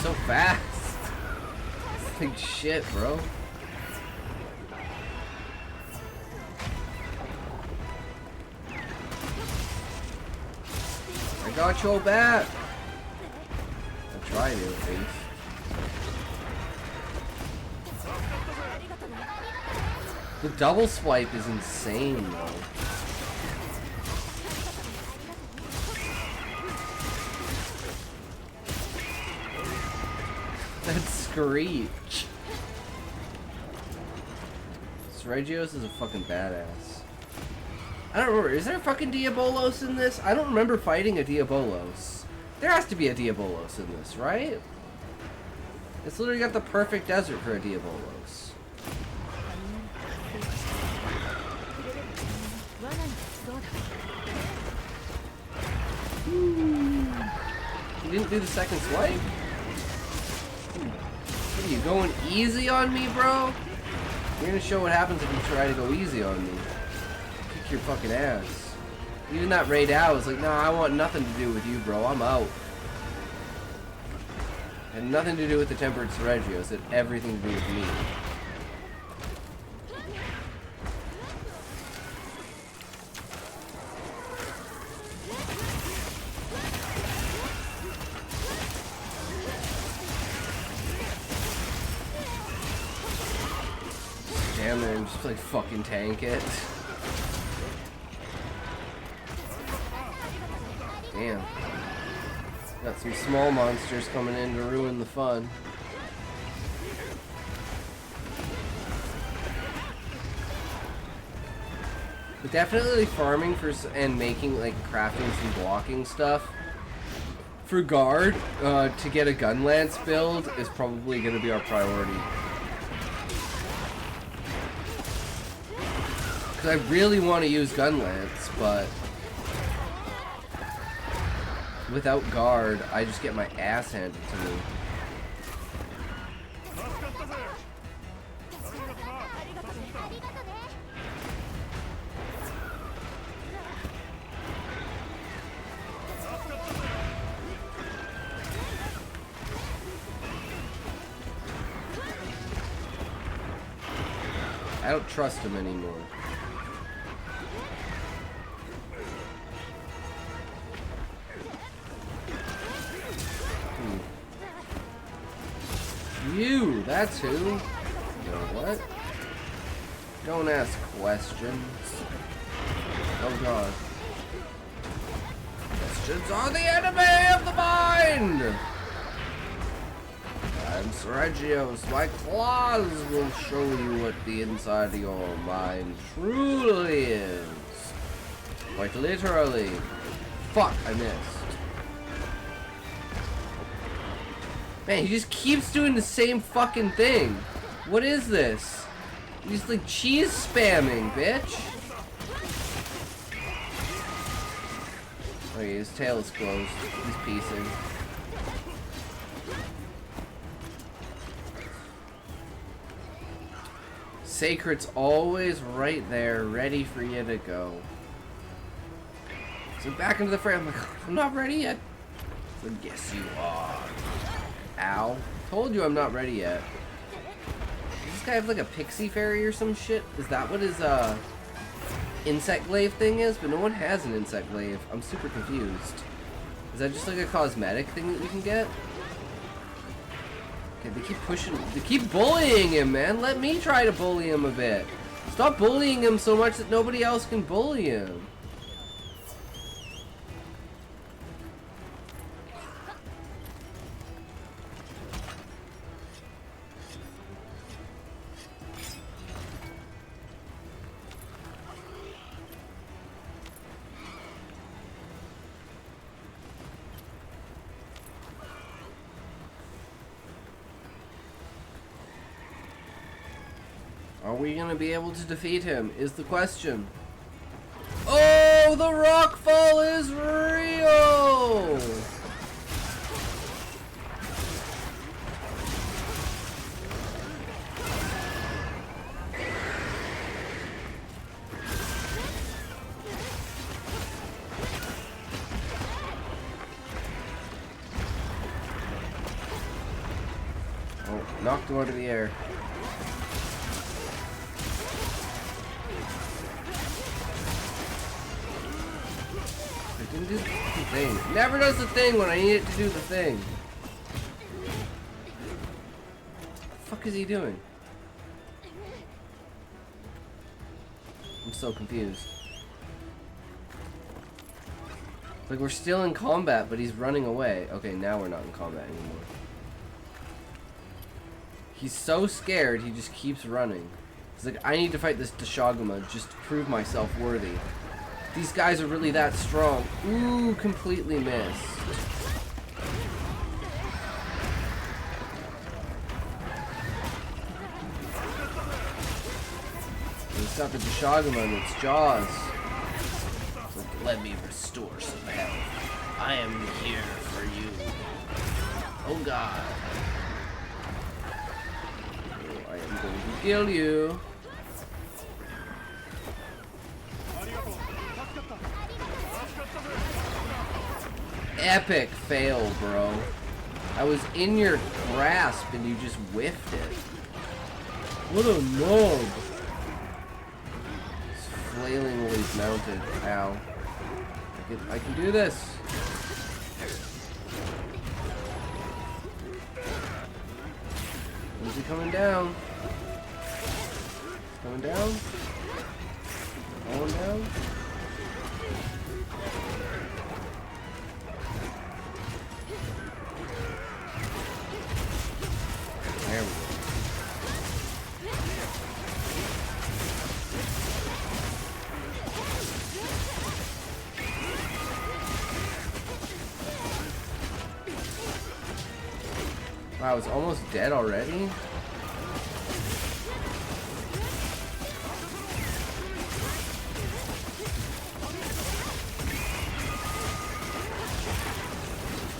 So fast. Big shit, bro. I got your back. I tried it, at least. The double swipe is insane, though. That screech. Regios is a fucking badass. I don't remember. Is there a fucking Diabolos in this? I don't remember fighting a Diabolos. There has to be a Diabolos in this, right? It's literally got the perfect desert for a Diabolos. You didn't do the second swipe? What are you, going easy on me, bro? You're gonna show what happens if you try to go easy on me. Kick your fucking ass. Even that raid out was like, nah, I want nothing to do with you, bro. I'm out. Had nothing to do with the Tempered Regios. It had everything to do with me. Damn it, and just like fucking tank it. Damn. Got some small monsters coming in to ruin the fun. But definitely farming for and making like crafting some blocking stuff for guard to get a gun lance build is probably going to be our priority. I really want to use Gunlance, but without guard, I just get my ass handed to me. I don't trust him anymore. You, that's who. You know what? Don't ask questions. Oh god. Questions are the enemy of the mind! I'm Regios. My claws will show you what the inside of your mind truly is. Quite literally. Fuck, I missed. Man, he just keeps doing the same fucking thing. What is this? He's like cheese spamming, bitch. Okay, his tail is closed. He's piecing. Sacred's always right there, ready for you to go. So back into the frame. I'm like, I'm not ready yet. So yes, you are. Ow. Told you I'm not ready yet. guy have like a pixie fairy or some shit? Is that what his insect glaive thing is? But no one has an insect glaive. I'm super confused. Is that just like a cosmetic thing that you can get? Okay, they keep pushing, they keep bullying him, man. Let me try to bully him a bit. Stop bullying him so much that nobody else can bully him. Are we gonna be able to defeat him, is the question. Oh, the rock fall is real! Oh, knocked him out of the air. Didn't do the thing. Never does the thing when I need it to do the thing. What the fuck is he doing? I'm so confused. Like we're still in combat, but he's running away. Okay, now we're not in combat anymore. He's so scared, he just keeps running. He's like, I need to fight this Deshaguma just to prove myself worthy. These guys are really that strong. Ooh, completely missed. He's got the Deshaguma in its jaws. It's like, let me restore some health. I am here for you. Oh God. Oh, I am going to kill you. Epic fail, bro. I was in your grasp and you just whiffed it. What a knob. He's flailing while he's mounted. Ow. I can do this. When's he coming down? Coming down? Going down? There we go. Wow, it's almost dead already?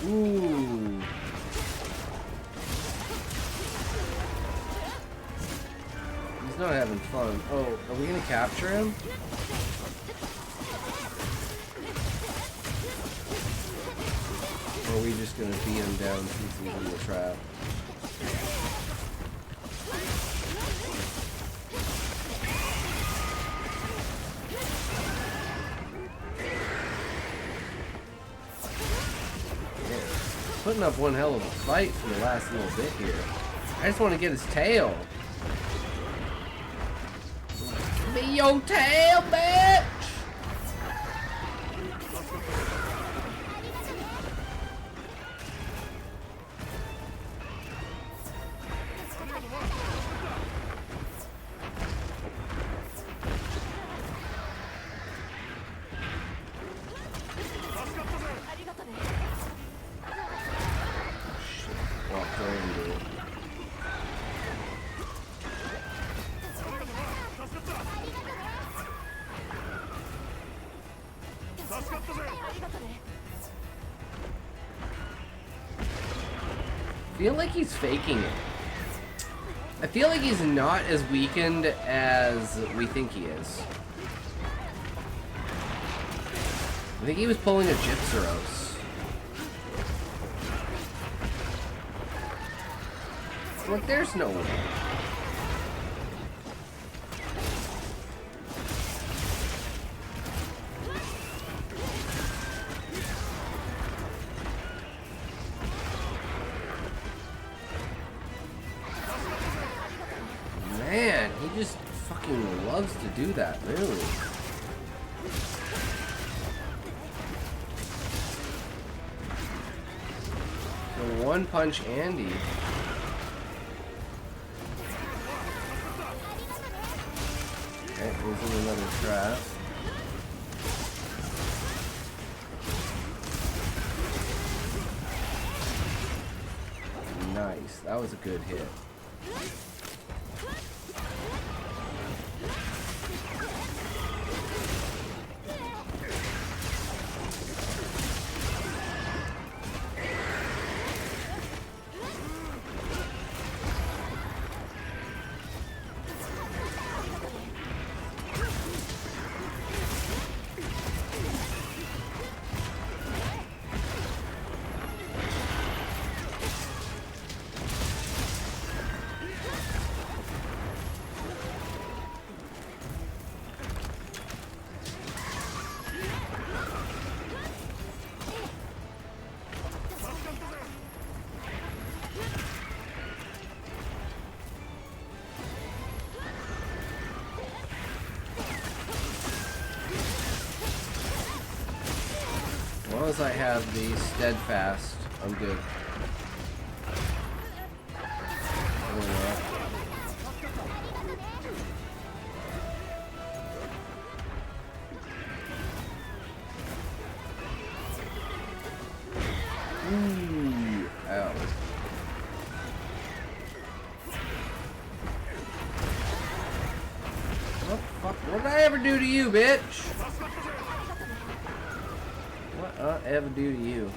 Ooh. He's not having fun. Oh, are we gonna capture him? Or are we just gonna beat him down since he's in the trap? Putting up one hell of a fight for the last little bit here. I just want to get his tail. Give me your tail, bitch! Walked right into it. I feel like he's faking it. I feel like he's not as weakened as we think he is. I think he was pulling a Gypsaros. Look, there's no way. just fucking loves to do that, really. So one punch Andy. Okay, there's another trap. Nice, that was a good hit. As long as I have the steadfast, I'm good. Ooh, ow. What the fuck? What did I ever do to you, bitch? What ever do to you?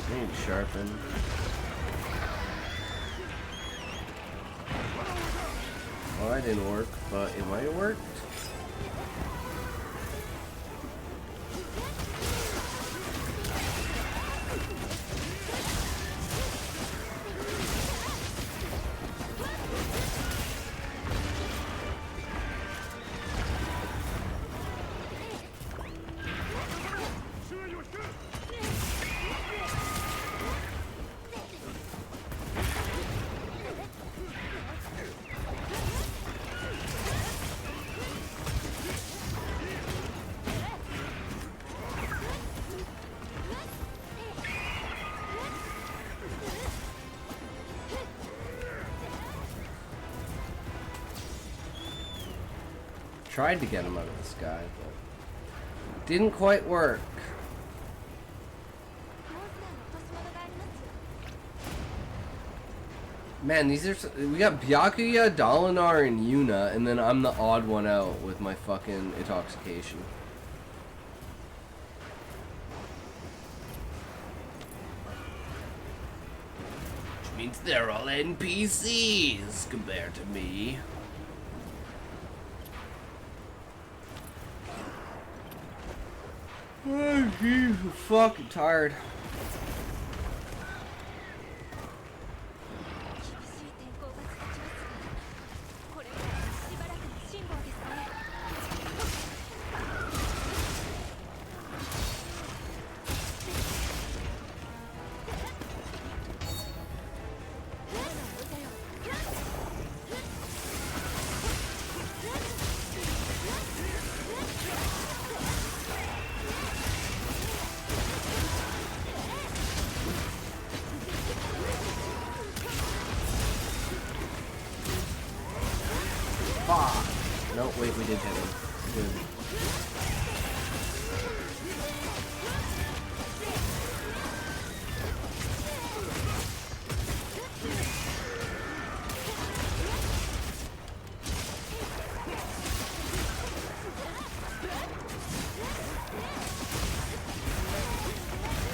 I need to sharpen. Well, that didn't work, but it might have worked. Tried to get him out of the sky, but didn't quite work. Man, these are we got Byakuya, Dalinar, and Yuna, and then I'm the odd one out with my fucking intoxication. Which means they're all NPCs compared to me. Oh, geez, I'm fucking tired. No, wait, we did hit him. Good.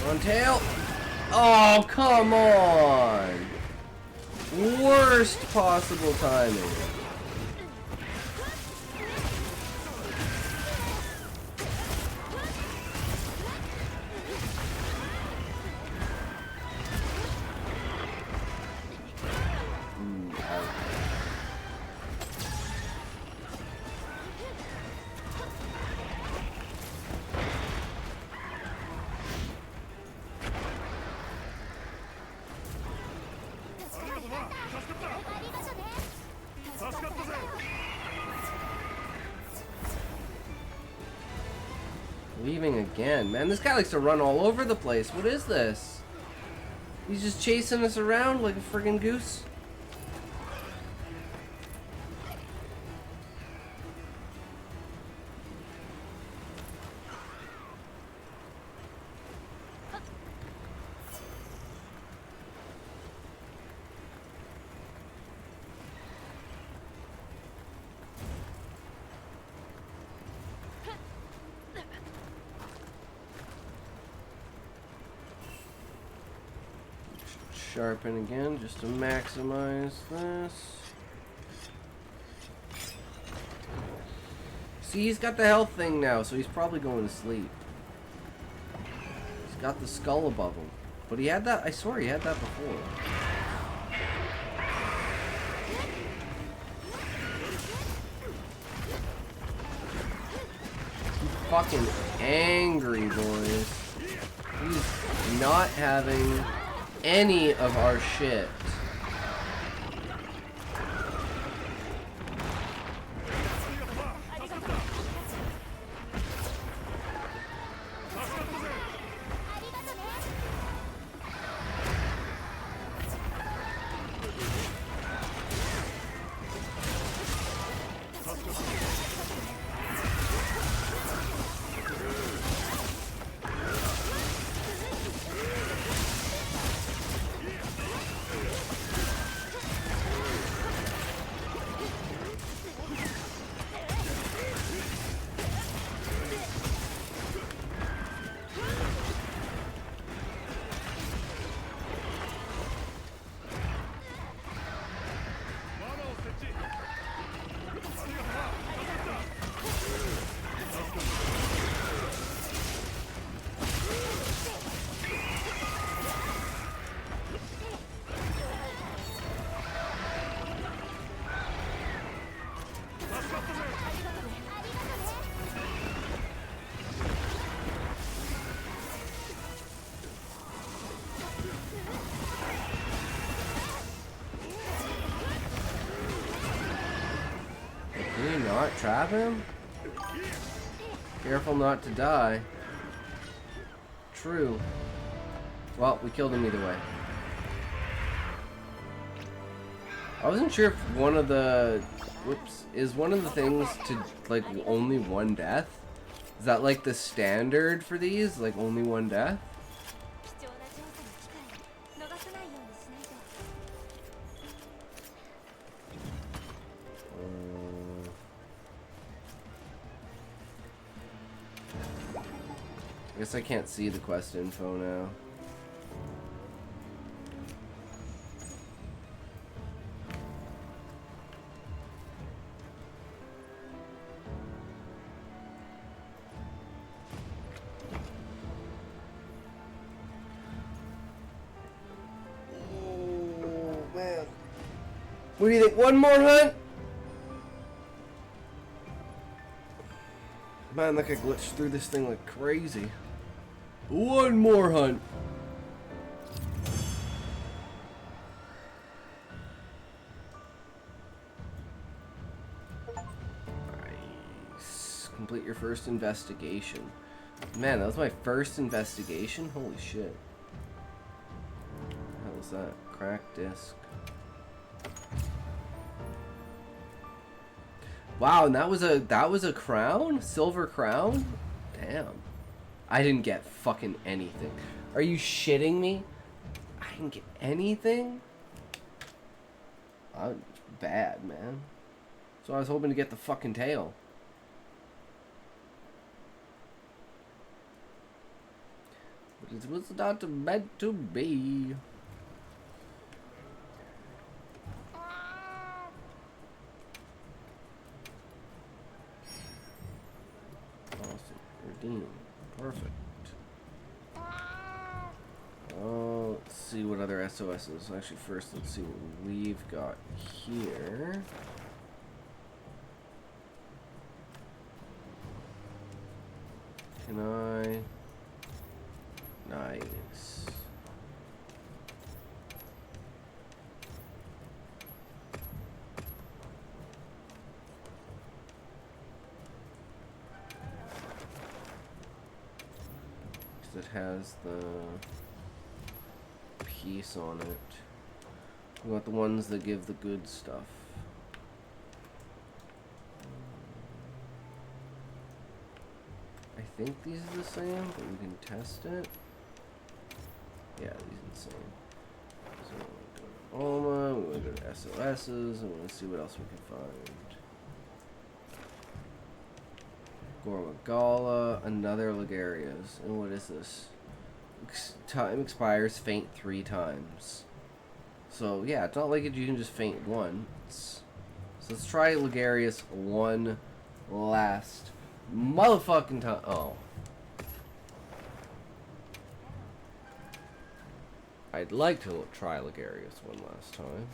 On tail. Oh, come on. Worst possible timing. Leaving again. Man, this guy likes to run all over the place. What is this? He's just chasing us around like a friggin' goose. Sharpen again just to maximize this. See, he's got the health thing now, so he's probably going to sleep. He's got the skull above him. But he had that, I swear he had that before. He's fucking angry, boys. He's not having any of our shit. Can you not trap him? Careful not to die. True. Well, we killed him either way. I wasn't sure if one of the... Whoops. Is one of the things to, like, only one death? Is that, like, the standard for these? Like, only one death? I guess I can't see the quest info now. Oh, man. What do you think? One more hunt? Man, like I glitched through this thing like crazy. One more hunt. Nice. Complete your first investigation. Man, that was my first investigation? Holy shit. What the hell is that? Cracked disc. Wow, and that was a crown? Silver crown? Damn. I didn't get fucking anything. Are you shitting me? I didn't get anything? Bad, man. So I was hoping to get the fucking tail. But it was not meant to be. Awesome. Redeem. Perfect. Oh, let's see what other SOSs. Actually, first, let's see what we've got here. Can I? Nice. because it has the piece on it. We want the ones that give the good stuff. I think these are the same, but we can test it. Yeah, these are the same. So we're going to Alma, we want to go to SOS's, and we'll see what else we can find. Gormagala, another Ligarias. And what is this? Time expires, faint 3 times. So yeah, it's not like you can just faint once. So let's try Ligarius one last motherfucking time. Oh. I'd like to try Ligarius one last time.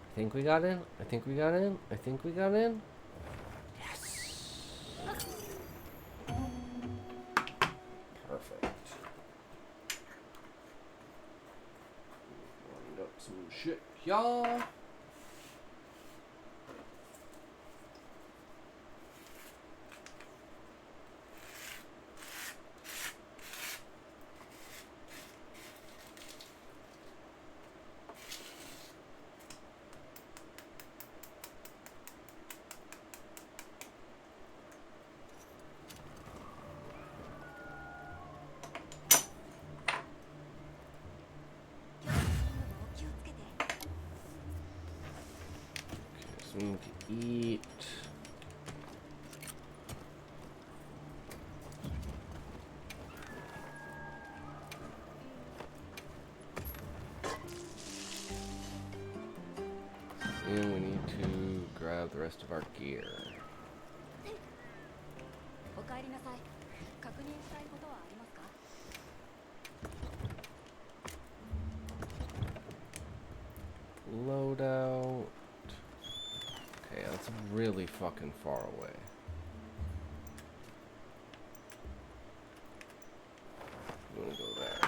I think we got in. I think we got in. I think we got in. Yes. Perfect. Wind up some shit, y'all. So we need to eat. And we need to grab the rest of our gear. Loadout. Okay, that's really fucking far away. I'm gonna go there.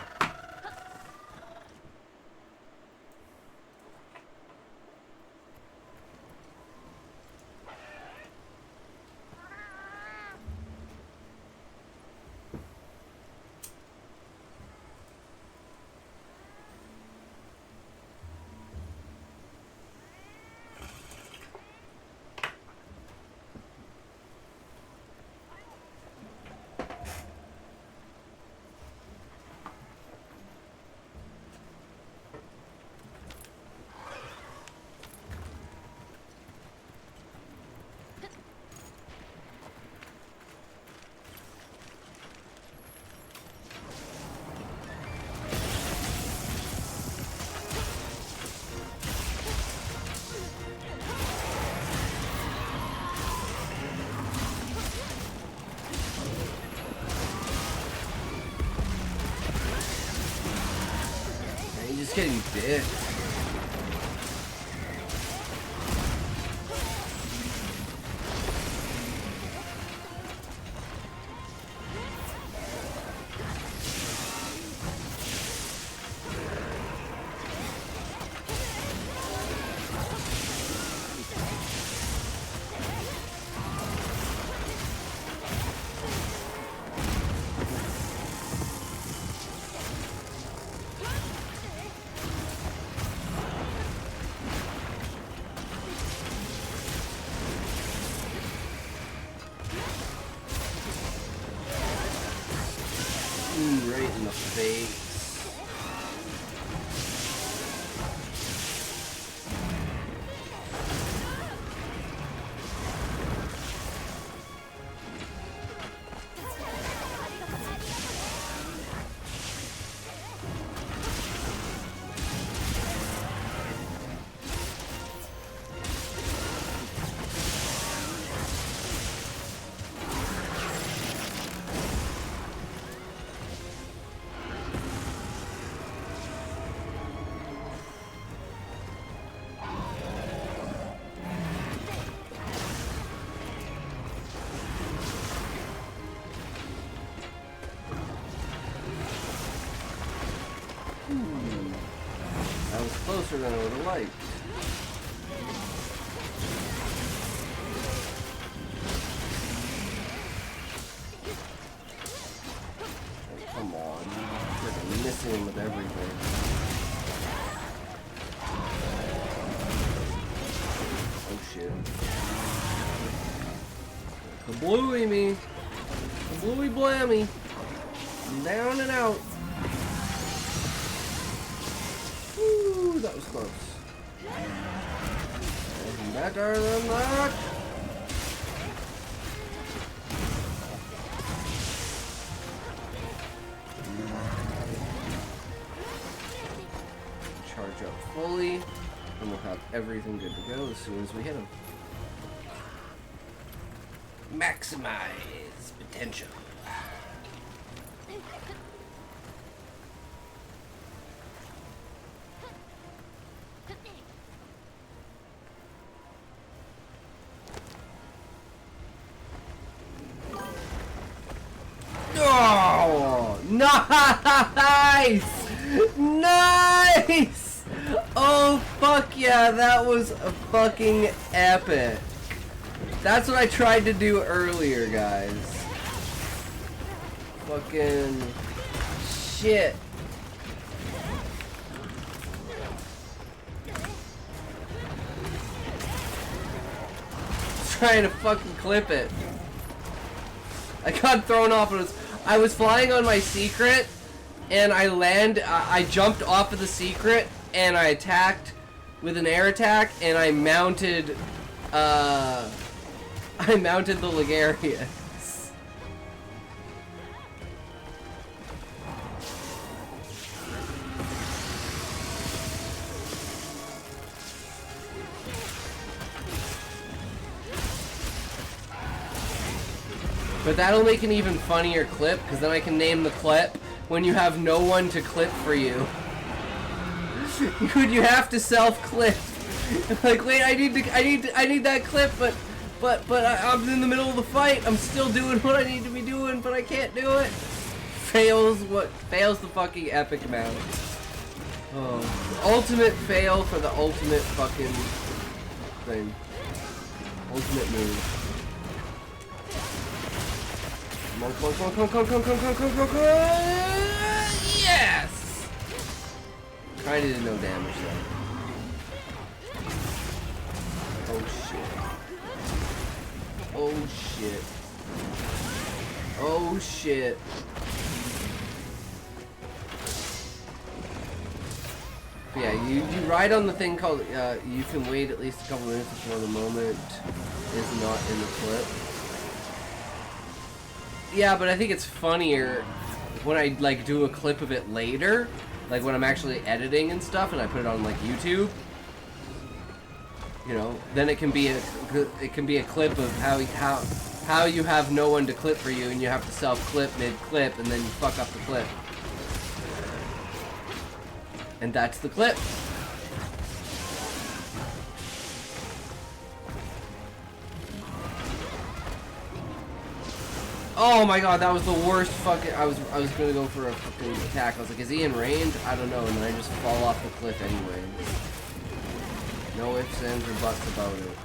He's just getting bit. Right in the face. faster than I would have liked. Oh, come on. You're missing him with everything. Oh shit. Kablooey me. Kablooey blammy. Down and out. Woo, that was close. And better than that. Charge up fully, and we'll have everything good to go as soon as we hit him. Maximize potential. Oh, nice! Nice! Oh, fuck yeah, that was a fucking epic. That's what I tried to do earlier, guys. Fucking shit. Trying to fucking clip it. I got thrown off. I was flying on my secret, and I jumped off of the secret, and I attacked with an air attack, and I mounted the Ligarius. But that'll make an even funnier clip, because then I can name the clip when you have no one to clip for you. You have to self-clip. Like, wait, I need that clip, but I'm in the middle of the fight. I'm still doing what I need to be doing, but I can't do it. Fails the fucking epic amount. Oh, ultimate fail for the ultimate fucking thing. Ultimate move. Come on. Yes! Kinda did no damage though. Oh shit. Oh shit. Oh shit. Yeah, you ride on the thing called, you can wait at least a couple minutes before the moment is not in the clip. Yeah, but I think it's funnier when I like do a clip of it later, like when I'm actually editing and stuff, and I put it on like YouTube. You know, then it can be a clip of how you have no one to clip for you, and you have to self-clip mid-clip, and then you fuck up the clip. And that's the clip. Oh my god, that was the worst fucking. I was gonna go for a fucking attack. I was like, is he in range? I don't know, and then I just fall off the cliff anyway. No ifs, ands, or buts about it.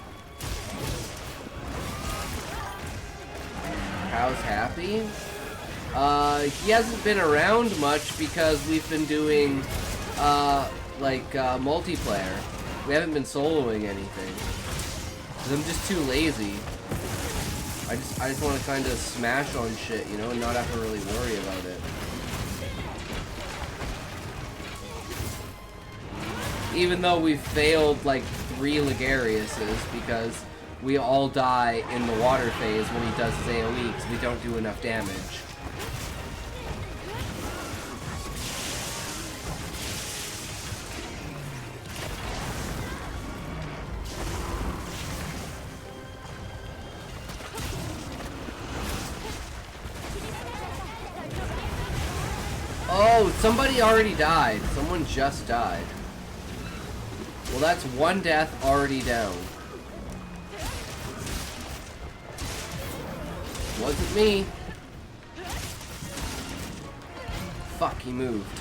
How's Happy? He hasn't been around much because we've been doing multiplayer. We haven't been soloing anything. 'Cause I'm just too lazy. I just want to kind of smash on shit, you know, and not have to really worry about it. Even though we've failed like 3 Ligariuses because we all die in the water phase when he does his AoE because we don't do enough damage. Oh, somebody already died. Someone just died. Well, that's one death already down. Wasn't me. Fuck, he moved.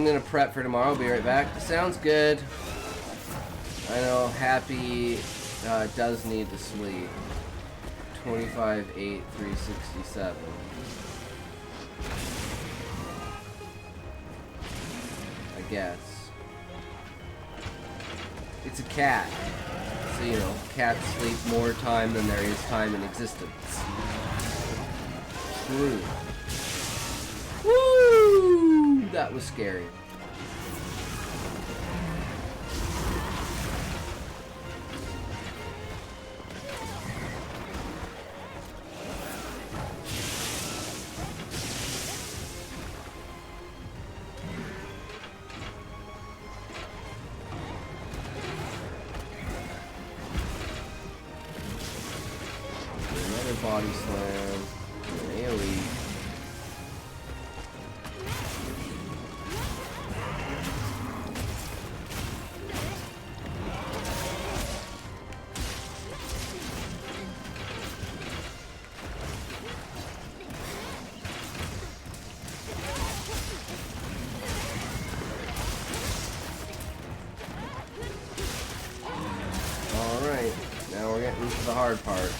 I'm gonna prep for tomorrow. I'll be right back. Sounds good. I know Happy does need to sleep. 25-8-367. I guess. It's a cat. So, you know, cats sleep more time than there is time in existence. True. Woo! That was scary. Another body slam. An AoE. Alright, now we're getting to the hard part.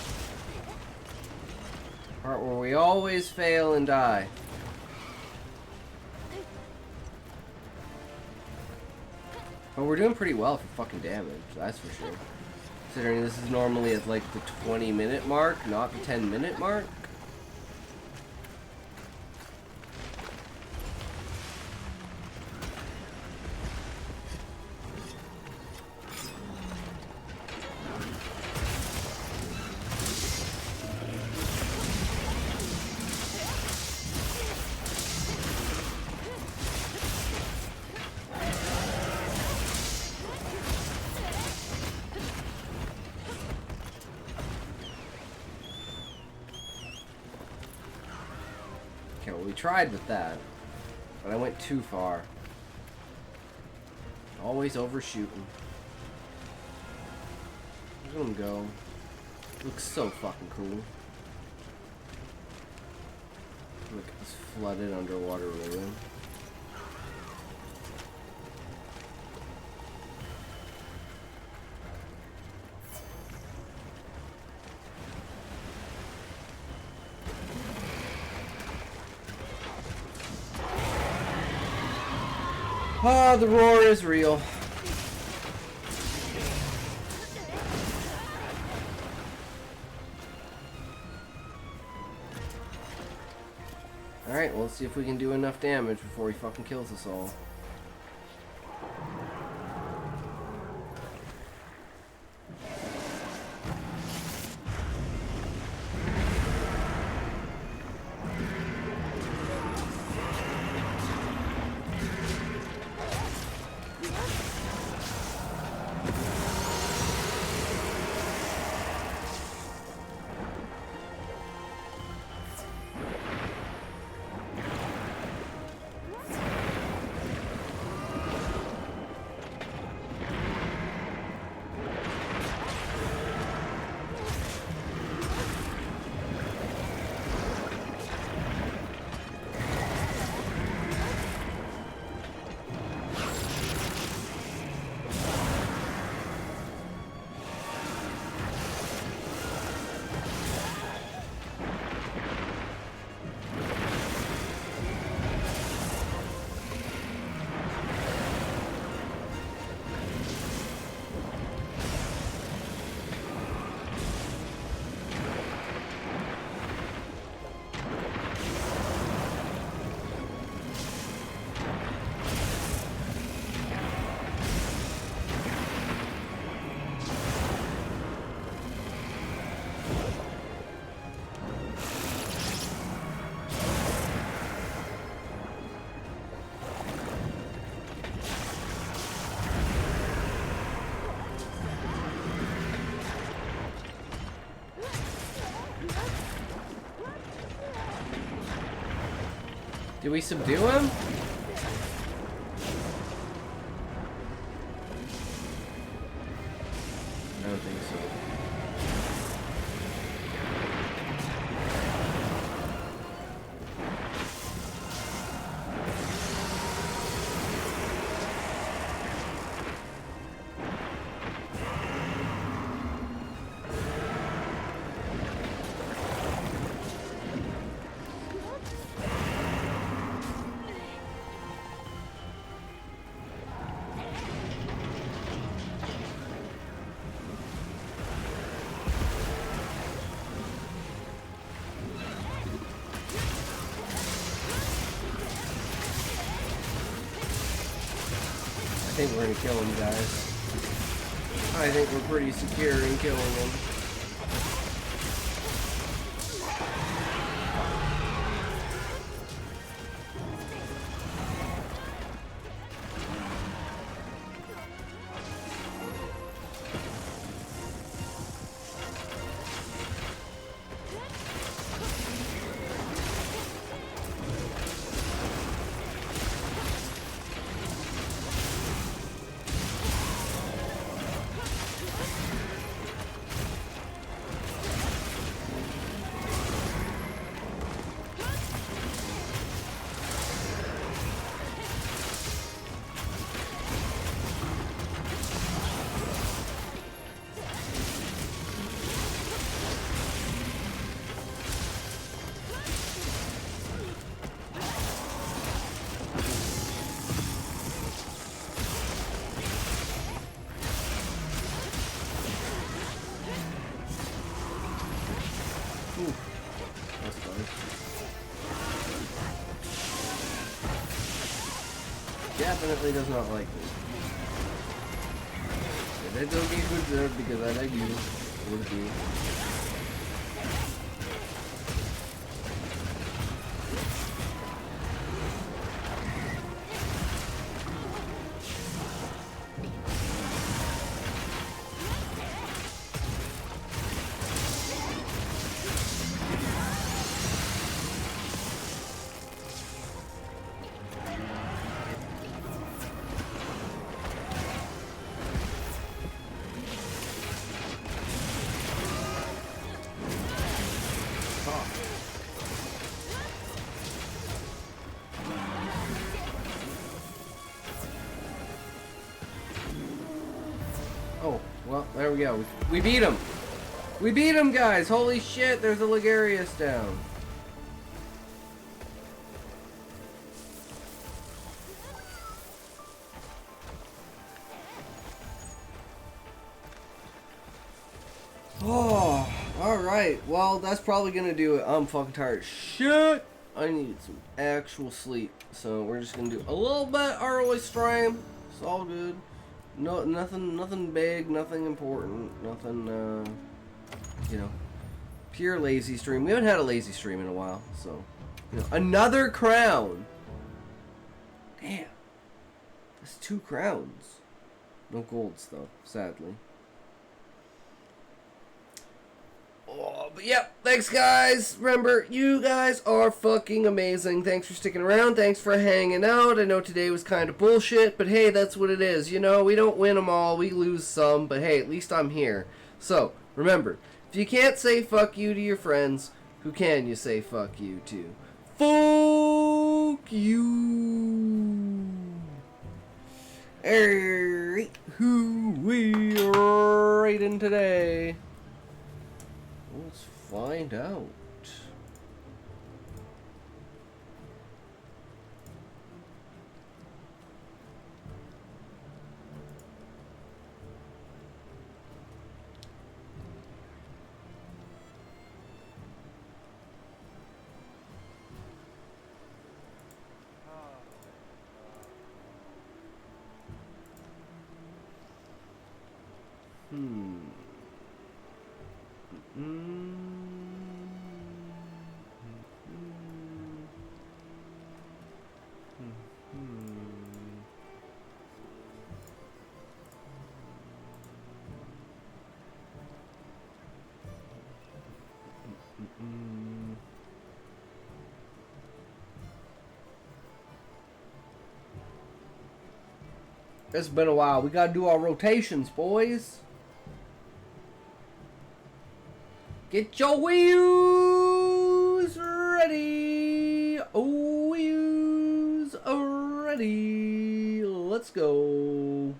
Part where we always fail and die. But we're doing pretty well for fucking damage, that's for sure. Considering this is normally at like the 20-minute mark, not the 10-minute mark. Okay, well we tried with that, but I went too far. Always overshooting. Look at him go. Looks so fucking cool. Look at this flooded underwater ruin. Ah, the roar is real. Alright, well, let's see if we can do enough damage before he fucking kills us all. Did we subdue him? I don't think so. think we're gonna kill him, guys. I think we're pretty secure in killing him. That's fun. Definitely does not like me. And that don't get good served because I like you. Would be. Oh, well, there we go. We beat him! We beat him, guys! Holy shit, there's a Ligarius down. Oh, alright. Well, that's probably gonna do it. I'm fucking tired. Shit! I need some actual sleep. So we're just gonna do a little bit early stream. It's all good. No, nothing big, nothing important, nothing, you know, pure lazy stream. We haven't had a lazy stream in a while, so, you know, another crown. Damn, that's 2 crowns. No golds though, sadly. Oh, but yep, thanks guys. Remember, you guys are fucking amazing. Thanks for sticking around. Thanks for hanging out. I know today was kind of bullshit, but hey, that's what it is. You know, we don't win them all. We lose some, but hey, at least I'm here. So, remember, if you can't say fuck you to your friends, who can you say fuck you to? Fuck you. Alright, who we are raiding today? Let's find out. It's been a while. We gotta do our rotations, boys. Get your wheels ready. Oh, wheels ready. Let's go.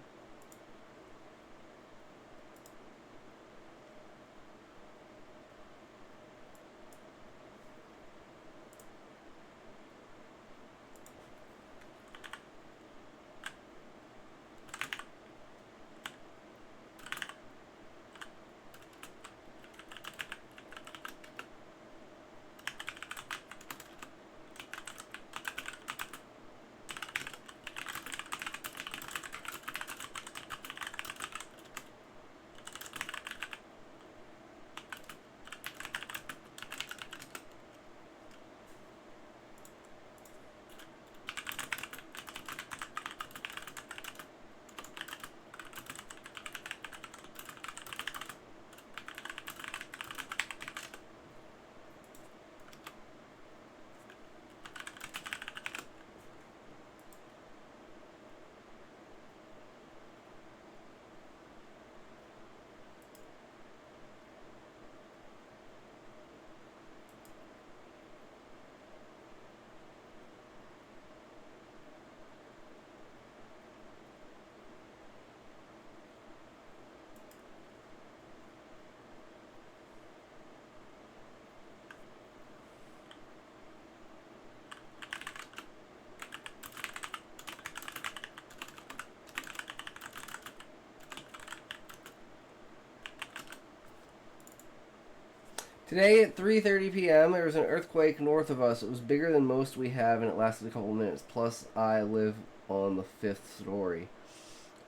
Today at 3:30 p.m. there was an earthquake north of us. It was bigger than most we have, and it lasted a couple minutes. Plus, I live on the 5th story.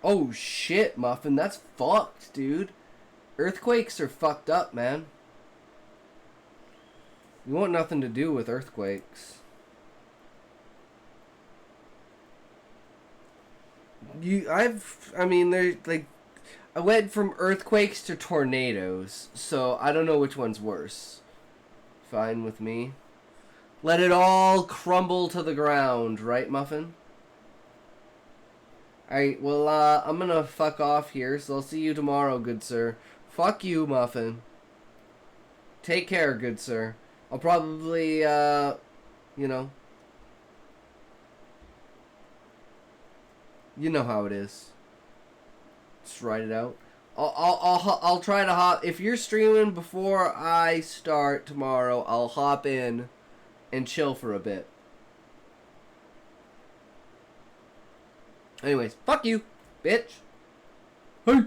Oh shit, Muffin, that's fucked, dude. Earthquakes are fucked up, man. You want nothing to do with earthquakes. I mean, they're like, I went from earthquakes to tornadoes, so I don't know which one's worse. Fine with me. Let it all crumble to the ground, right, Muffin? Alright, well, I'm gonna fuck off here, so I'll see you tomorrow, good sir. Fuck you, Muffin. Take care, good sir. I'll probably, you know. You know how it is. Just write it out. I'll try to hop. If you're streaming before I start tomorrow, I'll hop in and chill for a bit. Anyways, fuck you, bitch. Hey.